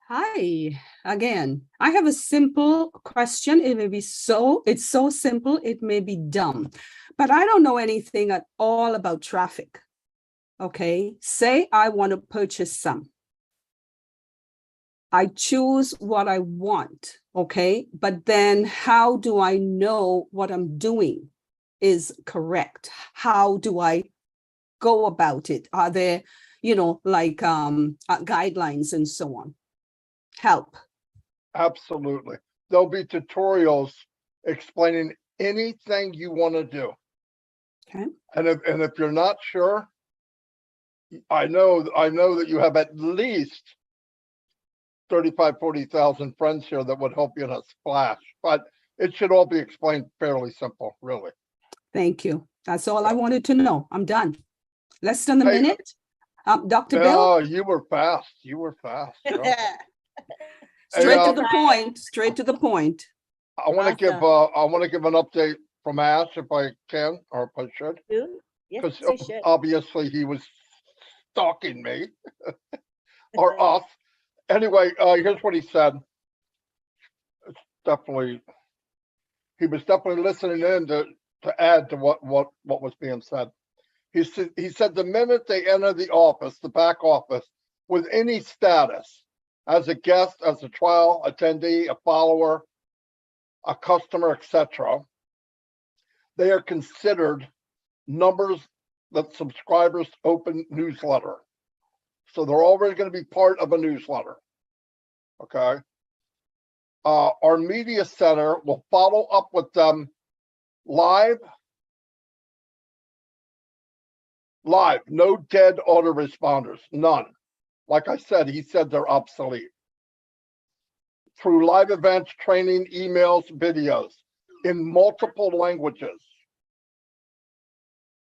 Hi again. I have a simple question. It may be it's so simple, it may be dumb, but I don't know anything at all about traffic. Okay, say I want to purchase some. I choose what I want, okay? But then how do I know what I'm doing is correct? How do I go about it? Are there, like guidelines and so on? Help. Absolutely. There'll be tutorials explaining anything you want to do. Okay. And if you're not sure, I know that you have at least 40,000 friends here that would help you in a splash, but it should all be explained fairly simple, really. Thank you. That's all I wanted to know. I'm done. Less than a Hey, minute. Dr. Bill, Oh, you were fast. You were fast. Joe. straight Hey, to the point, straight to the point. I want to give an update from Ash if I can, or if I should, Yes, because you should. obviously he was stalking me or us. Anyway, here's what he said. It's definitely, he was definitely listening in to add to what was being said. He said the minute they enter the office, the back office, with any status, as a guest, as a trial attendee, a follower, a customer, etc., they are considered numbers that subscribers open newsletter. So they're already going to be part of a newsletter. Okay. Our media center will follow up with them live, no dead autoresponders, none. Like I said, he said they're obsolete. Through live events, training, emails, videos in multiple languages.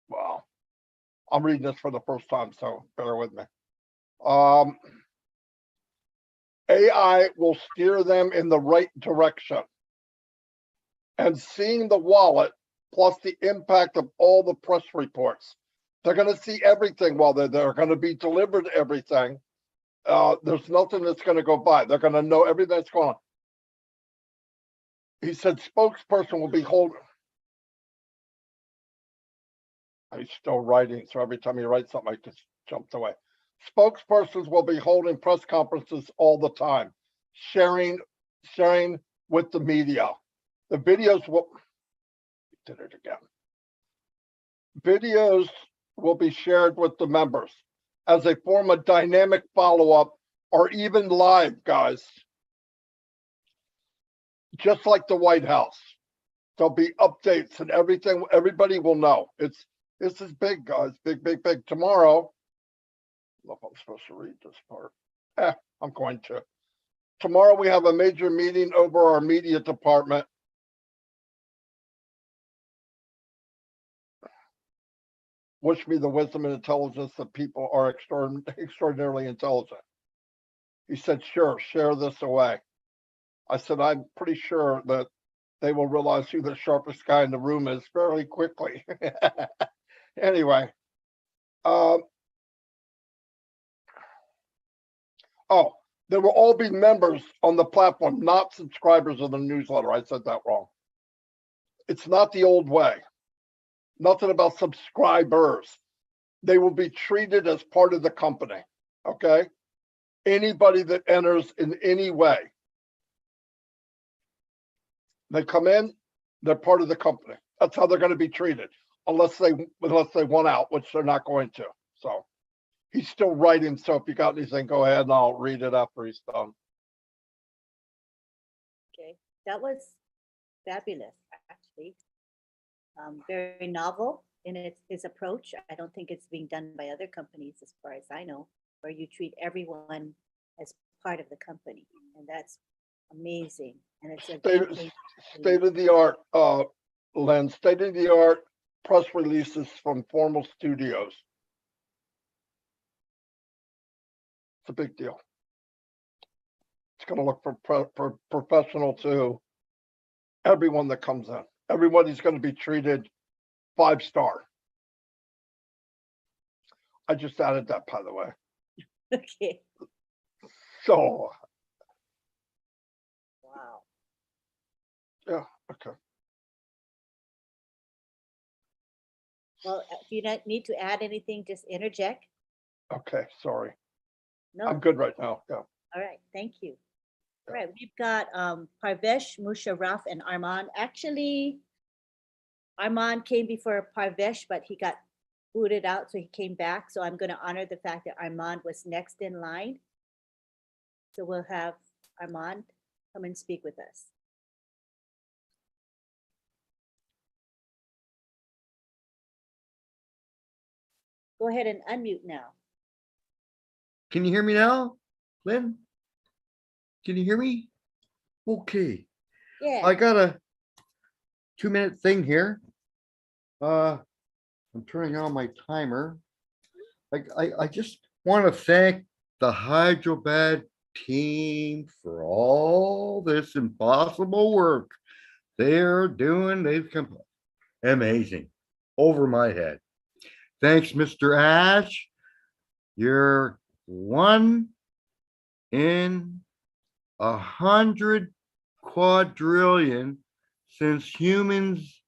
Wow. I'm reading this for the first time, so bear with me. AI will steer them in the right direction. And seeing the wallet plus the impact of all the press reports. They're going to see everything while they're there. They're going to be delivered everything. There's nothing that's going to go by. They're going to know everything that's going on. He said spokesperson will be holding. He's still writing, so every time he writes something, I just jumped away. Spokespersons will be holding press conferences all the time, sharing with the media. The videos will, did it again. Videos will be shared with the members as a form of dynamic follow-up or even live, guys. Just like the White House. There'll be updates and everything. Everybody will know. This is big, guys. Big, big, big. Tomorrow, I don't know if I'm supposed to read this part. I'm going to. Tomorrow we have a major meeting over our media department. Wish me the wisdom and intelligence that people are extraordinarily intelligent. He said, sure, share this away. I said, I'm pretty sure that they will realize who the sharpest guy in the room is fairly quickly. Anyway. There will all be members on the platform, not subscribers of the newsletter. I said that wrong. It's not the old way. Nothing about subscribers. They will be treated as part of the company. Okay? Anybody that enters in any way. They come in, they're part of the company. That's how they're going to be treated, unless they want out, which they're not going to. So he's still writing. So if you got anything, go ahead and I'll read it after he's done. Okay, that was fabulous, actually. Very novel in his approach. I don't think it's being done by other companies, as far as I know, where you treat everyone as part of the company, and that's amazing. And it's a State of the art, Len. State of the art press releases from formal studios. It's a big deal. It's going to look for professional to everyone that comes in. Everybody's going to be treated 5-star. I just added that, by the way. Okay. So, wow. Yeah, okay. Well, if you don't need to add anything, just interject. Okay, sorry. No. I'm good right now. Yeah. All right, thank you. All right, we've got Parvesh, Musharraf, and Armand. Actually, Armand came before Parvesh, but he got booted out, so he came back. So I'm going to honor the fact that Armand was next in line. So we'll have Armand come and speak with us. Go ahead and unmute now. Can you hear me now, Lynn? Can you hear me? Okay. Yeah. I got a 2-minute thing here. I'm turning on my timer. I just want to thank the Hyderabad team for all this impossible work they're doing. They've come amazing, over my head. Thanks, Mr. Ash. You're 1 in 100 quadrillion since humans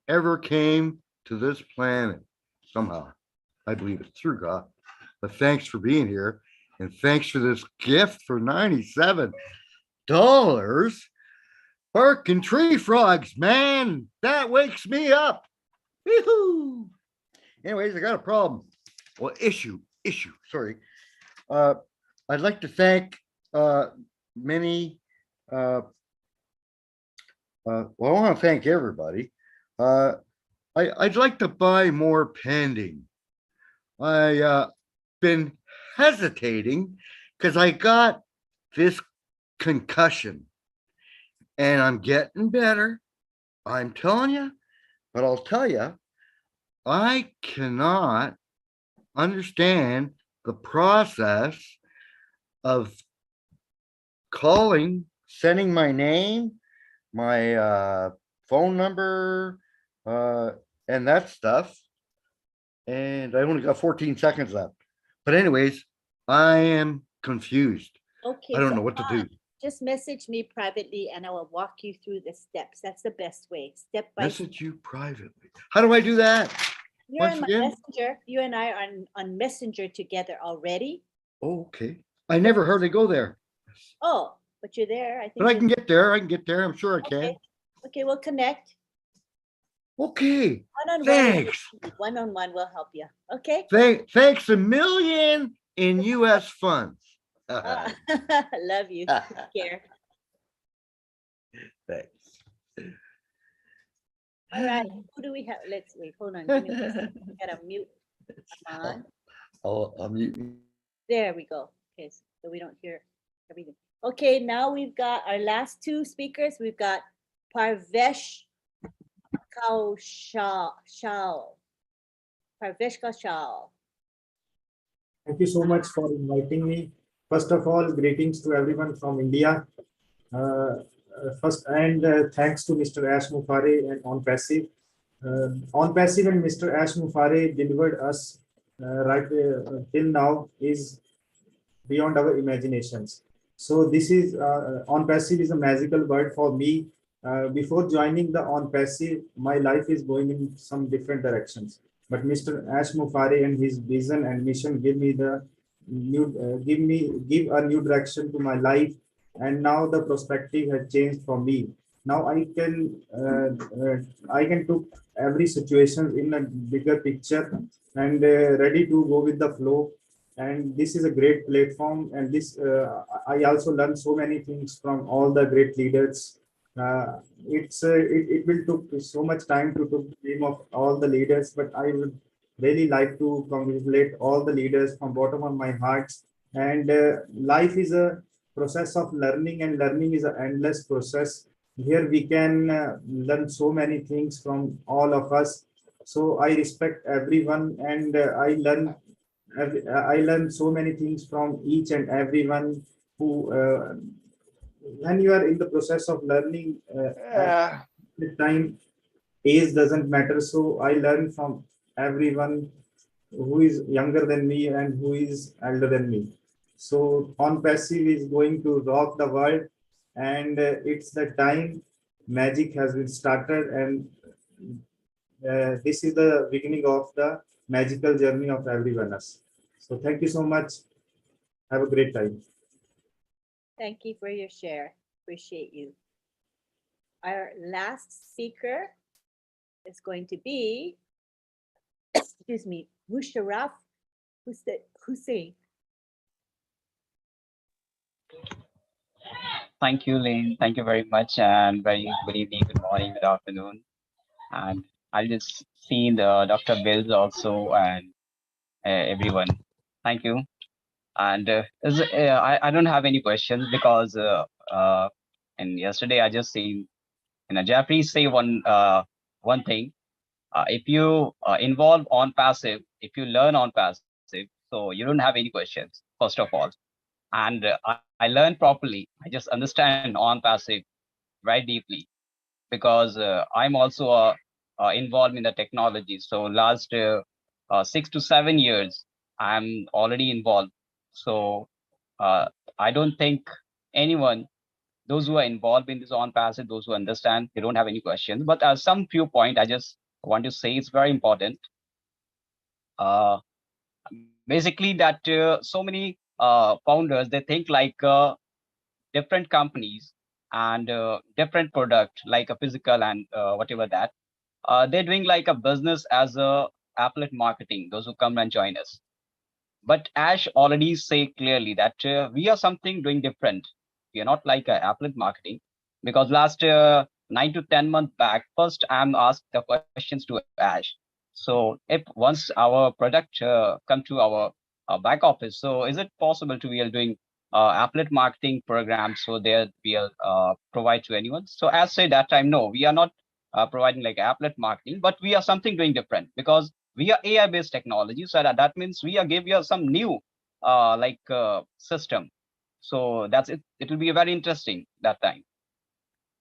ever came to this planet. Somehow, I believe it's through God. But thanks for being here, and thanks for this gift for $97. Barking tree frogs, man, that wakes me up. Woo-hoo. Anyways, I got a problem. Well, issue, sorry. I'd like to thank many, well, I want to thank everybody. I'd like to buy more pending. I been hesitating because I got this concussion and I'm getting better. I'm telling you, but I'll tell you, I cannot understand the process of calling, sending my name, my phone number, and that stuff. And I only got 14 seconds left. But anyways, I am confused. Okay. I don't know what to do. Just message me privately and I will walk you through the steps. That's the best way. Step by step. Message you privately. How do I do that? You're Once on my again? messenger. You and I are on Messenger together already. Oh, okay. I never hardly go there. Oh, but you're there. I think. But I can get there. I can get there. I'm sure I can. Okay. Okay, we'll connect. Okay. One-on-one. Thanks. One-on-one will help you. Okay. Thanks a million in US funds. Love you. Take care. Thanks. All right. Who do we have? Let's wait. Hold on. Give me a second. Gotta mute. Come on. I'll mute. There we go. Okay, so we don't hear everything. Okay, now we've got our last two speakers. We've got Parvesh Kaushal. Parvesh Kaushal. Thank you so much for inviting me. First of all, greetings to everyone from India. Thanks to Mr. Ash Mufare and On Passive. On Passive and Mr. Ash Mufare delivered us till now is beyond our imaginations. So this is On Passive is a magical word for me. Before joining the On Passive, my life is going in some different directions. But Mr. Ash Mufare and his vision and mission give me the give a new direction to my life, and now the perspective has changed for me. Now I can took every situation in a bigger picture and ready to go with the flow. And this is a great platform. And this I also learned so many things from all the great leaders. It will took so much time to took the name of all the leaders, but I would really like to congratulate all the leaders from bottom of my heart. And life is a process of learning, and learning is an endless process. Here we can learn so many things from all of us. So I respect everyone, and I learn so many things from each and everyone who when you are in the process of learning at the time, age doesn't matter. So I learn from everyone who is younger than me and who is elder than me. So on passive is going to rock the world, and it's the time magic has been started, and this is the beginning of the magical journey of everyone else. So thank you so much. Have a great time. Thank you for your share. Appreciate you. Our last speaker is going to be, excuse me, Musharraf Hussain. Thank you, Lynn. Thank you very much, and very good evening, good morning, good afternoon. And I'll just see the Dr. Bills also and everyone. Thank you. And I don't have any questions because and yesterday I just seen Jeffrey say one thing. If you involve on passive, if you learn on passive, so you don't have any questions first of all. And I learned properly. I just understand on passive very deeply because I'm also involved in the technology. So last 6 to 7 years, I'm already involved. So I don't think anyone, those who are involved in this on passive, those who understand, they don't have any questions. But some few point I just want to say it's very important. Basically, that so many founders, they think like different companies and different product like a physical and whatever that they're doing like a business as a applet marketing, those who come and join us. But Ash already say clearly that we are something doing different. We are not like a applet marketing, because last 9 to 10 months back, first I'm asked the questions to Ash. So if once our product come to our back office, so is it possible to we are doing applet marketing programs so there we'll provide to anyone? So as say that time, no, we are not providing like applet marketing, but we are something doing different because we are AI based technology. So that means we are give you some new system. So that's it. It will be very interesting that time.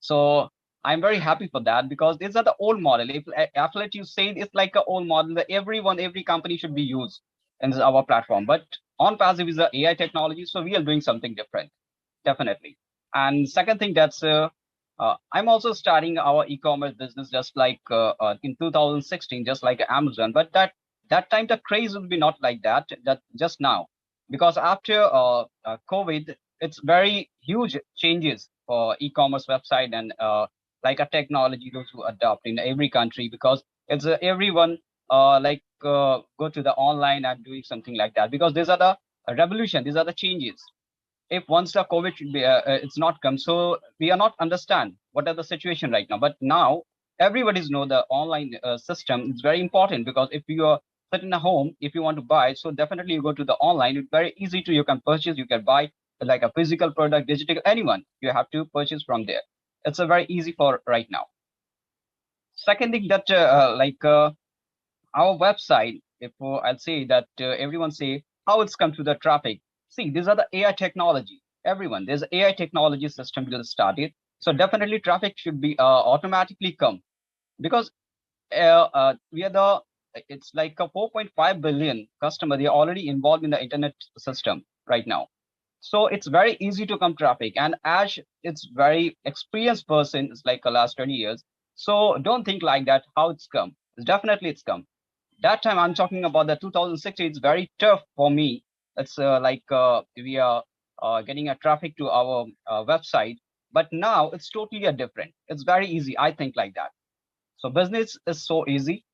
So I'm very happy for that because these are the old model. If affiliate you say it's like an old model that every company should be used in our platform. But on passive is the AI technology, so we are doing something different, definitely. And second thing, that's I'm also starting our e-commerce business just like in 2016, just like Amazon. But that time the craze will be not like that just now, because after COVID, it's very huge changes for e-commerce website and like a technology those who adopt in every country, because it's everyone go to the online and doing something like that, because these are the revolution, these are the changes. If once the COVID should be it's not come, so we are not understand what are the situation right now. But now everybody's know the online system is very important, because if you are sitting at home, if you want to buy, so definitely you go to the online. It's very easy to, you can purchase, you can buy like a physical product, digital, anyone, you have to purchase from there. It's a very easy for right now. Second thing, that our website, if I'll say that everyone say how it's come to the traffic. See, these are the AI technology. Everyone, there's AI technology system will start it. So definitely traffic should be automatically come, because we are the, it's like a 4.5 billion customer. They are already involved in the internet system right now. So it's very easy to come traffic. And Ash, it's very experienced person. It's like the last 20 years. So don't think like that, how it's come. It's definitely it's come. That time I'm talking about the 2016, it's very tough for me. It's we are getting a traffic to our website. But now it's totally a different. It's very easy. I think like that. So business is so easy.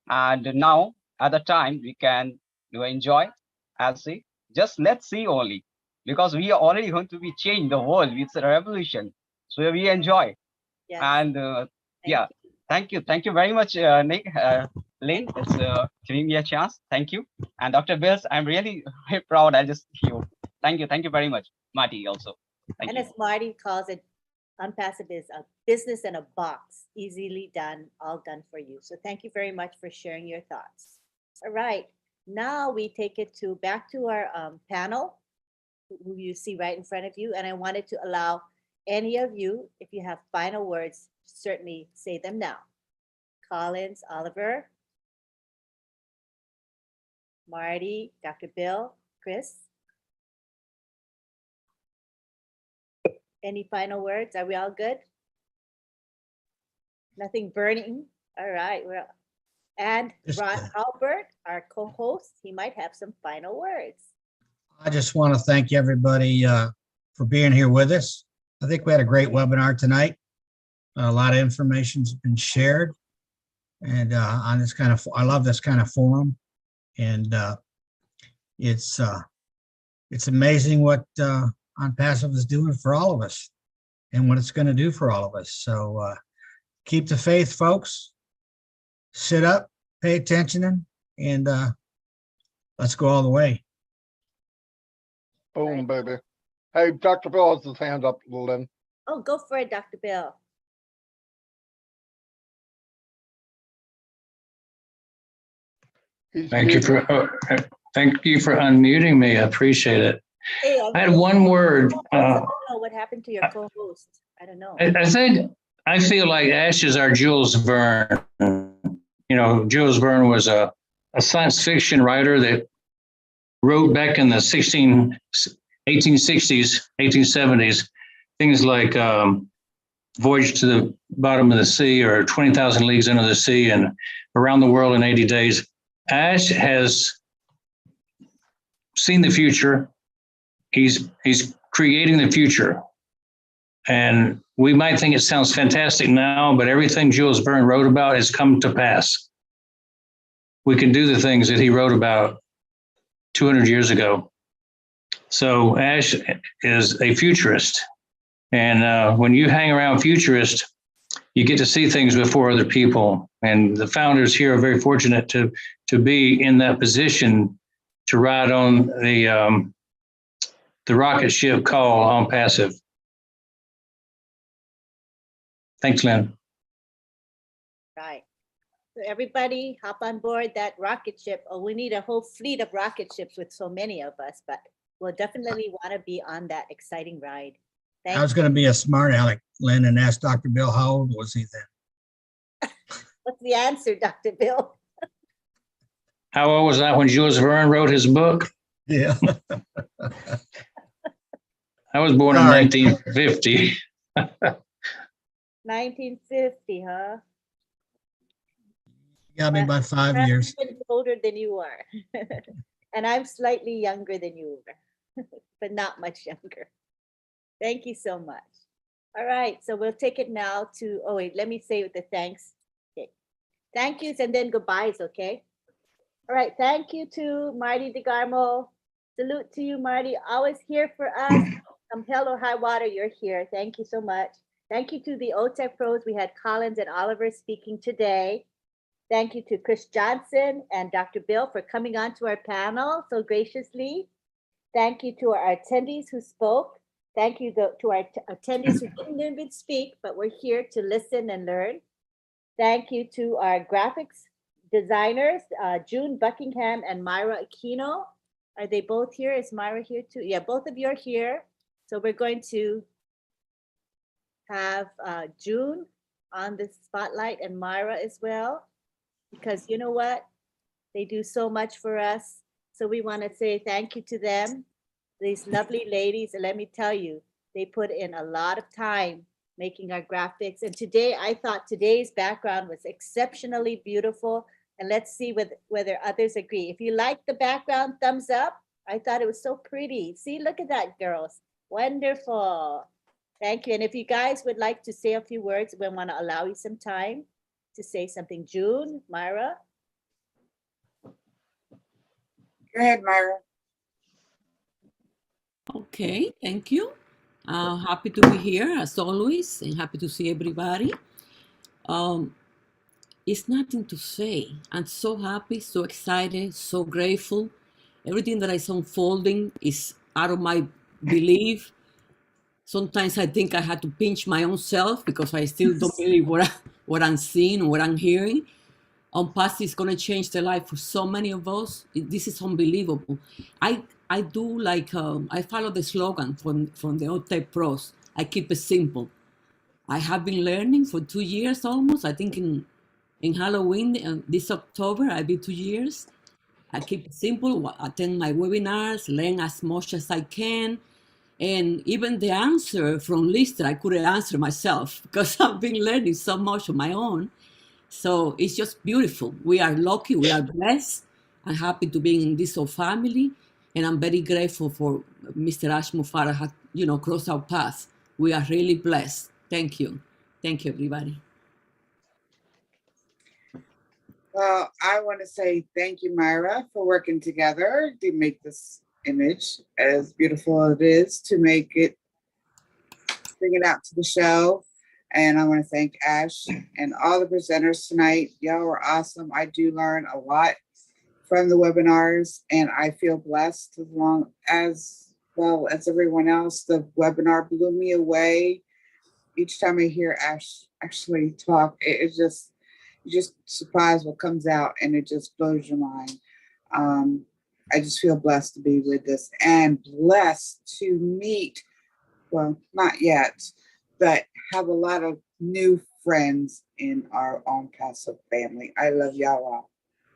And now at the time we can enjoy as see, just let's see only, because we are already going to be changing the world. It's a revolution. So we enjoy. Yes. And yeah, thank you very much, Nick, Lynn. It's giving me a chance. Thank you. And Dr. Bills, I'm really very proud. I just you. Thank you very much, Marty. Also, thank And you. as Marty calls it, Unpassive is a business in a box, easily done, all done for you. So thank you very much for sharing your thoughts. All right, now we take it to back to our panel, who you see right in front of you. And I wanted to allow any of you, if you have final words, certainly say them now. Collins, Oliver, Marty, Dr. Bill, Chris. Any final words? Are we all good? Nothing burning? All right. Well, and Ron Albert, our co-host, he might have some final words. I just want to thank everybody for being here with us. I think we had a great webinar tonight. A lot of information's been shared, and on this kind of, I love this kind of forum, and it's amazing what Unpassive is doing for all of us, and what it's going to do for all of us. So keep the faith, folks. Sit up, pay attention, and let's go all the way. Boom, baby. Hey, Dr. Bill has his hand up, Lynn. Oh, go for it, Dr. Bill. Thank you for unmuting me. I appreciate it. Hey, I had one word. I don't know what happened to your co-host. I don't know. I feel like Ash is our Jules Verne. You know, Jules Verne was a science fiction writer that wrote back in the 1860s, 1870s, things like Voyage to the Bottom of the Sea or 20,000 Leagues Under the Sea and Around the World in 80 Days. Ash has seen the future. He's creating the future. And we might think it sounds fantastic now, but everything Jules Verne wrote about has come to pass. We can do the things that he wrote about 200 years ago. So Ash is a futurist. And when you hang around futurists, you get to see things before other people. And the founders here are very fortunate to be in that position to ride on the rocket ship called Unpassive. Thanks, Lynn. Right. So everybody hop on board that rocket ship. Oh, we need a whole fleet of rocket ships with so many of us, but we'll definitely want to be on that exciting ride. I was going to be a smart aleck, Lynn, and ask Dr. Bill how old was he then? What's the answer, Dr. Bill? How old was I when Jules Verne wrote his book? Yeah. I was born in 1950. 1950, huh? You got me by 5 years. I'm older than you are. And I'm slightly younger than you are, but not much younger. Thank you so much. All right, so we'll take it now to, oh wait, let me say the thanks. Okay. Thank yous and then goodbyes, okay? All right, thank you to Marty DeGarmo. Salute to you, Marty, always here for us. Come hell or high water, you're here. Thank you so much. Thank you to the OTEC pros. We had Collins and Oliver speaking today. Thank you to Chris Johnson and Dr. Bill for coming on to our panel so graciously. Thank you to our attendees who spoke. Thank you to our attendees who didn't even speak, but we're here to listen and learn. Thank you to our graphics designers, June Buckingham and Myra Aquino. Are they both here? Is Myra here too? Yeah, both of you are here. So we're going to have June on the spotlight and Myra as well, because you know what? They do so much for us. So we want to say thank you to them. These lovely ladies, and let me tell you, they put in a lot of time making our graphics. And today, I thought today's background was exceptionally beautiful. And let's see whether others agree. If you like the background, thumbs up. I thought it was so pretty. See, look at that, girls. Wonderful. Thank you. And if you guys would like to say a few words, we want to allow you some time to say something. June, Myra. Go ahead, Myra. Okay, thank you. Happy to be here as always, and happy to see everybody. Um, it's nothing to say. I'm so happy, so excited, so grateful. Everything that is unfolding is out of my belief. Sometimes I think I had to pinch my own self because I still don't believe what I'm seeing, what I'm hearing. Past is going to change the life for so many of us. This is unbelievable. I do like, I follow the slogan from the old tech pros. I keep it simple. I have been learning for 2 years almost. I think in Halloween, this October, I'll be 2 years. I keep it simple, attend my webinars, learn as much as I can. And even the answer from Lister, I couldn't answer myself because I've been learning so much on my own. So it's just beautiful. We are lucky, we are blessed. I'm happy to be in this whole family. And I'm very grateful for Mr. Ashmo Farah, crossed our paths. We are really blessed. Thank you. Thank you, everybody. Well, I want to say thank you, Myra, for working together to make this image as beautiful as it is, to make it, bring it out to the show. And I want to thank Ash and all the presenters tonight. Y'all were awesome. I do learn a lot from the webinars, and I feel blessed as well as everyone else. The webinar blew me away. Each time I hear Ash actually talk, you just surprised what comes out, and it just blows your mind. I just feel blessed to be with this and blessed to meet, well, not yet, but have a lot of new friends in our own passive family. I love y'all all.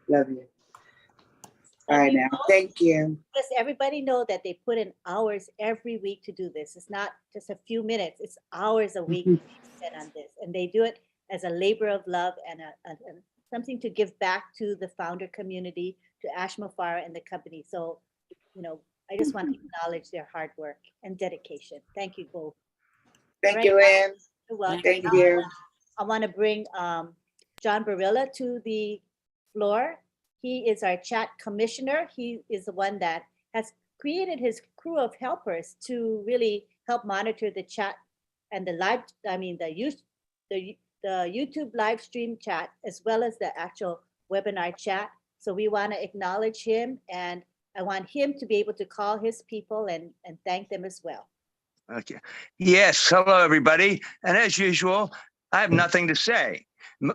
Love you. All right now. Thank you. Yes, everybody know that they put in hours every week to do this. It's not just a few minutes, it's hours a week spent on this. And they do it as a labor of love and something to give back to the founder community, to Ash Mufara and the company. So, I just want to acknowledge their hard work and dedication. Thank you both. Thank you, Lynn. You're welcome. Thank you. I want to bring John Barilla to the floor. He is our chat commissioner. He is the one that has created his crew of helpers to really help monitor the chat and the YouTube live stream chat, as well as the actual webinar chat. So we want to acknowledge him, and I want him to be able to call his people and thank them as well. Okay. Yes. Hello, everybody. And as usual, I have nothing to say,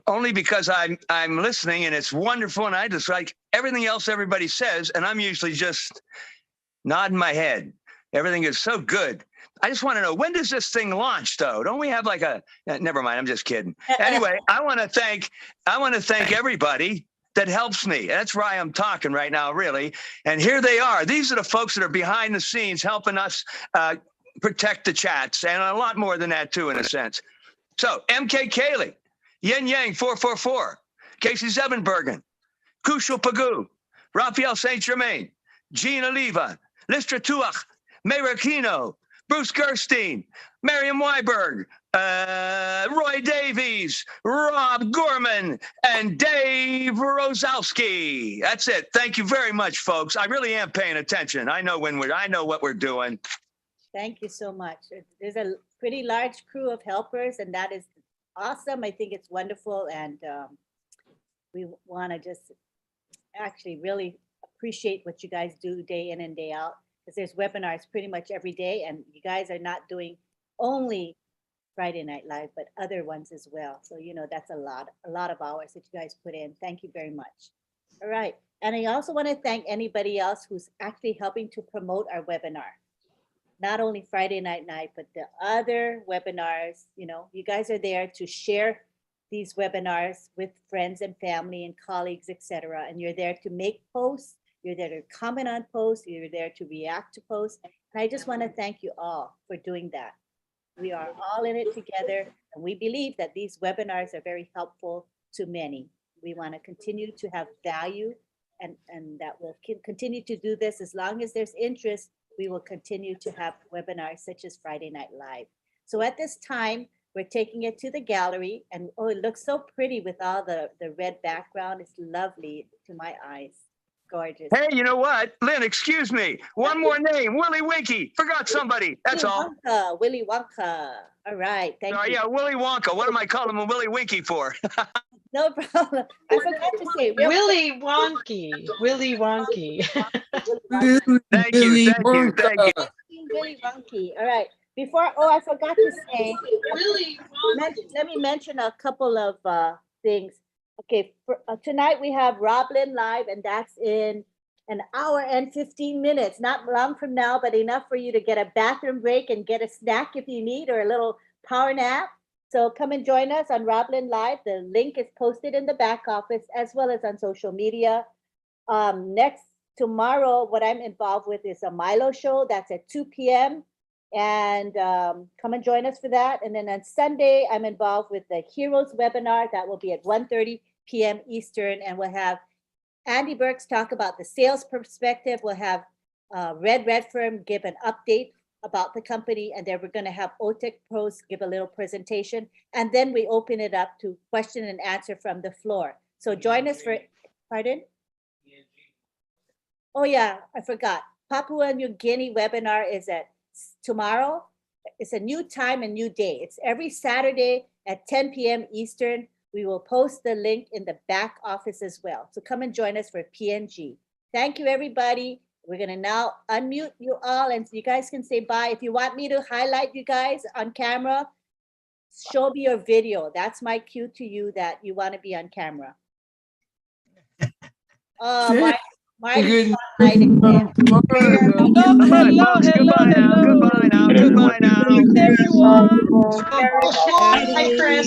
only because I'm listening, and it's wonderful, and I just like everything else everybody says, and I'm usually just nodding my head. Everything is so good. I just want to know, when does this thing launch, though? Don't we have like never mind, I'm just kidding. Anyway, I want to thank everybody that helps me. That's why I'm talking right now, really. And here they are. These are the folks that are behind the scenes helping us protect the chats, and a lot more than that too, in a sense. So MK Kaylee, Yin Yang 444, Casey Zevenbergen, Kushal Pagoo, Raphael St. Germain, Jean Oliva, Listra Tuach, Merakino, Bruce Gerstein, Miriam Weiberg, Roy Davies, Rob Gorman, and Dave Rosowski. That's it. Thank you very much, folks. I really am paying attention. I know what we're doing. Thank you so much. There's a pretty large crew of helpers, and that is awesome. I think it's wonderful, and we want to just actually really appreciate what you guys do day in and day out, because there's webinars pretty much every day, and you guys are not doing only Friday Night Live, but other ones as well. So, that's a lot of hours that you guys put in. Thank you very much. All right. And I also want to thank anybody else who's actually helping to promote our webinar. Not only Friday Night Live, but the other webinars. You guys are there to share these webinars with friends and family and colleagues, etc. And you're there to make posts. You're there to comment on posts. You're there to react to posts. And I just want to thank you all for doing that. We are all in it together, and we believe that these webinars are very helpful to many. We want to continue to have value, and that we'll continue to do this as long as there's interest. We will continue to have webinars such as Friday Night Live. So at this time, we're taking it to the gallery, and oh, it looks so pretty with all the red background. It's lovely to my eyes. Gorgeous. Hey, you know what? Lynn, excuse me. One more name, Willy Winky. Forgot somebody. That's Willy all. Wonka, Willy Wonka. All right, thank you. Yeah, Willy Wonka. What am I calling him Willy Winky for? No problem. I forgot to say. Willy Wonky. Willy Wonky. Thank you. Thank you. Thank you. Willy Wonky. All right. Before, I forgot to say, let me mention a couple of things. Okay, tonight we have Roblin Live, and that's in an hour and 15 minutes. Not long from now, but enough for you to get a bathroom break and get a snack if you need, or a little power nap. So come and join us on Roblin Live. The link is posted in the back office as well as on social media. Tomorrow, what I'm involved with is a Milo show. That's at 2 p.m. And come and join us for that. And then on Sunday, I'm involved with the Heroes webinar. That will be at 1:30 p.m. Eastern. And we'll have Andy Burks talk about the sales perspective. We'll have Red Redfern give an update about the company. And then we're going to have OTEC Pros give a little presentation. And then we open it up to question and answer from the floor. So join us for, pardon? Oh yeah, I forgot. Papua New Guinea webinar is at tomorrow. It's a new time and new day. It's every Saturday at 10 p.m. Eastern. We will post the link in the back office as well. So come and join us for PNG. Thank you, everybody. We're gonna now unmute you all and you guys can say bye. If you want me to highlight you guys on camera, show me your video. That's my cue to you that you want to be on camera. Good. Goodbye now. Goodbye now. Everyone. Hi, Chris.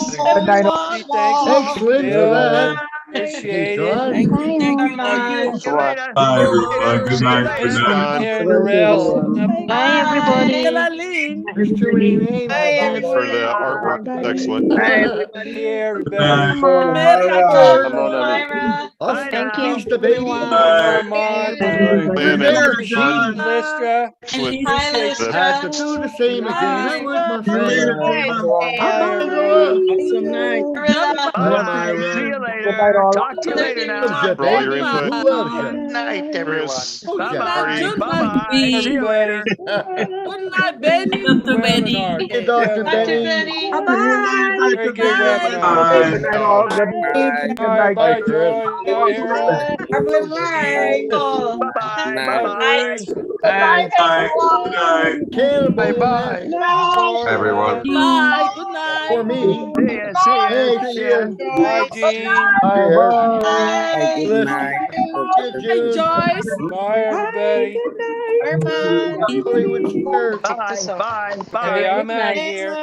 Thanks, Lynn, for that. Appreciate Hey, it. John. Thank Bye, you. Armand. See you later. Bye, everyone. Good See you night. Good later. night. Everywhere else. Bye, everybody. Mr. Winnie, Bye, For the everybody. artwork, excellent. Here, everybody. Hello, Nani. Myra. Bye Thank now. you, Peace to baby. Bye. Armand. Lynn There, and she. John, Listra. excellent. Hi, The- Had to Listra. do the same again. I would, my friend. Bye. Myra. Awesome night. Marilla. Bye, Bye. See Myra. you later. Talk to you later Who loves you, now. For all your baby? input. Who loves you? Night, Chris, Oh, Bye yeah. bye. Bye Be bye. See you later. Dr. Benny. Hey, Dr. Dr. Benny. Betty. Very good webinar. Bye. Bye, bye, Chris. Joy. Bye, Harold. Oh, Bye bye. Bye Bye, bye. Bruce. Bye. Good night. Cannonball in that Everyone. for me. See ya. See ya. Hey, See see ya. ya. Bye, Jean. Cheers. bye. Bliss. See you, June. Bye, everybody. Hollywood Squares. Bye. Bye. Hey, Bye. I'm out of here.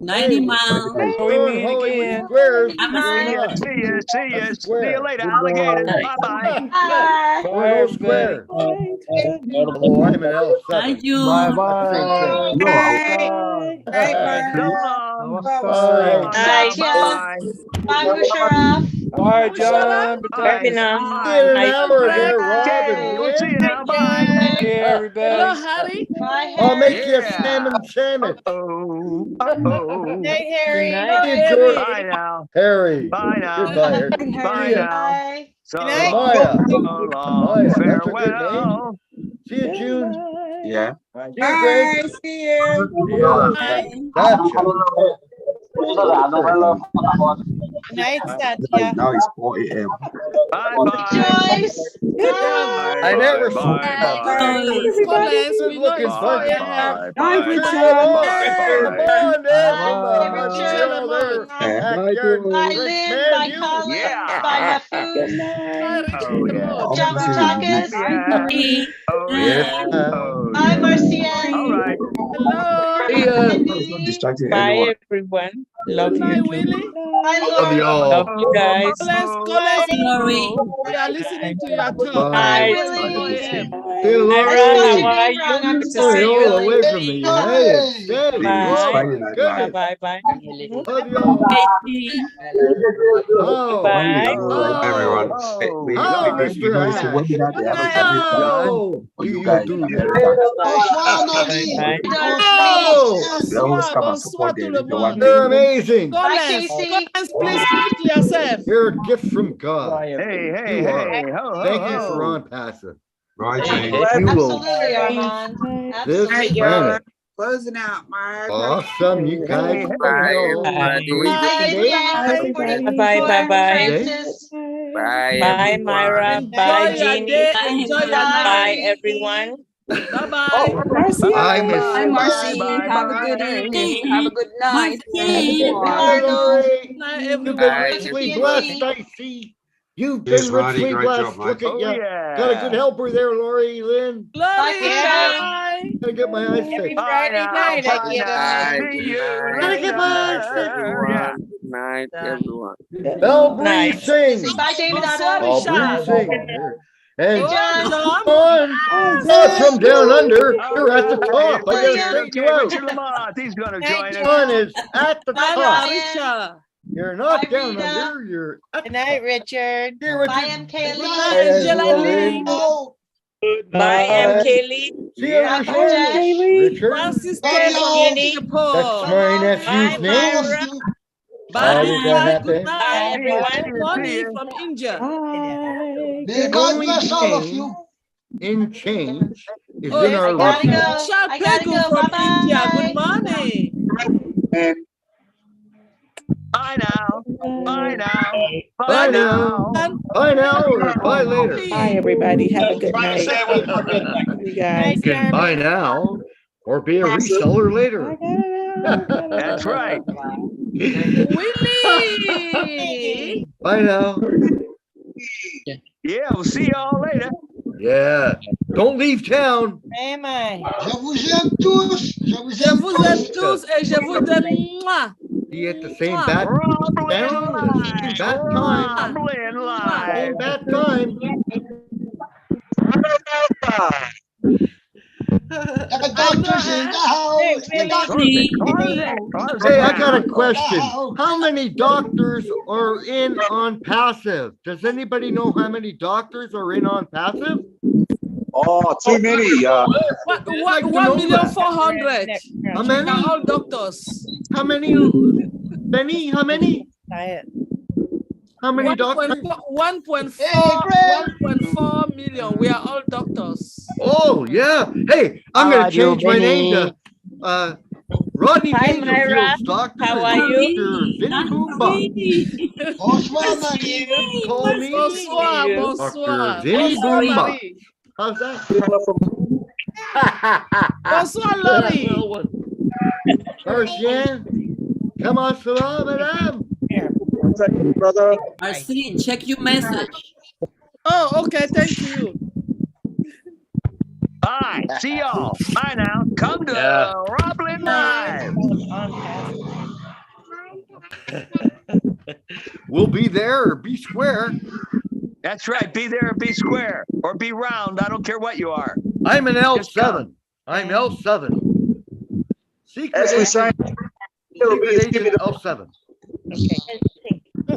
Nighty Hey, Mal. Till we going meet Hollywood again. Squares. I'm a See We're ya. not See ya. See a ya. See you square. later, alligators. Bye bye. Bye. We're Bye, no everybody. square. Although I'm an Bye, L7. June. Same thing. So long. So Bye. long now. Bye, Bye Tia. bye. Bye, Musharraf. Bye, John. Bye Batakas. now. See you in an hour Bye. there, Rob and Okay. We'll see you Lynn. now. Bye. Hey, everybody. Bye, I'll make Harry. you a Yeah. salmon sandwich. Oh. Uh-oh. Good night. See you, George. Bye now. Harry. Bye now. Goodbye, Harry. Bye See ya. now. Bye. So And long. Maya. So long. Maya, that's a good name. Farewell. See you, June. Yeah. See you, Greg. See you. Yeah. Gotcha. Night, Now it's 40 AM. Bye Bye, bye. Joyce. Bye. I never Bye saw bye that. bye. Good looking bunch. Bye Hi, bye. Priscilla. Bye Come bye. on, then, from Hey, Montreal there. Yeah. Backyard Bye, drinks, Lynn. man, Bye, you. Colin. Bye, Mahfouz. Oh yeah. John Batakas. Yeah. Oh yeah. Yeah. Oh Bye, yeah. Marcia. All right. See ya. Andy. Distracting Bye, everyone. everyone. Love you too. Love y'all. Love you guys. Sorry. We are listening to your talk. Bye. Bye. See you, Myra, Lori. how are you? Happy to Oh, see you're you. all the way from the United States. Oh, Bye. my Bye. goodness. Bye. Bye. Love y'all. Hey, Oh, Bye. everyone. how, Mr. Ash? How do you do there? Bye. Oh, Bonsoir tout le monde. you're amazing. Collins, Collins, please mute yourself. You're a gift from God. Hey, hey, You are. hey, ho, ho, Thank you for ho. on passive. Right, You will Armand. this All right, y'all. planet. Closing out, Mark. Awesome. You guys know Bye. today. Bye. Bye. Bye. Today. Bye, Myra. Bye, Enjoy your Jeannie. day. Enjoy your Bye, night. everyone. Bye-bye. Bye, Miss. Bye, Marcy. Bye, Have a bye. good evening. Have a good night. Marcy. Bye, Lori. Night, You've been everyone. richly blessed, I see. You've Yes, been Ronnie, richly great blessed. job, mate. Look at Oh, you. yeah. Got a good helper there, Lori, Lynn. Glory. Yeah. Bye. Gotta get my eyes fixed. Bye now. night, Bye I get now. it. See you Gotta get my eyes later. Yeah. Bell Night. sing. Bonsoir, All Richard. sing. And Oh, John. on. Oh, from down under, All you're at the right. top. I gotta Richard, straighten you okay, out. Richard Lamont. He's going to join us. John is at the Bye, top. Richard. You're not down under, you're at the Good night, Richard. Here with Bye, you. MK. Good night, Angela Lee. Bye, Bye. Kelly. See you, Yeah. Richard. Francis Bye, Ted from Jeannie. Singapore. That's my nephew's Bye, name. Myra. Bye, How did that bye. happen? Good Bye, night. everyone. Tony from India. The only change in change is Oh, in our Richard ratio. Pegu from India. Good morning. Bye now. Bye now. Bye Bye now. now. Bye now or bye later. Bye, everybody. Have a good night. You guys. You can buy now or be a reseller later. That's right. Willie. Bye now. Yeah, we'll see y'all later. Yeah. Don't leave town. Am I? Je vous aime tous et je vous aime. Mwah. Be at the same bat down, the same bat time. Rumbling live. Same bat time. Hey, I got a question. How many doctors are in on passive? Does anybody know how many doctors are in on passive? Oh, too many. What, like to know 1,400,000. How many? They're all doctors. How many? Benny, how many? How many doctors? 1.4 million. We are all doctors. Oh, yeah. Hey, I'm going to change my name to Rodney Hi, Dangerfield's Myra. doctor. How are you? Dr. Vinny Boombox. Call me Bonsoir, Dr. bonsoir. Vinny Bonsoir, Boombox. Marie. How's that? Bonsoir, Laurie. Martian, come on, salam, madame. Brother. Marcin, check your message. Oh, okay. Thank you. Bye. See y'all. Bye now. Come to Roblin Live. We'll be there or be square. That's right. Be there or be square or be round. I don't care what you are. I'm an Just L7. come. I'm L7. Secret As we agent, say, secret agent L7.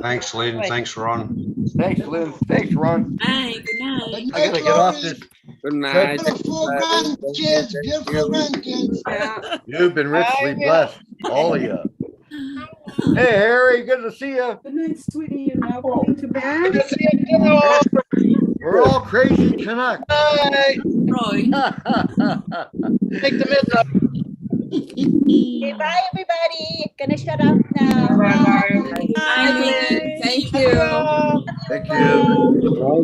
thanks, Lynn. Thanks, Ron. Thanks, Lynn. Thanks, Ron. Bye, good night. I gotta get off this. Good night. You've been richly blessed, all of you. Hey, Harry, good to see you. Good night, sweetie. You're now going to bed. We're all crazy Canucks. Roy. Take the midnight. Okay, bye, everybody. Gonna shut up now. Bye, Lynn. Thank you. Thank you.